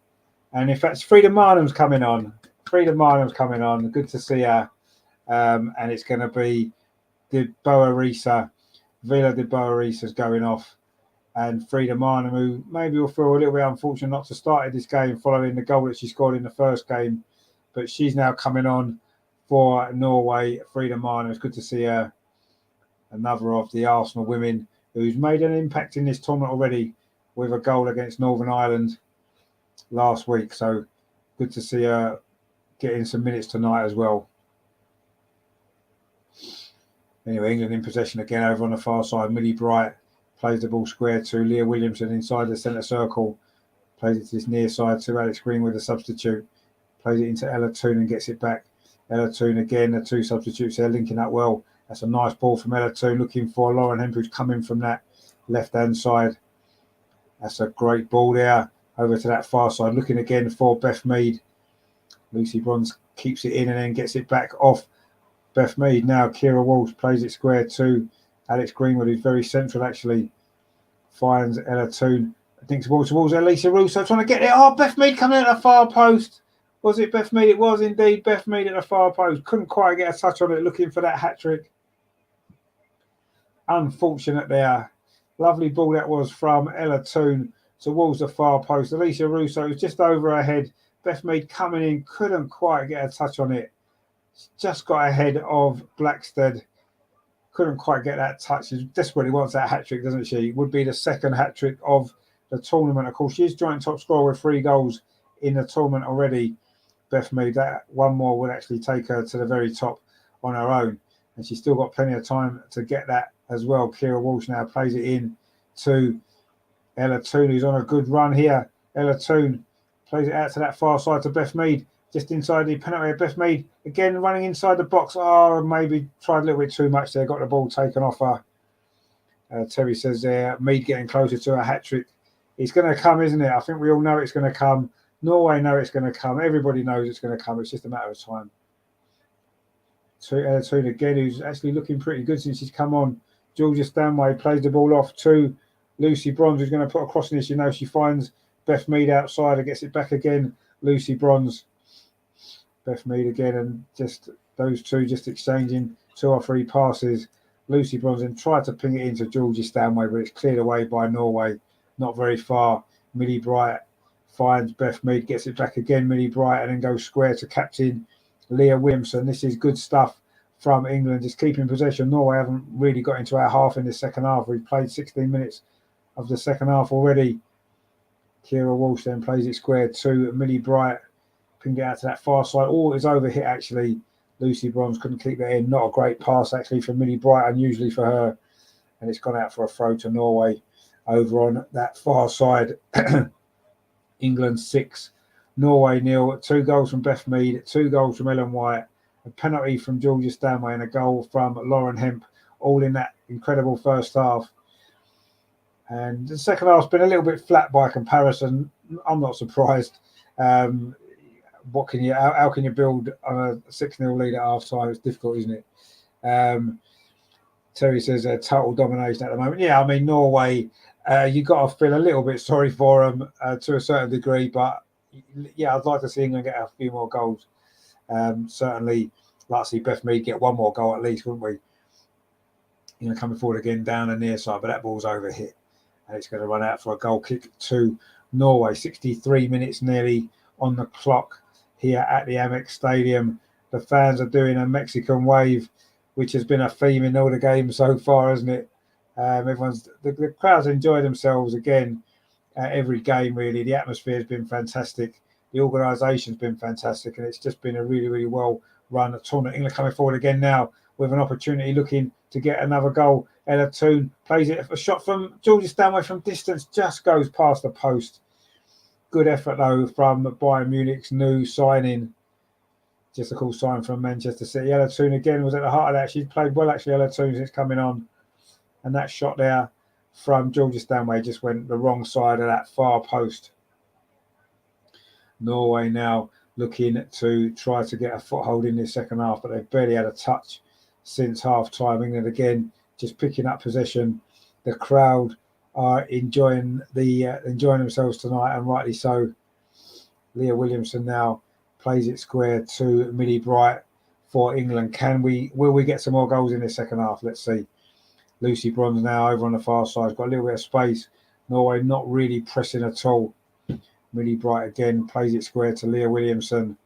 And in fact, Frida Marnham's coming on. Frida Marnham's coming on. Good to see her. And it's going to be the Boa Risa. Villa de Boa Risa's going off. And Frida Marnham, who maybe will feel a little bit unfortunate not to start this game following the goal that she scored in the first game. But she's now coming on for Norway. Frida Marnham, it's good to see her. Another of the Arsenal women who's made an impact in this tournament already with a goal against Northern Ireland last week. So good to see her getting some minutes tonight as well. Anyway, England in possession again over on the far side. Millie Bright plays the ball square to Leah Williamson inside the centre circle. Plays it to this near side to Alex Greenwood, the substitute. Plays it into Ella Toone and gets it back. Ella Toone again, the 2 substitutes there linking up well. That's a nice ball from Ella Toone, looking for Lauren Hemp, who's coming from that left-hand side. That's a great ball there over to that far side. Looking again for Beth Mead. Lucy Bronze keeps it in and then gets it back off Beth Mead. Now Kira Walsh plays it square to Alex Greenwood, who's very central actually. Finds Ella Toone. I think towards Elisa Russo trying to get it. Oh, Beth Mead coming at the far post. Was it Beth Mead? It was indeed Beth Mead at the far post. Couldn't quite get a touch on it, looking for that hat-trick. Unfortunate there. Lovely ball that was from Ella Toone towards the far post. Elisa Russo was just over her head. Beth Mead coming in, couldn't quite get a touch on it. Just got ahead of Blackstead. Couldn't quite get that touch. She desperately wants that hat-trick, doesn't she? Would be the second hat-trick of the tournament. Of course, she's joint top scorer with 3 goals in the tournament already. Beth Mead, that one more would actually take her to the very top on her own. And she's still got plenty of time to get that as well. Kira Walsh now plays it in to Ella Toone, who's on a good run here. Ella Toone plays it out to that far side to Beth Mead. Just inside the penalty. Beth Mead again running inside the box. Oh, maybe tried a little bit too much there. Got the ball taken off her. Terry says there, Mead getting closer to a hat-trick. It's going to come, isn't it? I think we all know it's going to come. Norway know it's going to come. Everybody knows it's going to come. It's just a matter of time. Ella Toone again, who's actually looking pretty good since she's come on. Georgia Stanway plays the ball off to Lucy Bronze, who's going to put a cross in this. You know, she finds Beth Mead outside and gets it back again. Lucy Bronze. Beth Mead again, and just those two just exchanging 2 or 3 passes. Lucy Bronze and tried to ping it into Georgia Stanway, but it's cleared away by Norway. Not very far. Millie Bright finds Beth Mead, gets it back again, Millie Bright, and then goes square to captain Leah Williamson. This is good stuff from England, just keeping possession. Norway haven't really got into our half in the second half. We've played 16 minutes of the second half already. Kira Walsh then plays it square to Millie Bright. Pinged it out to that far side. Oh, it was overhit actually. Lucy Bronze couldn't keep that in. Not a great pass actually from Millie Bright, unusually for her. And it's gone out for a throw to Norway over on that far side. England 6, Norway 0. 2 goals from Beth Mead, 2 goals from Ellen White, a penalty from Georgia Stanway, and a goal from Lauren Hemp, all in that incredible first half. And the second half's been a little bit flat by comparison. I'm not surprised. What can you? How can you build on a 6-0 lead at half time? It's difficult, isn't it? Terry says total domination at the moment. Yeah, I mean Norway. You got to feel a little bit sorry for them to a certain degree, but yeah, I'd like to see England get a few more goals. Certainly, like to see Beth Mead get one more goal at least, wouldn't we? Coming forward again down the near side, but that ball's over hit, and it's going to run out for a goal kick to Norway. 63 minutes nearly on the clock here at the Amex Stadium. The fans are doing a Mexican wave, which has been a theme in all the games so far, hasn't it? The crowds enjoy themselves again every game, really. The atmosphere has been fantastic. The organisation's been fantastic, and it's just been a really, really well run tournament. England coming forward again now with an opportunity, looking to get another goal. Ella Toon plays it. A shot from Georgia Stanway from distance, just goes past the post. Good effort, though, from Bayern Munich's new signing. Just a cool sign from Manchester City. Ella Toon again was at the heart of that. She's played well, actually, Ella Toon, since coming on. And that shot there from Georgia Stanway just went the wrong side of that far post. Norway now looking to try to get a foothold in this second half, but they've barely had a touch since half time. England again just picking up possession. The crowd are enjoying themselves tonight, and rightly so. Leah Williamson now plays it square to Millie Bright for England. Will we get some more goals in this second half? Let's see. Lucy Bronze now over on the far side. Got a little bit of space. Norway not really pressing at all. Millie Bright again plays it square to Leah Williamson.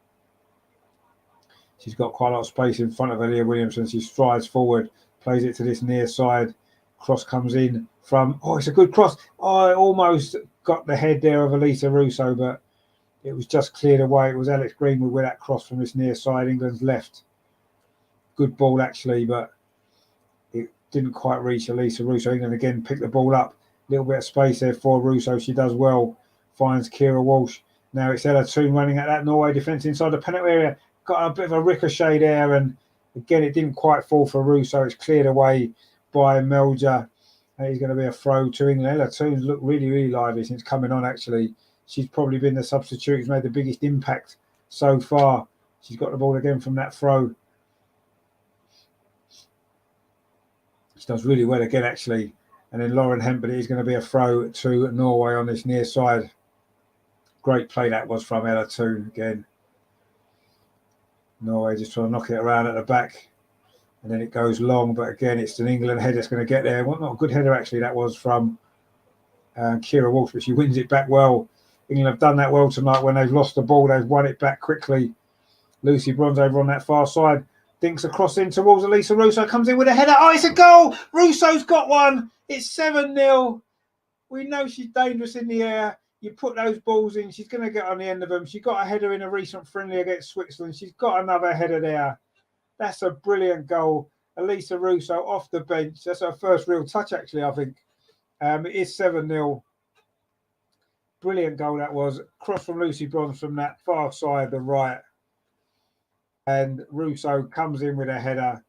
She's got quite a lot of space in front of her, Leah Williamson. She strides forward, plays it to this near side. Cross comes in from... Oh, it's a good cross. Oh, it almost got the head there of Elisa Russo, but it was just cleared away. It was Alex Greenwood with that cross from this near side, England's left. Good ball, actually, but it didn't quite reach Elisa Russo. England again picked the ball up. A little bit of space there for Russo. She does well. Finds Kira Walsh. Now it's Ella Toon running at that Norway defence inside the penalty area. Got a bit of a ricochet there, and again it didn't quite fall for Russo. It's cleared away by Melja, and it's going to be a throw to England. Ella Toon's looked really, really lively since coming on, actually. She's probably been the substitute who's made the biggest impact so far. She's got the ball again from that throw. She does really well again, actually. And then Lauren Hemp, but it is going to be a throw to Norway on this near side. Great play that was from Ella Toon again. Norway just trying to knock it around at the back. And then it goes long, but again, it's an England header that's going to get there. Well, not a good header, actually, that was from Kira Walsh, but she wins it back well. England have done that well tonight. When they've lost the ball, they've won it back quickly. Lucy Bronze over on that far side. Dinks across in towards Elisa Russo. Comes in with a header. Oh, it's a goal! Russo's got one. It's 7-0. We know she's dangerous in the air. You put those balls in, she's going to get on the end of them. She got a header in a recent friendly against Switzerland. She's got another header there. That's a brilliant goal. Elisa Russo off the bench. That's her first real touch, actually, I think. It is 7-0. Brilliant goal that was. Cross from Lucy Bronze from that far side, the right. And Russo comes in with a header.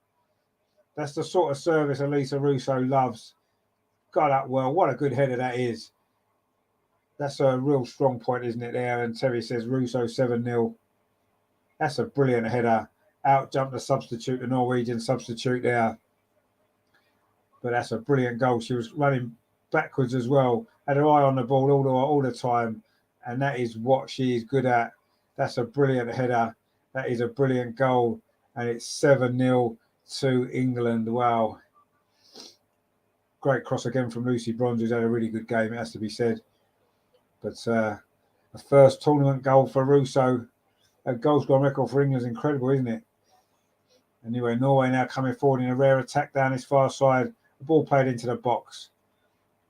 That's the sort of service Elisa Russo loves. Got that well. What a good header that is. That's a real strong point, isn't it, there? And Terry says Russo 7-0. That's a brilliant header. Out jumped the substitute, the Norwegian substitute there. But that's a brilliant goal. She was running backwards as well. Had her eye on the ball all the time. And that is what she is good at. That's a brilliant header. That is a brilliant goal. And it's 7-0 to England. Wow. Great cross again from Lucy Bronze, who's had a really good game, it has to be said. But a first tournament goal for Russo. A goal scoring record for England is incredible, isn't it? Anyway, Norway now coming forward in a rare attack down this far side. The ball played into the box.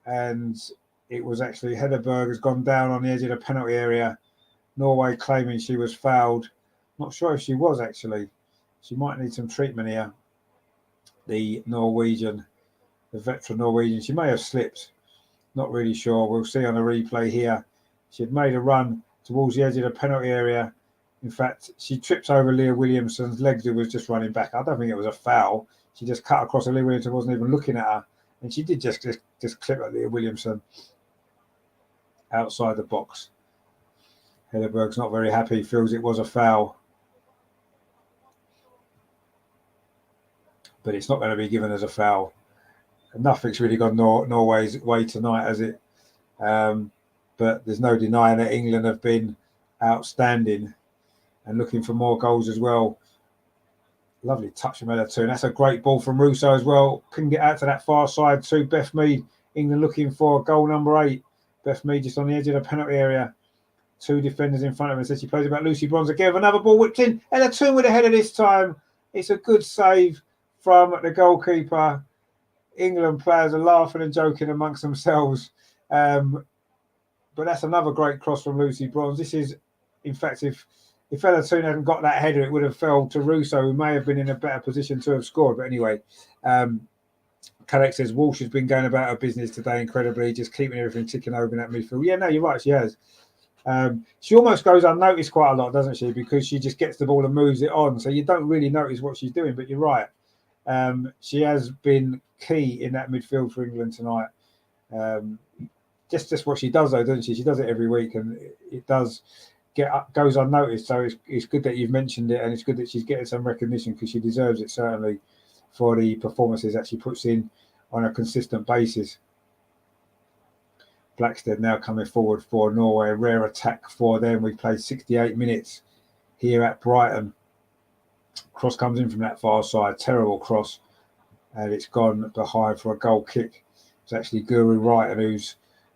And it was actually Hederberg has gone down on the edge of the penalty area. Norway claiming she was fouled. Not sure if she was, actually. She might need some treatment here. The Norwegian, the veteran Norwegian. She may have slipped. Not really sure. We'll see on the replay here. She had made a run towards the edge of the penalty area. In fact, she trips over Leah Williamson's legs, who was just running back. I don't think it was a foul. She just cut across, and Leah Williamson wasn't even looking at her. And she did just clip at Leah Williamson outside the box. Helleberg's not very happy, feels it was a foul. But it's not going to be given as a foul. Nothing's really gone Norway's way tonight, has it? But there's no denying that England have been outstanding and looking for more goals as well. Lovely touch from Ella too. And that's a great ball from Russo as well. Couldn't get out to that far side too. Beth Mead, England looking for goal number 8. Beth Mead just on the edge of the penalty area. 2 defenders in front of her. Says she plays about Lucy Bronze again. Another ball whipped in. Ella Toon with a header this time. It's a good save from the goalkeeper. England players are laughing and joking amongst themselves. But that's another great cross from Lucy Bronze. This is, in fact, if Ella Toon hadn't got that header, it would have fell to Russo, who may have been in a better position to have scored. But anyway, Cadec says Walsh has been going about her business today incredibly, just keeping everything ticking over in that midfield. Yeah, no, you're right, she has. She almost goes unnoticed quite a lot, doesn't she? Because she just gets the ball and moves it on. So you don't really notice what she's doing, but you're right. She has been key in that midfield for England tonight. Just what she does, though, doesn't she? She does it every week, and it does goes unnoticed. So it's good that you've mentioned it, and it's good that she's getting some recognition because she deserves it, certainly, for the performances that she puts in on a consistent basis. Blackstead now coming forward for Norway. A rare attack for them. We've played 68 minutes here at Brighton. Cross comes in from that far side. Terrible cross. And it's gone behind for a goal kick. It's actually Guru Wright, whose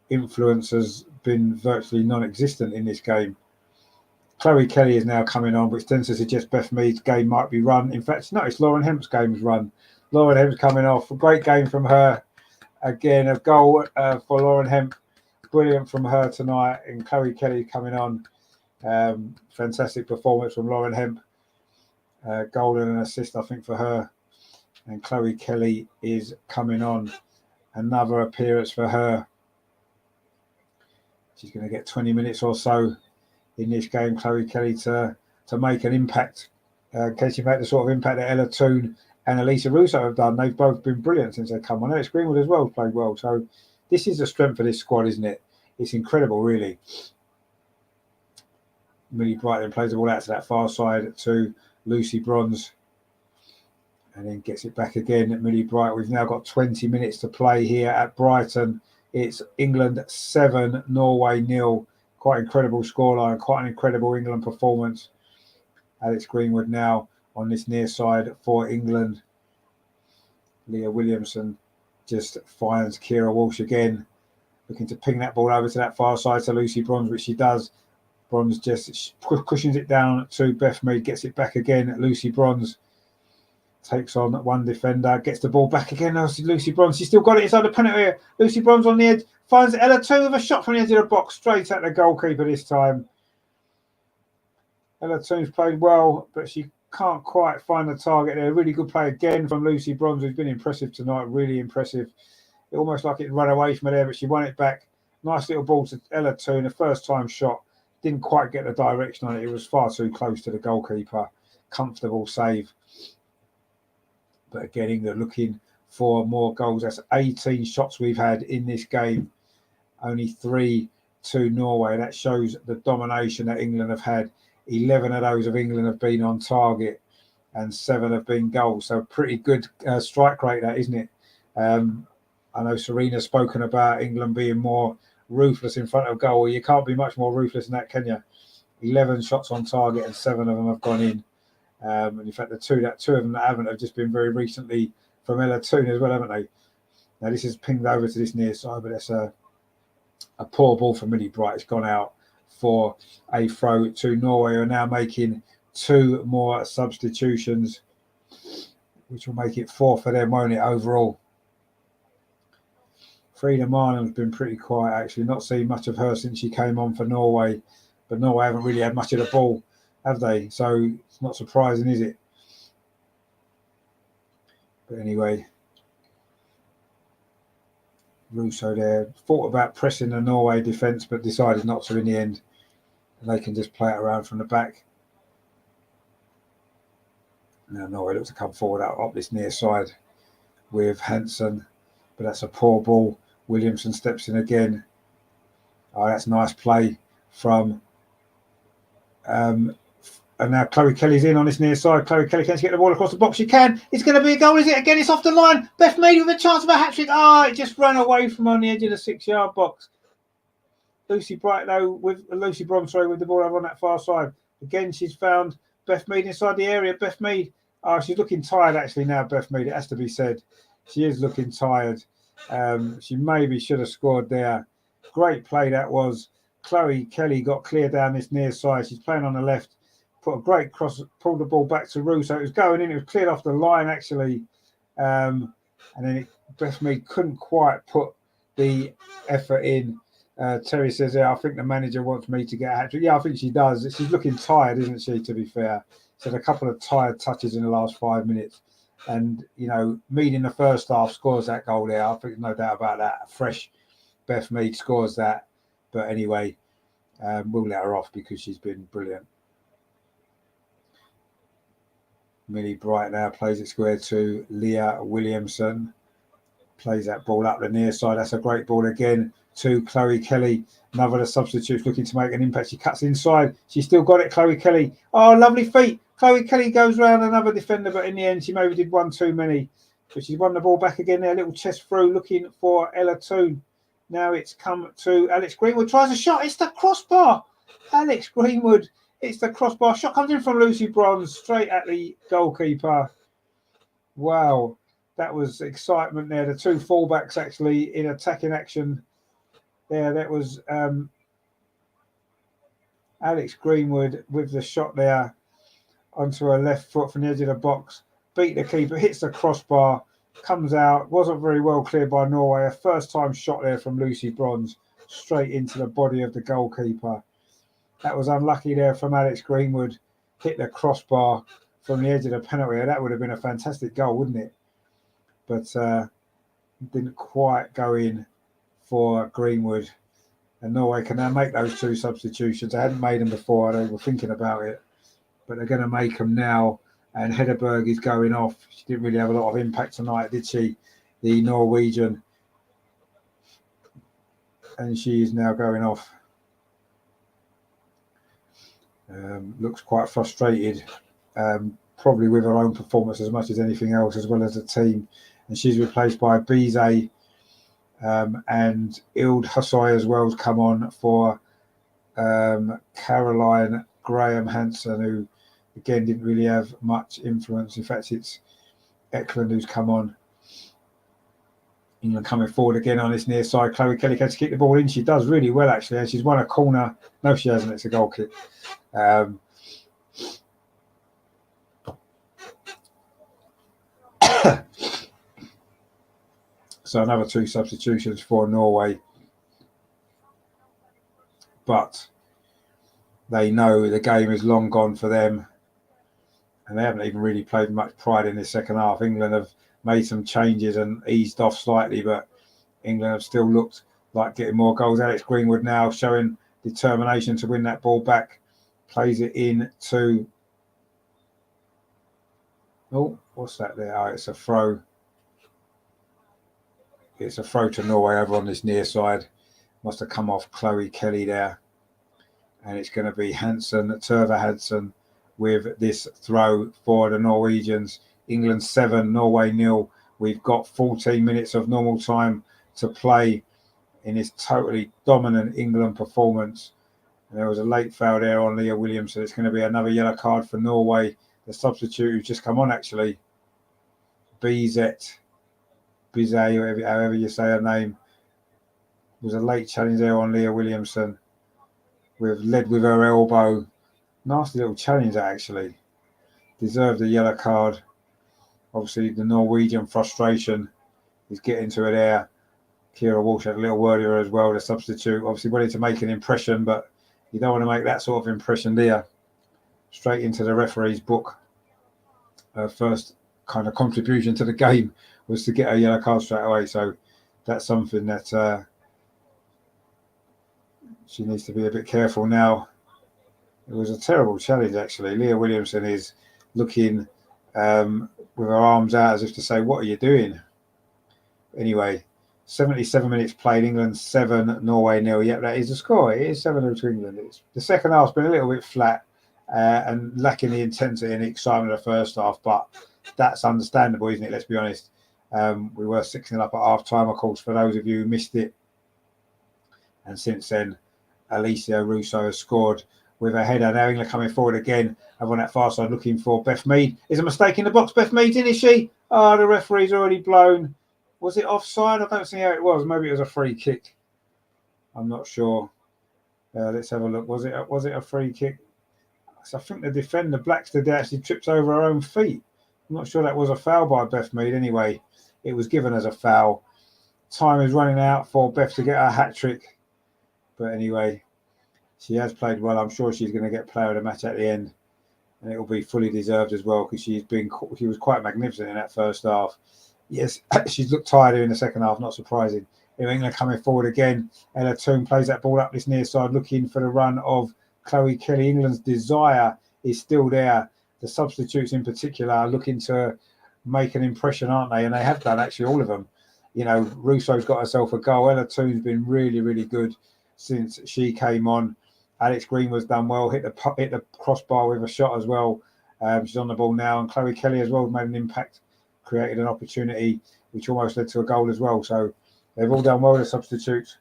influence has been virtually non-existent in this game. Chloe Kelly is now coming on, which tends to suggest Beth Mead's game might be run. In fact, no, it's Lauren Hemp's game is run. Lauren Hemp's coming off. A great game from her. Again, a goal for Lauren Hemp. Brilliant from her tonight. And Chloe Kelly coming on. Fantastic performance from Lauren Hemp. Goal and an assist, I think, for her. And Chloe Kelly is coming on. Another appearance for her. She's going to get 20 minutes or so in this game, Chloe Kelly, to make an impact. Can she make the sort of impact that Ella Toon and Elisa Russo have done? They've both been brilliant since they've come on. Alex Greenwood as well played well. So this is the strength of this squad, isn't it? It's incredible, really. Millie Brighton plays the ball out to that far side to Lucy Bronze. And then gets it back again at Millie Bright. We've now got 20 minutes to play here at Brighton. It's England 7, Norway 0. Quite incredible scoreline, quite an incredible England performance. Alex Greenwood now on this near side for England. Leah Williamson just finds Kira Walsh again, looking to ping that ball over to that far side to Lucy Bronze, which she does. Bronze just cushions it down to Beth Mead, gets it back again. Lucy Bronze takes on one defender, gets the ball back again. Lucy Bronze, she's still got it inside the penalty area. Lucy Bronze on the edge, finds Ella Toon with a shot from the edge of the box, straight at the goalkeeper this time. Ella Toon's played well, but she can't quite find the target there. Really good play again from Lucy Bronze, who's been impressive tonight, really impressive. It almost like it ran away from her there, but she won it back. Nice little ball to Ella Toon, a first time shot. Didn't quite get the direction on it. It was far too close to the goalkeeper. Comfortable save. But again, England looking for more goals. That's 18 shots we've had in this game. Only 3 to Norway. That shows the domination that England have had. 11 of those of England have been on target and 7 have been goals. So pretty good strike rate, that, isn't it? I know Serena's spoken about England being more ruthless in front of goal. Well, you can't be much more ruthless than that, can you? 11 shots on target and 7 of them have gone in. And in fact, the two of them that haven't have just been very recently from Ella Toon as well, haven't they? Now this is pinged over to this near side, but that's a poor ball from Millie Bright. It's gone out for a throw to Norway, who are now making 2 more substitutions, which will make it 4 for them, won't it, overall? Frida Marnham's been pretty quiet, actually. Not seen much of her since she came on for Norway, but Norway haven't really had much of the ball, have they? So it's not surprising, is it? But anyway, Russo there thought about pressing the Norway defence, but decided not to in the end. And they can just play it around from the back. Now Norway looks to come forward up this near side with Hansen. but that's a poor ball. Williamson steps in again. Oh, that's nice play from and now Chloe Kelly's in on this near side. Chloe Kelly can get the ball across the box. She can. It's going to be a goal, is it? Again, it's off the line. Beth Mead with a chance of a hat-trick. Oh, it just ran away from on the edge of the 6-yard box. Lucy Brighton with Lucy Brom, with the ball over on that far side. Again, she's found Beth Mead inside the area. Beth Mead, she's looking tired actually now, Beth Mead. It has to be said. She is looking tired. She maybe should have scored there. Great play that was. Chloe Kelly got clear down this near side. She's playing on the left. Put a great cross, pulled the ball back to Rue. So it was going in. It was cleared off the line, actually. And then Beth Mead couldn't quite put the effort in. Terry says, I think the manager wants me to get a hat-trick. Yeah, I think she does. She's looking tired, isn't she, to be fair? She's had a couple of tired touches in the last 5 minutes. And, Mead in the first half scores that goal there. I think no doubt about that. Fresh Beth Mead scores that. But anyway, we'll let her off because she's been brilliant. Millie Bright now plays it square to Leah Williamson. Plays that ball up the near side. That's a great ball again to Chloe Kelly. Another of the substitutes looking to make an impact. She cuts inside. She's still got it, Chloe Kelly. Oh, lovely feet. Chloe Kelly goes round another defender, but in the end, she maybe did one too many. But she's won the ball back again there. Little chest through looking for Ella Toon. Now it's come to Alex Greenwood. Tries a shot. It's the crossbar. Alex Greenwood. It's the crossbar. Shot comes in from Lucy Bronze straight at the goalkeeper. Wow. That was excitement there. The two fullbacks actually in attacking action there. That was Alex Greenwood with the shot there onto her left foot from the edge of the box. Beat the keeper, hits the crossbar, comes out. Wasn't very well cleared by Norway. A first time shot there from Lucy Bronze straight into the body of the goalkeeper. That was unlucky there from Alex Greenwood. Hit the crossbar from the edge of the penalty. That would have been a fantastic goal, wouldn't it? But didn't quite go in for Greenwood. And Norway can now make those two substitutions. They hadn't made them before. They were thinking about it. But they're going to make them now. And Hedberg is going off. She didn't really have a lot of impact tonight, did she? The Norwegian. And she is now going off. Looks quite frustrated. Probably with her own performance as much as anything else, as well as the team. And she's replaced by Bize. And Ild Hussoy as well has come on for Caroline Graham Hansen, who again didn't really have much influence. In fact, it's Eklund who's come on. England coming forward again on this near side. Chloe Kelly can kick the ball in. She does really well, actually. And she's won a corner. No, she hasn't. It's a goal kick. So another two substitutions for Norway. But they know the game is long gone for them. And they haven't even really played much pride in this second half. England have made some changes and eased off slightly, but England have still looked like getting more goals. Alex Greenwood now showing determination to win that ball back. Plays it in to... Oh, what's that there? Oh, it's a throw. It's a throw to Norway over on this near side. Must have come off Chloe Kelly there. And it's going to be Tove Hansen with this throw for the Norwegians. England 7, Norway 0. We've got 14 minutes of normal time to play in this totally dominant England performance. And there was a late foul there on Leah Williamson. It's going to be another yellow card for Norway. The substitute who's just come on, actually. Bize, however you say her name. There was a late challenge there on Leah Williamson. We've led with her elbow. Nasty little challenge, actually. Deserved a yellow card. Obviously, the Norwegian frustration is getting to her there. Kira Walsh had a little word with her as well, the substitute. Obviously, wanted to make an impression, but you don't want to make that sort of impression there. Straight into the referee's book. Her first kind of contribution to the game was to get a yellow card straight away. So that's something that she needs to be a bit careful now. It was a terrible challenge, actually. Leah Williamson is looking with her arms out as if to say, what are you doing? Anyway, 77 minutes played. England 7, Norway 0. Yep, that is the score. It is 7-0 to England. The second half's been a little bit flat and lacking the intensity and the excitement of the first half, but that's understandable, isn't it? Let's be honest. We were 6-0 up at half time, of course, for those of you who missed it. And since then, Alicia Russo has scored with a header. Now England coming forward again over on that far side looking for Beth Mead. Is a mistake in the box. Beth Mead's in, is she? Oh, the referee's already blown. Was it offside? I don't see how it was. Maybe it was a free kick. I'm not sure. Let's have a look. Was it a free kick? So I think the defender, Blackstead, actually trips over her own feet. I'm not sure that was a foul by Beth Mead. Anyway, it was given as a foul. Time is running out for Beth to get her hat-trick. But anyway, she has played well. I'm sure she's going to get player of the match at the end. And it will be fully deserved as well because she was quite magnificent in that first half. Yes, she's looked tired in the second half, not surprising. England coming forward again. Ella Toone plays that ball up this near side, looking for the run of Chloe Kelly. England's desire is still there. The substitutes in particular are looking to make an impression, aren't they? And they have done, actually, all of them. You know, Russo's got herself a goal. Ella Toone's been really, really good since she came on. Alex Green was done well, hit the crossbar with a shot as well. She's on the ball now. And Chloe Kelly as well made an impact, created an opportunity, which almost led to a goal as well. So they've all done well, the substitutes.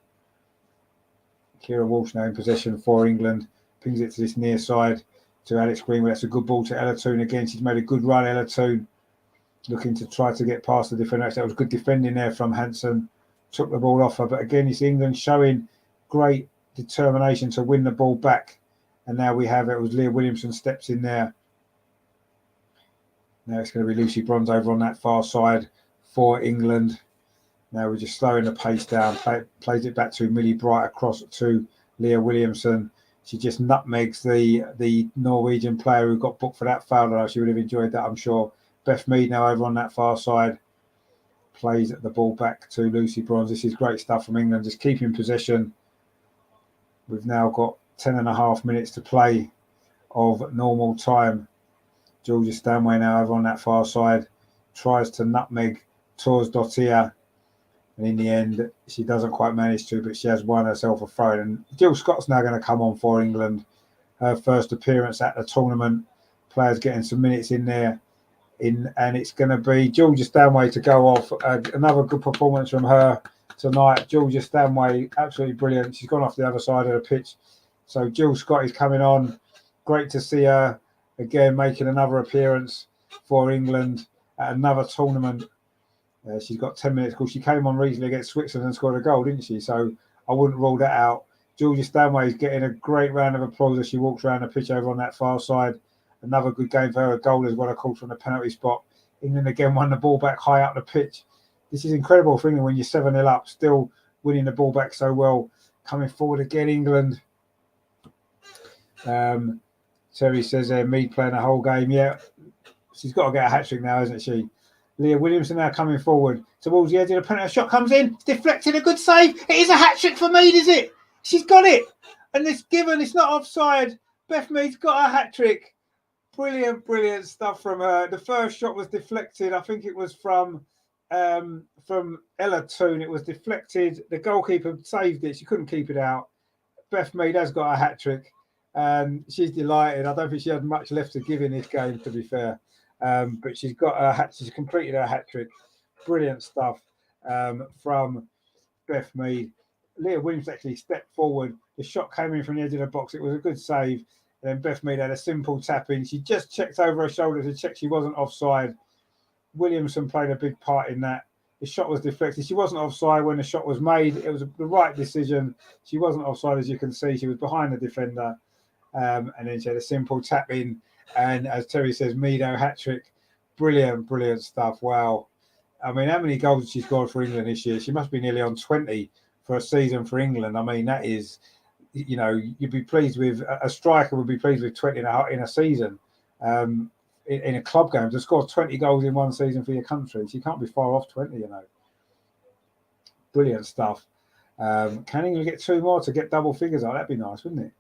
Kira Walsh now in possession for England. Pings it to this near side to Alex Green. That's a good ball to Ella Toone again. She's made a good run, Ella Toone, looking to try to get past the defender. That was good defending there from Hansen. Took the ball off her. But again, it's England showing great determination to win the ball back. And now we have it was Leah Williamson steps in there. Now it's going to be Lucy Bronze over on that far side for England. Now we're just slowing the pace down. Plays it back to Millie Bright across to Leah Williamson. She just nutmegs the Norwegian player who got booked for that foul. She would have enjoyed that, I'm sure. Beth Mead now over on that far side. Plays the ball back to Lucy Bronze. This is great stuff from England, just keeping possession. We've now got 10.5 minutes to play of normal time. Georgia Stanway now over on that far side. Tries to nutmeg Tors Dottir. And in the end, she doesn't quite manage to, but she has won herself a throw. And Jill Scott's now going to come on for England. Her first appearance at the tournament. Players getting some minutes in there. And it's going to be Georgia Stanway to go off. Another good performance from her tonight. Georgia Stanway, absolutely brilliant. She's gone off the other side of the pitch. So Jill Scott is coming on. Great to see her again making another appearance for England at another tournament. She's got 10 minutes because she came on recently against Switzerland and scored a goal, didn't she? So I wouldn't rule that out. Georgia Stanway is getting a great round of applause as she walks around the pitch over on that far side. Another good game for her. A goal as well, a call from the penalty spot. England again won the ball back high up the pitch. This is incredible for England when you're 7-0 up, still winning the ball back so well. Coming forward again, England. Terry says Mead playing the whole game. Yeah, she's got to get a hat-trick now, hasn't she? Leah Williamson now coming forward towards the edge of the penalty. Shot comes in, it's deflected, a good save. It is a hat-trick for Mead, is it? She's got it. And it's given, it's not offside. Beth Mead's got a hat-trick. Brilliant, brilliant stuff from her. The first shot was deflected. I think it was from Ella Toone. It was deflected. The goalkeeper saved it. She couldn't keep it out. Beth Mead has got a hat-trick. She's delighted. I don't think she had much left to give in this game, to be fair. But she's got her hat. She's completed her hat trick. Brilliant stuff from Beth Mead. Leah Williams actually stepped forward. The shot came in from the edge of the box. It was a good save. And then Beth Mead had a simple tap in. She just checked over her shoulder to check she wasn't offside. Williamson played a big part in that. The shot was deflected. She wasn't offside when the shot was made. It was the right decision. She wasn't offside, as you can see. She was behind the defender. And then she had a simple tap in. And as Terry says, Meadow hat-trick. Brilliant, brilliant stuff. Wow. I mean, how many goals did she score for England this year? She must be nearly on 20 for a season for England. I mean, that is, you know, you'd be pleased with, a striker would be pleased with 20 in a season. In a club game, to score 20 goals in one season for your country. She can't be far off 20, you know. Brilliant stuff. Can England get 2 more to get double figures? Oh, that'd be nice, wouldn't it?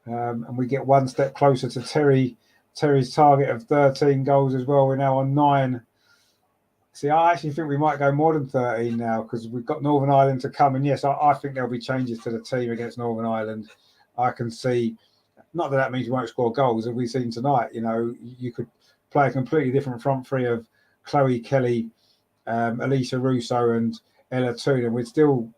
And we get one step closer to Terry's target of 13 goals as well. We're now on 9. See, I actually think we might go more than 13 now because we've got Northern Ireland to come. And yes, I think there'll be changes to the team against Northern Ireland. I can see, not that that means we won't score goals, as we've seen tonight. You know, you could play a completely different front three of Chloe Kelly, Elisa Russo, and Ella Toon, and we'd still,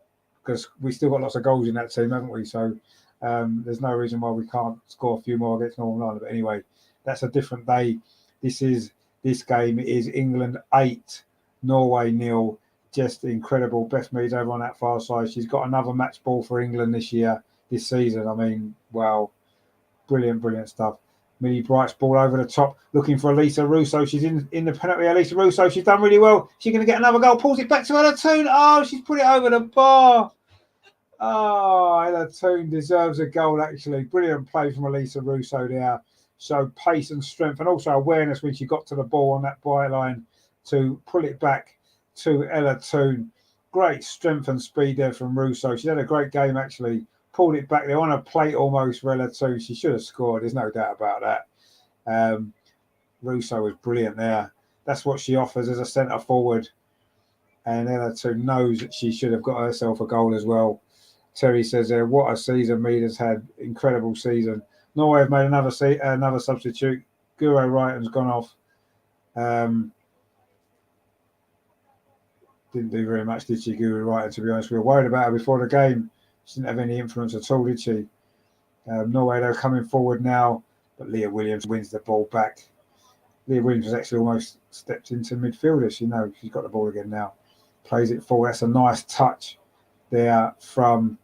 because we still got lots of goals in that team, haven't we? So there's no reason why we can't score a few more against Northern Ireland. But anyway, that's a different day. This game is England 8, Norway 0. Just incredible. Beth Mead's over on that far side. She's got another match ball for England this season. I mean, wow. Brilliant stuff. Millie Bright's ball over the top, looking for Elisa Russo. She's in the penalty. Elisa Russo, she's done really well. She's going to get another goal. Pulls it back to Ella Toon. Oh, she's put it over the bar. Oh, Ella Toon deserves a goal, actually. Brilliant play from Elisa Russo there. So pace and strength and also awareness when she got to the ball on that byline to pull it back to Ella Toon. Great strength and speed there from Russo. She had a great game, actually. Pulled it back there on a plate almost for Ella Toon. She should have scored. There's no doubt about that. Russo was brilliant there. That's what she offers as a centre forward. And Ella Toon knows that she should have got herself a goal as well. Terry says there, what a season Meada's had. Incredible season. Norway have made another substitute. Guro Wrighton's gone off. Didn't do very much, did she, Guro Wrighton, to be honest? We were worried about her before the game. She didn't have any influence at all, did she? Norway, though, coming forward now, but Leah Williams wins the ball back. Leah Williams has actually almost stepped into midfield, as you know. She's got the ball again now. Plays it forward. That's a nice touch there from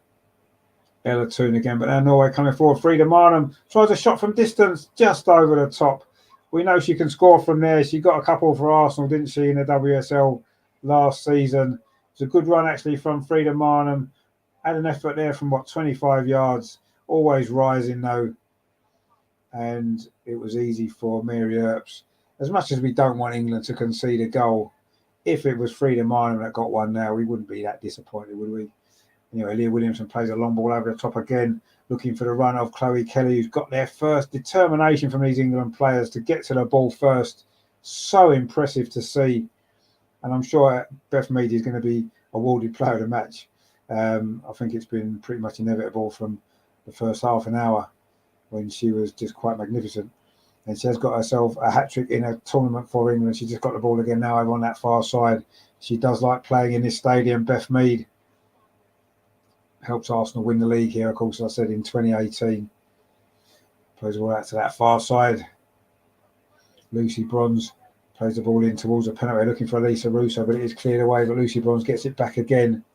Ella Toon again. But now Norway coming forward. Frida Marnham tries a shot from distance, just over the top. We know she can score from there. She got a couple for Arsenal, didn't she, in the WSL last season. It's a good run, actually, from Frida Marnham. Had an effort there from, 25 yards. Always rising, though. And it was easy for Mary Earps. As much as we don't want England to concede a goal, if it was Frida Marnham that got one now, we wouldn't be that disappointed, would we? Anyway, Leah Williamson plays a long ball over the top again, looking for the run of Chloe Kelly, who's got their first determination from these England players to get to the ball first. So impressive to see. And I'm sure Beth Mead is going to be awarded player of the match. I think it's been pretty much inevitable from the first half an hour when she was just quite magnificent. And she has got herself a hat-trick in a tournament for England. She just got the ball again now over on that far side. She does like playing in this stadium. Beth Mead helps Arsenal win the league here, of course, as I said, in 2018. Plays all out to that far side. Lucy Bronze plays the ball in towards a penalty, looking for Elisa Russo, but it is cleared away. But Lucy Bronze gets it back again.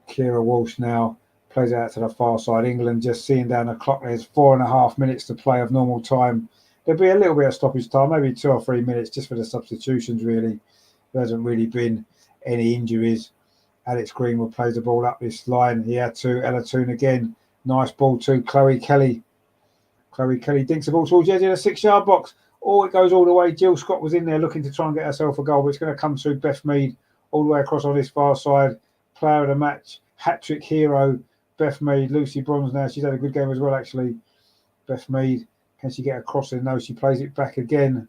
Kira Walsh now plays out to the far side. England just seeing down the clock. There's 4.5 minutes to play of normal time. There'll be a little bit of stoppage time, maybe 2 or 3 minutes just for the substitutions, really. There hasn't really been any injuries. Alex Greenwood plays the ball up this line here to Ella Toon again. Nice ball to Chloe Kelly. Chloe Kelly dinks the ball towards the edge of the 6-yard box. Oh, it goes all the way. Jill Scott was in there looking to try and get herself a goal, but it's going to come through Beth Mead all the way across on this far side. Player of the match, hat-trick hero, Beth Mead. Lucy Bronze now. She's had a good game as well, actually. Beth Mead, can she get a cross in? No, she plays it back again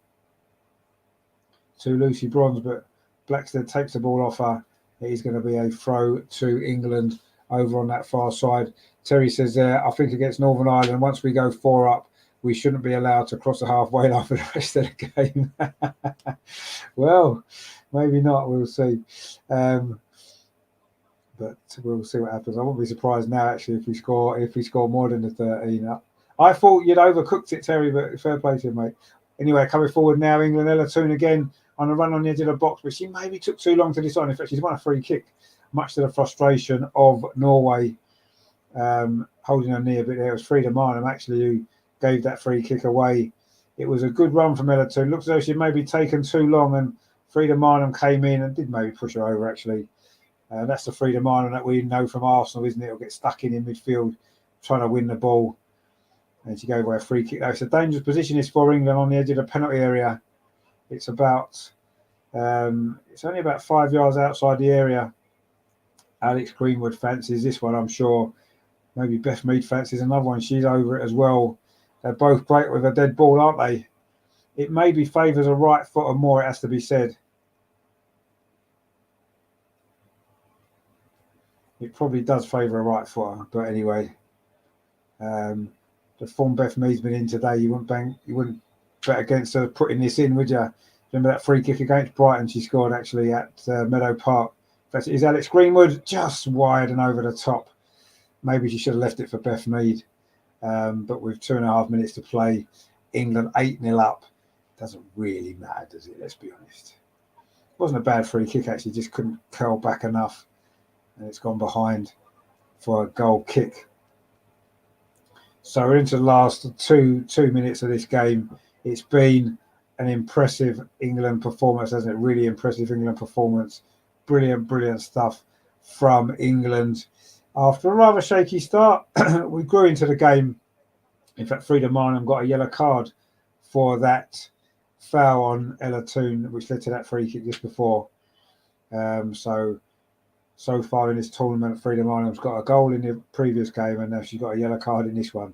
to Lucy Bronze, but Blackstead takes the ball off her. It is going to be a throw to England over on that far side. Terry says there, I think against Northern Ireland, once we go 4 up, we shouldn't be allowed to cross the halfway line for the rest of the game. Well, maybe not. We'll see. But we'll see what happens. I wouldn't be surprised now, actually, if we score more than the 13. I thought you'd overcooked it, Terry, but fair play to you, mate. Anyway, coming forward now, England, Ella Toon again on a run on the edge of the box, but she maybe took too long to decide. In fact, she's won a free kick, much to the frustration of Norway, holding her knee a bit there. It was Frida Marnham, actually, who gave that free kick away. It was a good run from Ella Toon. Looks as though she'd maybe taken too long, and Frida Marnham came in and did maybe push her over, actually. That's the Frida Marnham that we know from Arsenal, isn't it? It'll get stuck in midfield, trying to win the ball. And she gave away a free kick. It's a dangerous position is for England on the edge of the penalty area. It's about, it's only about 5 yards outside the area. Alex Greenwood fancies this one, I'm sure. Maybe Beth Mead fancies another one. She's over it as well. They're both great with a dead ball, aren't they? It maybe favours a right footer more, it has to be said. It probably does favour a right footer, but anyway. The form Beth Mead's been in today, you wouldn't bet against her putting this in, would you? Remember that free kick against Brighton she scored actually at Meadow Park. That is Alex Greenwood, just wide and over the top. Maybe she should have left it for Beth Mead. But with 2.5 minutes to play, England 8-0 up. Doesn't really matter, does it? Let's be honest. It wasn't a bad free kick, actually, just couldn't curl back enough. And it's gone behind for a goal kick. So we're into the last two minutes of this game. It's been an impressive England performance, hasn't it? Really impressive England performance. Brilliant stuff from England. After a rather shaky start, we grew into the game. In fact, Frida Marnham got a yellow card for that foul on Ella Toone, which led to that free kick just before. So far in this tournament, Frida Marnham's got a goal in the previous game, and now she's got a yellow card in this one.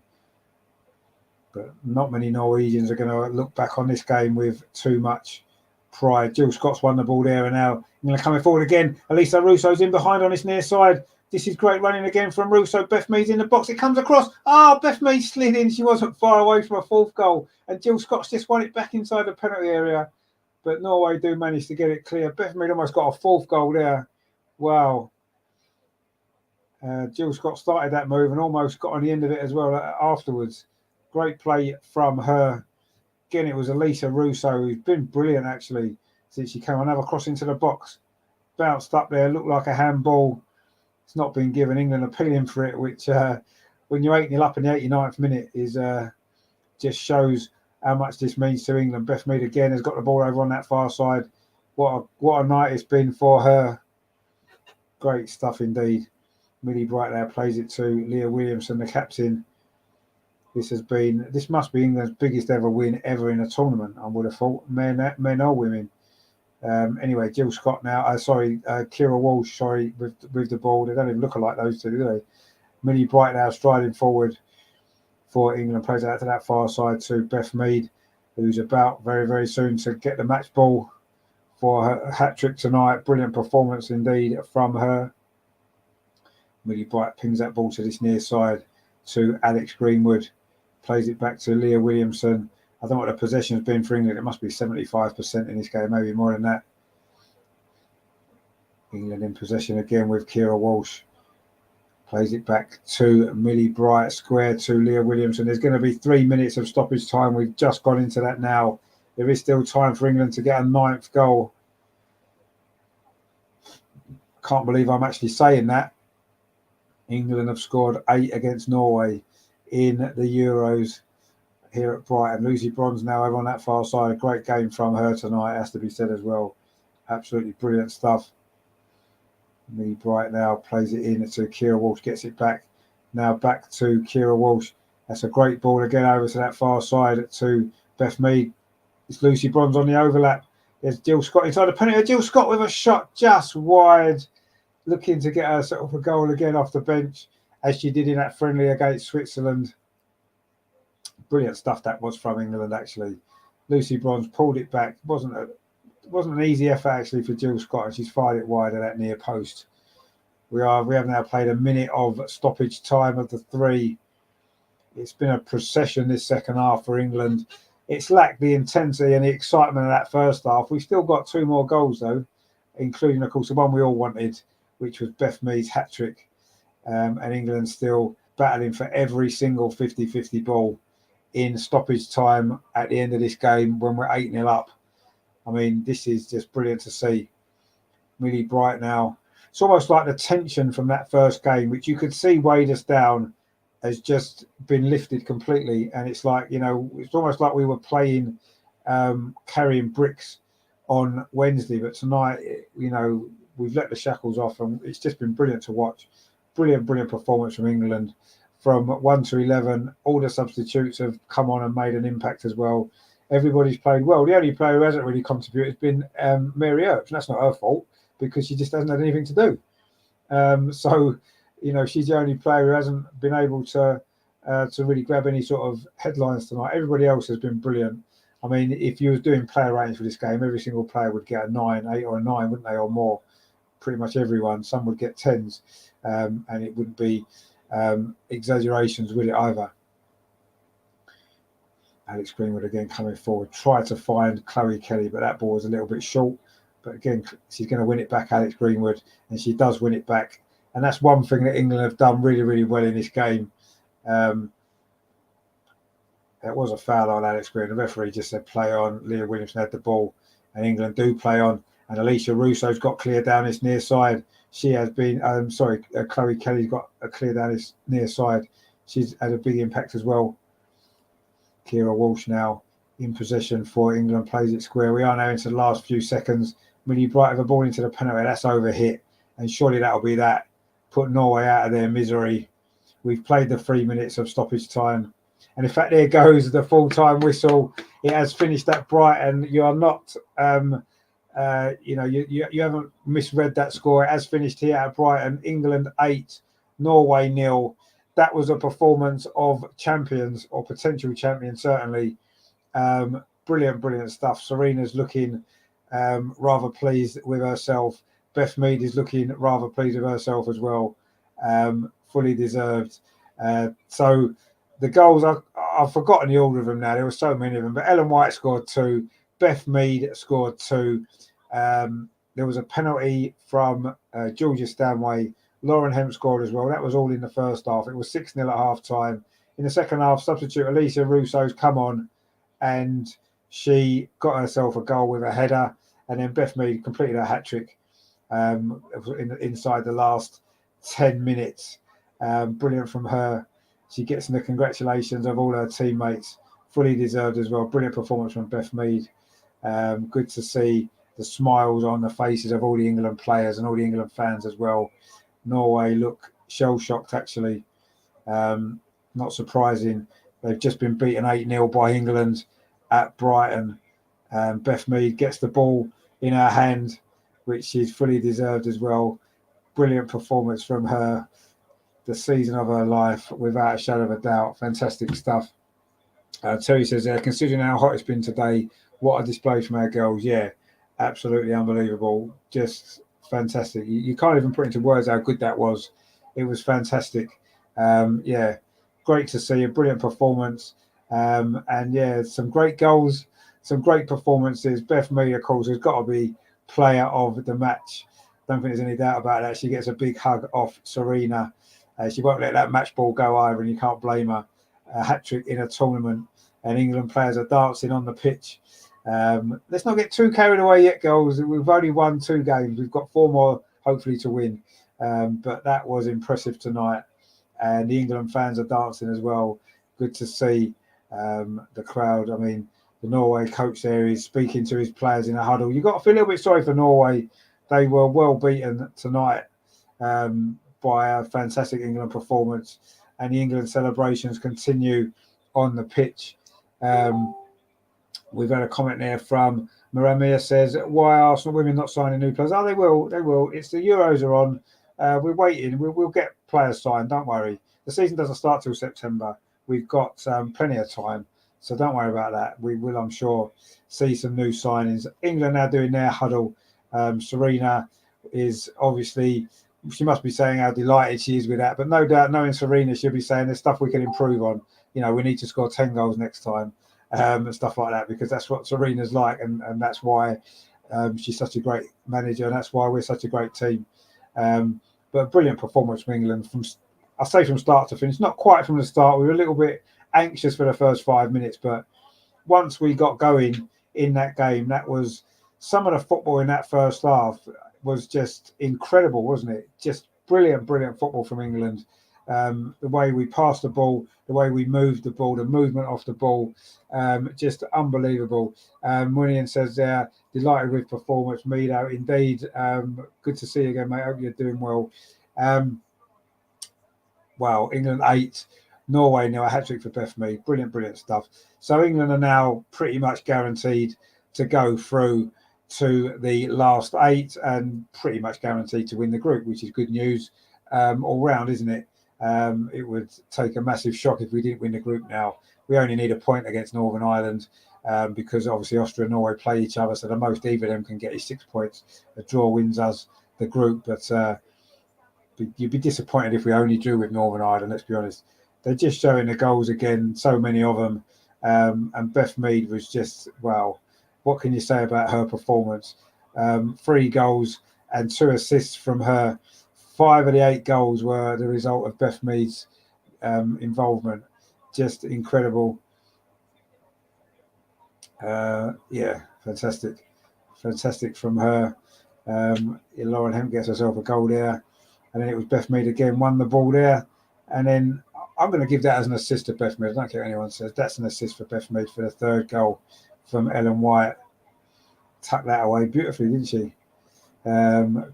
But not many Norwegians are going to look back on this game with too much pride. Jill Scott's won the ball there, and now England coming forward again. Elisa Russo's in behind on this near side. This is great running again from Russo. Beth Mead's in the box. It comes across. Beth Mead slid in. She wasn't far away from a fourth goal. And Jill Scott's just won it back inside the penalty area. But Norway do manage to get it clear. Beth Mead almost got a fourth goal there. Wow. Jill Scott started that move and almost got on the end of it as well afterwards. Great play from her. Again, it was Elisa Russo, who's been brilliant actually since she came on. Another cross into the box. Bounced up there, looked like a handball. It's not been given. England appealing for it, which when you're 8-0 up in the 89th minute is just shows how much this means to England. Beth Mead again has got the ball over on that far side. What a night it's been for her. Great stuff indeed. Millie Bright there plays it to Leah Williamson, the captain. This must be England's biggest ever win ever in a tournament, I would have thought, men or women. Anyway, Jill Scott now. Kira Walsh. With the ball. They don't even look alike, those two, do they? Millie Bright now striding forward for England. Plays out to that far side to Beth Mead, who's about very, very soon to get the match ball for her hat trick tonight. Brilliant performance indeed from her. Millie Bright pings that ball to this near side to Alex Greenwood. Plays it back to Leah Williamson. I don't know what the possession has been for England. It must be 75% in this game, maybe more than that. England in possession again with Kira Walsh. Plays it back to Millie Bright, square to Leah Williamson. There's going to be 3 minutes of stoppage time. We've just gone into that now. There is still time for England to get a 9th goal. Can't believe I'm actually saying that. England have scored 8 against Norway in the Euros here at Brighton. Lucy Bronze now over on that far side. A great game from her tonight, has to be said as well. Absolutely brilliant stuff. Millie Bright now plays it in to Kira Walsh, gets it back. Now back to Kira Walsh. That's a great ball again over to that far side to Beth Mead. It's Lucy Bronze on the overlap. There's Jill Scott inside the penalty. Jill Scott with a shot just wide, looking to get herself a goal again off the bench, as she did in that friendly against Switzerland. Brilliant stuff that was from England, actually. Lucy Bronze pulled it back. It wasn't an easy effort, actually, for Jill Scott, and she's fired it wide of that near post. We have now played a minute of stoppage time of the 3. It's been a procession this second half for England. It's lacked the intensity and the excitement of that first half. We've still got 2 more goals, though, including, of course, the one we all wanted, which was Beth Mead's hat-trick. And England still battling for every single 50-50 ball in stoppage time at the end of this game when we're 8-0 up. I mean, this is just brilliant to see. Millie Bright now. It's almost like the tension from that first game, which you could see weighed us down, has just been lifted completely. And it's like, it's almost like we were playing, carrying bricks on Wednesday. But tonight, we've let the shackles off, and it's just been brilliant to watch. Brilliant performance from England. From 1 to 11, all the substitutes have come on and made an impact as well. Everybody's played well. The only player who hasn't really contributed has been Mary Earps, and that's not her fault because she just hasn't had anything to do. She's the only player who hasn't been able to really grab any sort of headlines tonight. Everybody else has been brilliant. I mean, if you was doing player ratings for this game, every single player would get a 9, 8 or a 9, wouldn't they, or more? Pretty much everyone. Some would get 10s, and it wouldn't be exaggerations, would it, either? Alex Greenwood again coming forward. Tried to find Chloe Kelly, but that ball was a little bit short. But again, she's going to win it back, Alex Greenwood, and she does win it back. And that's one thing that England have done really, really well in this game. There was a foul on Alex Greenwood. The referee just said play on. Leah Williamson had the ball, and England do play on. And Alicia Russo's got clear down this near side. She has been, Chloe Kelly's got a clear down this near side. She's had a big impact as well. Kira Walsh now in possession for England, plays it square. We are now into the last few seconds. Millie Bright with a ball into the penalty. That's over hit. And surely that'll be that. Put Norway out of their misery. We've played the 3 minutes of stoppage time. And in fact, there goes the full-time whistle. It has finished at Brighton. You are not, you haven't misread that score. It has finished here at Brighton. England 8, Norway 0. That was a performance of champions, or potential champions, certainly. Brilliant stuff. Serena's looking rather pleased with herself. Beth Mead is looking rather pleased with herself as well. Fully deserved. So the goals, I've forgotten the order of them now. There were so many of them. But Ellen White scored 2. Beth Mead scored 2. There was a penalty from Georgia Stanway. Lauren Hemp scored as well. That was all in the first half. It was 6-0 at half time. In the second half, substitute Alicia Russo's come on, and she got herself a goal with a header. And then Beth Mead completed her hat-trick inside the last 10 minutes. Brilliant from her. She gets in the congratulations of all her teammates. Fully deserved as well. Brilliant performance from Beth Mead. Good to see the smiles on the faces of all the England players and all the England fans as well. Norway look shell-shocked, actually. Not surprising. They've just been beaten 8-0 by England at Brighton. Beth Mead gets the ball in her hand, which she's fully deserved as well. Brilliant performance from her. The season of her life, without a shadow of a doubt. Fantastic stuff. Terry says, considering how hot it's been today, what a display from our girls. Yeah, absolutely unbelievable. Just fantastic. You can't even put into words how good that was. It was fantastic. Great to see. A brilliant performance. Some great goals, some great performances. Beth Mead, of course, has got to be player of the match. Don't think there's any doubt about that. She gets a big hug off Serena. She won't let that match ball go either, and you can't blame her. A hat-trick in a tournament, and England players are dancing on the pitch. Let's not get too carried away yet, girls. We've only won 2 games. We've got 4 more, hopefully, to win. But that was impressive tonight. And the England fans are dancing as well. Good to see the crowd. I mean, the Norway coach there is speaking to his players in a huddle. You've got to feel a little bit sorry for Norway. They were well beaten tonight by a fantastic England performance. And the England celebrations continue on the pitch. We've had a comment there from Maramia says, why are Arsenal women not signing new players? Oh, they will. It's the Euros are on. We're waiting. We'll get players signed. Don't worry. The season doesn't start till September. We've got plenty of time. So don't worry about that. We will, I'm sure, see some new signings. England now doing their huddle. Serena is obviously, she must be saying how delighted she is with that. But no doubt, knowing Serena, she'll be saying there's stuff we can improve on. You know, we need to score 10 goals next time. And stuff like that, because that's what Serena's like, and that's why she's such a great manager, and that's why we're such a great team. But a brilliant performance from England from start to finish. Not quite from the start. We were a little bit anxious for the first 5 minutes, but once we got going in that game, that was some of the football in that first half was just incredible, wasn't it? Just brilliant football from England. The way we passed the ball, the way we moved the ball, the movement off the ball, just unbelievable. Munian says there, delighted with performance. Mido, indeed. Good to see you again, mate. Hope you're doing well. Wow, England 8, Norway now a hat-trick for Beth Mead. Brilliant stuff. So England are now pretty much guaranteed to go through to the last 8 and pretty much guaranteed to win the group, which is good news all round, isn't it? It would take a massive shock if we didn't win the group now. We only need a point against Northern Ireland because obviously Austria and Norway play each other, so the most either of them can get is 6 points. A draw wins us the group, but you'd be disappointed if we only drew with Northern Ireland, let's be honest. They're just showing the goals again, so many of them. And Beth Mead was just, wow, what can you say about her performance? 3 goals and 2 assists from her. 5 of the 8 goals were the result of Beth Mead's involvement. Just incredible. Yeah, fantastic. Fantastic from her. Lauren Hemp gets herself a goal there. And then it was Beth Mead again, won the ball there. And then I'm going to give that as an assist to Beth Mead. I don't care what anyone says. That's an assist for Beth Mead for the 3rd goal from Ellen White. Tucked that away beautifully, didn't she?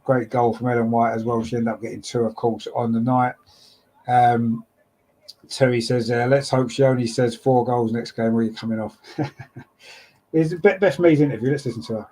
Great goal from Ellen White as well. She ended up getting 2, of course, on the night. Terry says, let's hope she only says 4 goals next game where you're coming off. It's Beth Mead's interview. Let's listen to her.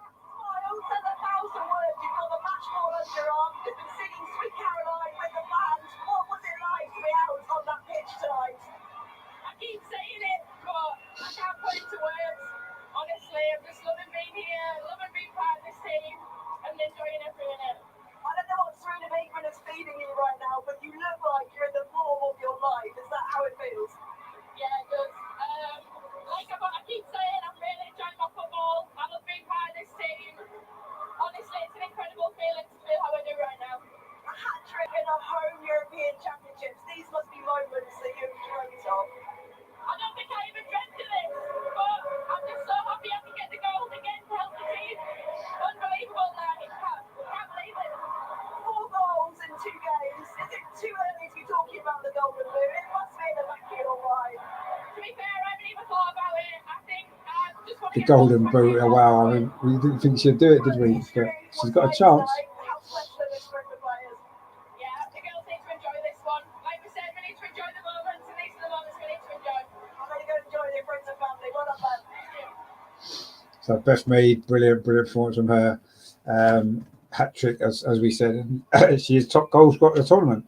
The golden boot. Oh, wow. I mean, we didn't think she'd do it, did we? But she's got a chance. So Beth Mead, brilliant performance from her. Hat trick, as we said. And she is top goal scorer of the tournament.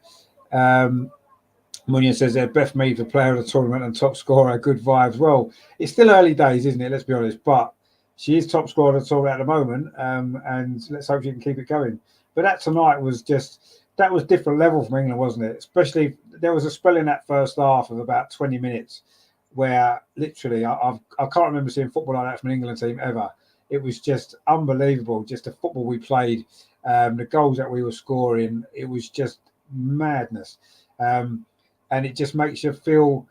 Munya says there, Beth Mead for player of the tournament and top scorer, good vibes. Well, it's still early days, isn't it? Let's be honest. But she is top scorer of the tournament at the moment. And let's hope she can keep it going. But that tonight was that was different level from England, wasn't it? Especially, there was a spell in that first half of about 20 minutes where literally I can't remember seeing football like that from an England team ever. It was just unbelievable, just the football we played, the goals that we were scoring. It was just madness. And it just makes you feel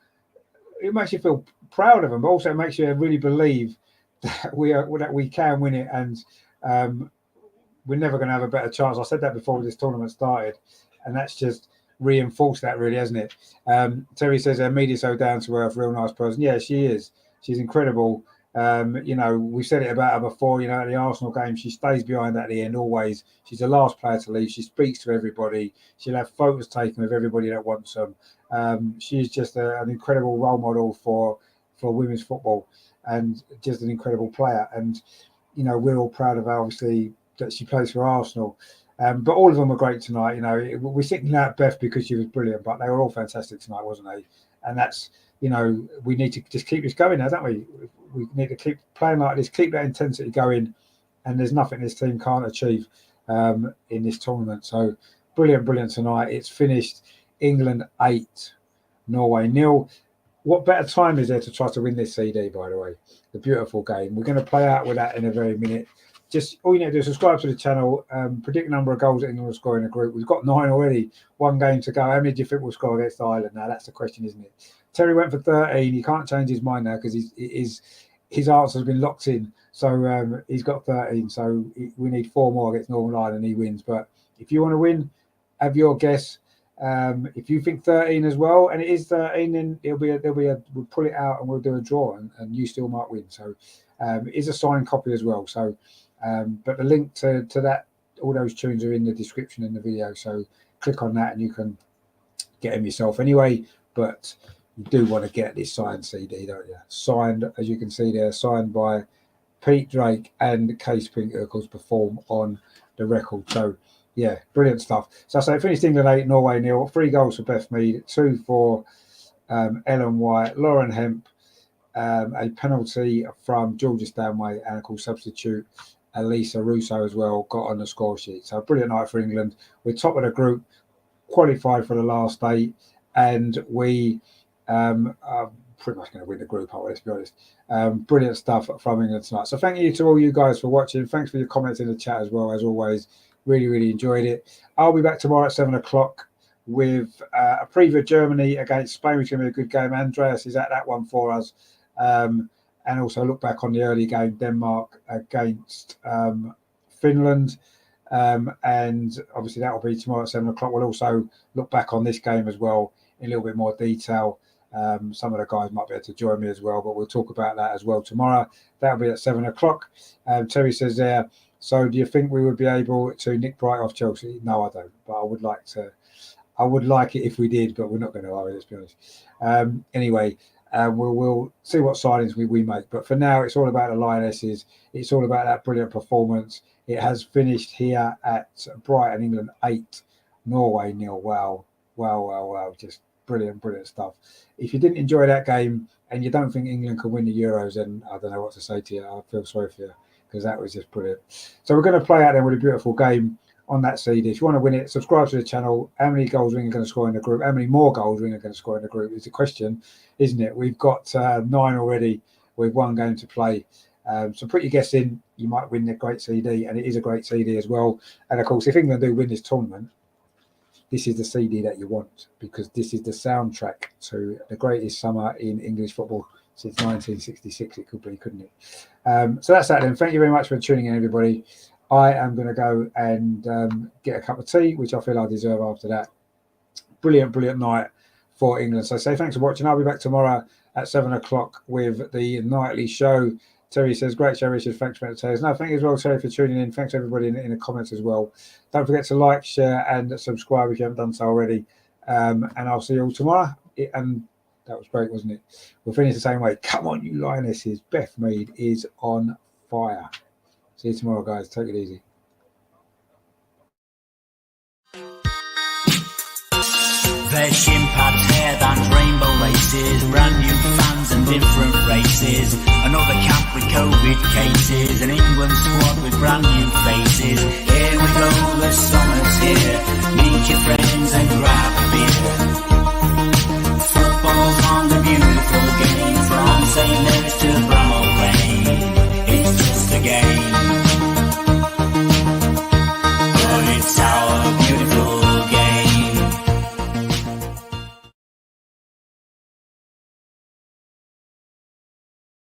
proud of them, but also it makes you really believe that we can win it, and we're never going to have a better chance. I said that before this tournament started, and that's just reinforced that, really, hasn't it? Terry says her media so down to earth, real nice person. Yeah, she is. She's incredible. We said it about her before, at the Arsenal game, she stays behind at the end always. She's the last player to leave. She speaks to everybody. She'll have photos taken with everybody that wants them. She's just an incredible role model for women's football, and just an incredible player. And, we're all proud of her, obviously, that she plays for Arsenal. But all of them were great tonight. We're singling out Beth because she was brilliant, but they were all fantastic tonight, wasn't they? And that's, we need to just keep this going now, don't we? We need to keep playing like this, keep that intensity going, and there's nothing this team can't achieve in this tournament. So brilliant tonight. It's finished England 8, Norway 0. What better time is there to try to win this CD, by the way? The beautiful game. We're going to play out with that in a very minute. Just all you need to do is subscribe to the channel, predict the number of goals that England will score in the group. We've got 9 already, 1 game to go. How many do you think we'll score against Ireland now? That's the question, isn't it? Terry went for 13. He can't change his mind now because his answer has been locked in. So he's got 13. So we need 4 more against Northern Ireland and he wins. But if you want to win, have your guess. If you think 13 as well, and it is 13, then we'll pull it out and we'll do a draw, and you still might win. So it is a signed copy as well. So, but the link to that, all those tunes are in the description in the video. So click on that and you can get them yourself anyway. But you do want to get this signed CD, don't you? Signed, as you can see there, signed by Pete Drake and Kay Spink, who of course perform on the record. So Yeah, brilliant stuff. So I say finished England 8, Norway 0, 3 goals for Beth Mead, 2 for Ellen White, Lauren Hemp, a penalty from Georgia Stanway, and of course substitute Elisa Russo as well got on the score sheet. So a brilliant night for England. We're top of the group, qualified for the last 8, and we are pretty much going to win the group, let's be honest. Brilliant stuff from England tonight. So thank you to all you guys for watching. Thanks for your comments in the chat as well, as always. Really enjoyed it. I'll be back tomorrow at 7 o'clock with a preview of Germany against Spain, which is going to be a good game. Andreas is at that one for us. And also look back on the early game, Denmark against Finland. And obviously that will be tomorrow at 7 o'clock. We'll also look back on this game as well in a little bit more detail. Some of the guys might be able to join me as well, but we'll talk about that as well tomorrow. That'll be at 7 o'clock. Terry says there, so do you think we would be able to nick Brighton off Chelsea? No, I don't, but I would like to. I would like it if we did, but we're not going to, let's be honest. Anyway, we'll see what signings we make. But for now, it's all about the Lionesses. It's all about that brilliant performance. It has finished here at Brighton, England 8, Norway 0. Wow. Just brilliant stuff. If you didn't enjoy that game and you don't think England can win the Euros, then I don't know what to say to you. I feel sorry for you, because that was just brilliant. So we're going to play out then with a beautiful game on that CD. If you want to win it, subscribe to the channel. How many goals are England going to score in the group? How many more goals are England going to score in the group is the question, isn't it? We've got 9 already with 1 game to play. So put your guess in. You might win the great CD, and it is a great CD as well. And of course, if England do win this tournament, this is the CD that you want, because this is the soundtrack to the greatest summer in English football since 1966. It could be, couldn't it? So that's that then. Thank you very much for tuning in, everybody. I am going to go and get a cup of tea, which I feel I deserve after that. Brilliant night for England. So say thanks for watching. I'll be back tomorrow at 7 o'clock with the nightly show. Terry says, great show, Richard. Thanks for entertaining us. No, thank you as well, Terry, for tuning in. Thanks, everybody, in the comments as well. Don't forget to like, share, and subscribe if you haven't done so already. And I'll see you all tomorrow. And that was great, wasn't it? We'll finish the same way. Come on, you Lionesses. Beth Mead is on fire. See you tomorrow, guys. Take it easy. There's shin pads, hairbands, rainbow laces, brand new fans and different races. Another camp with COVID cases, an England squad with brand new faces. Here we go, the summer's here. Meet your friends and grab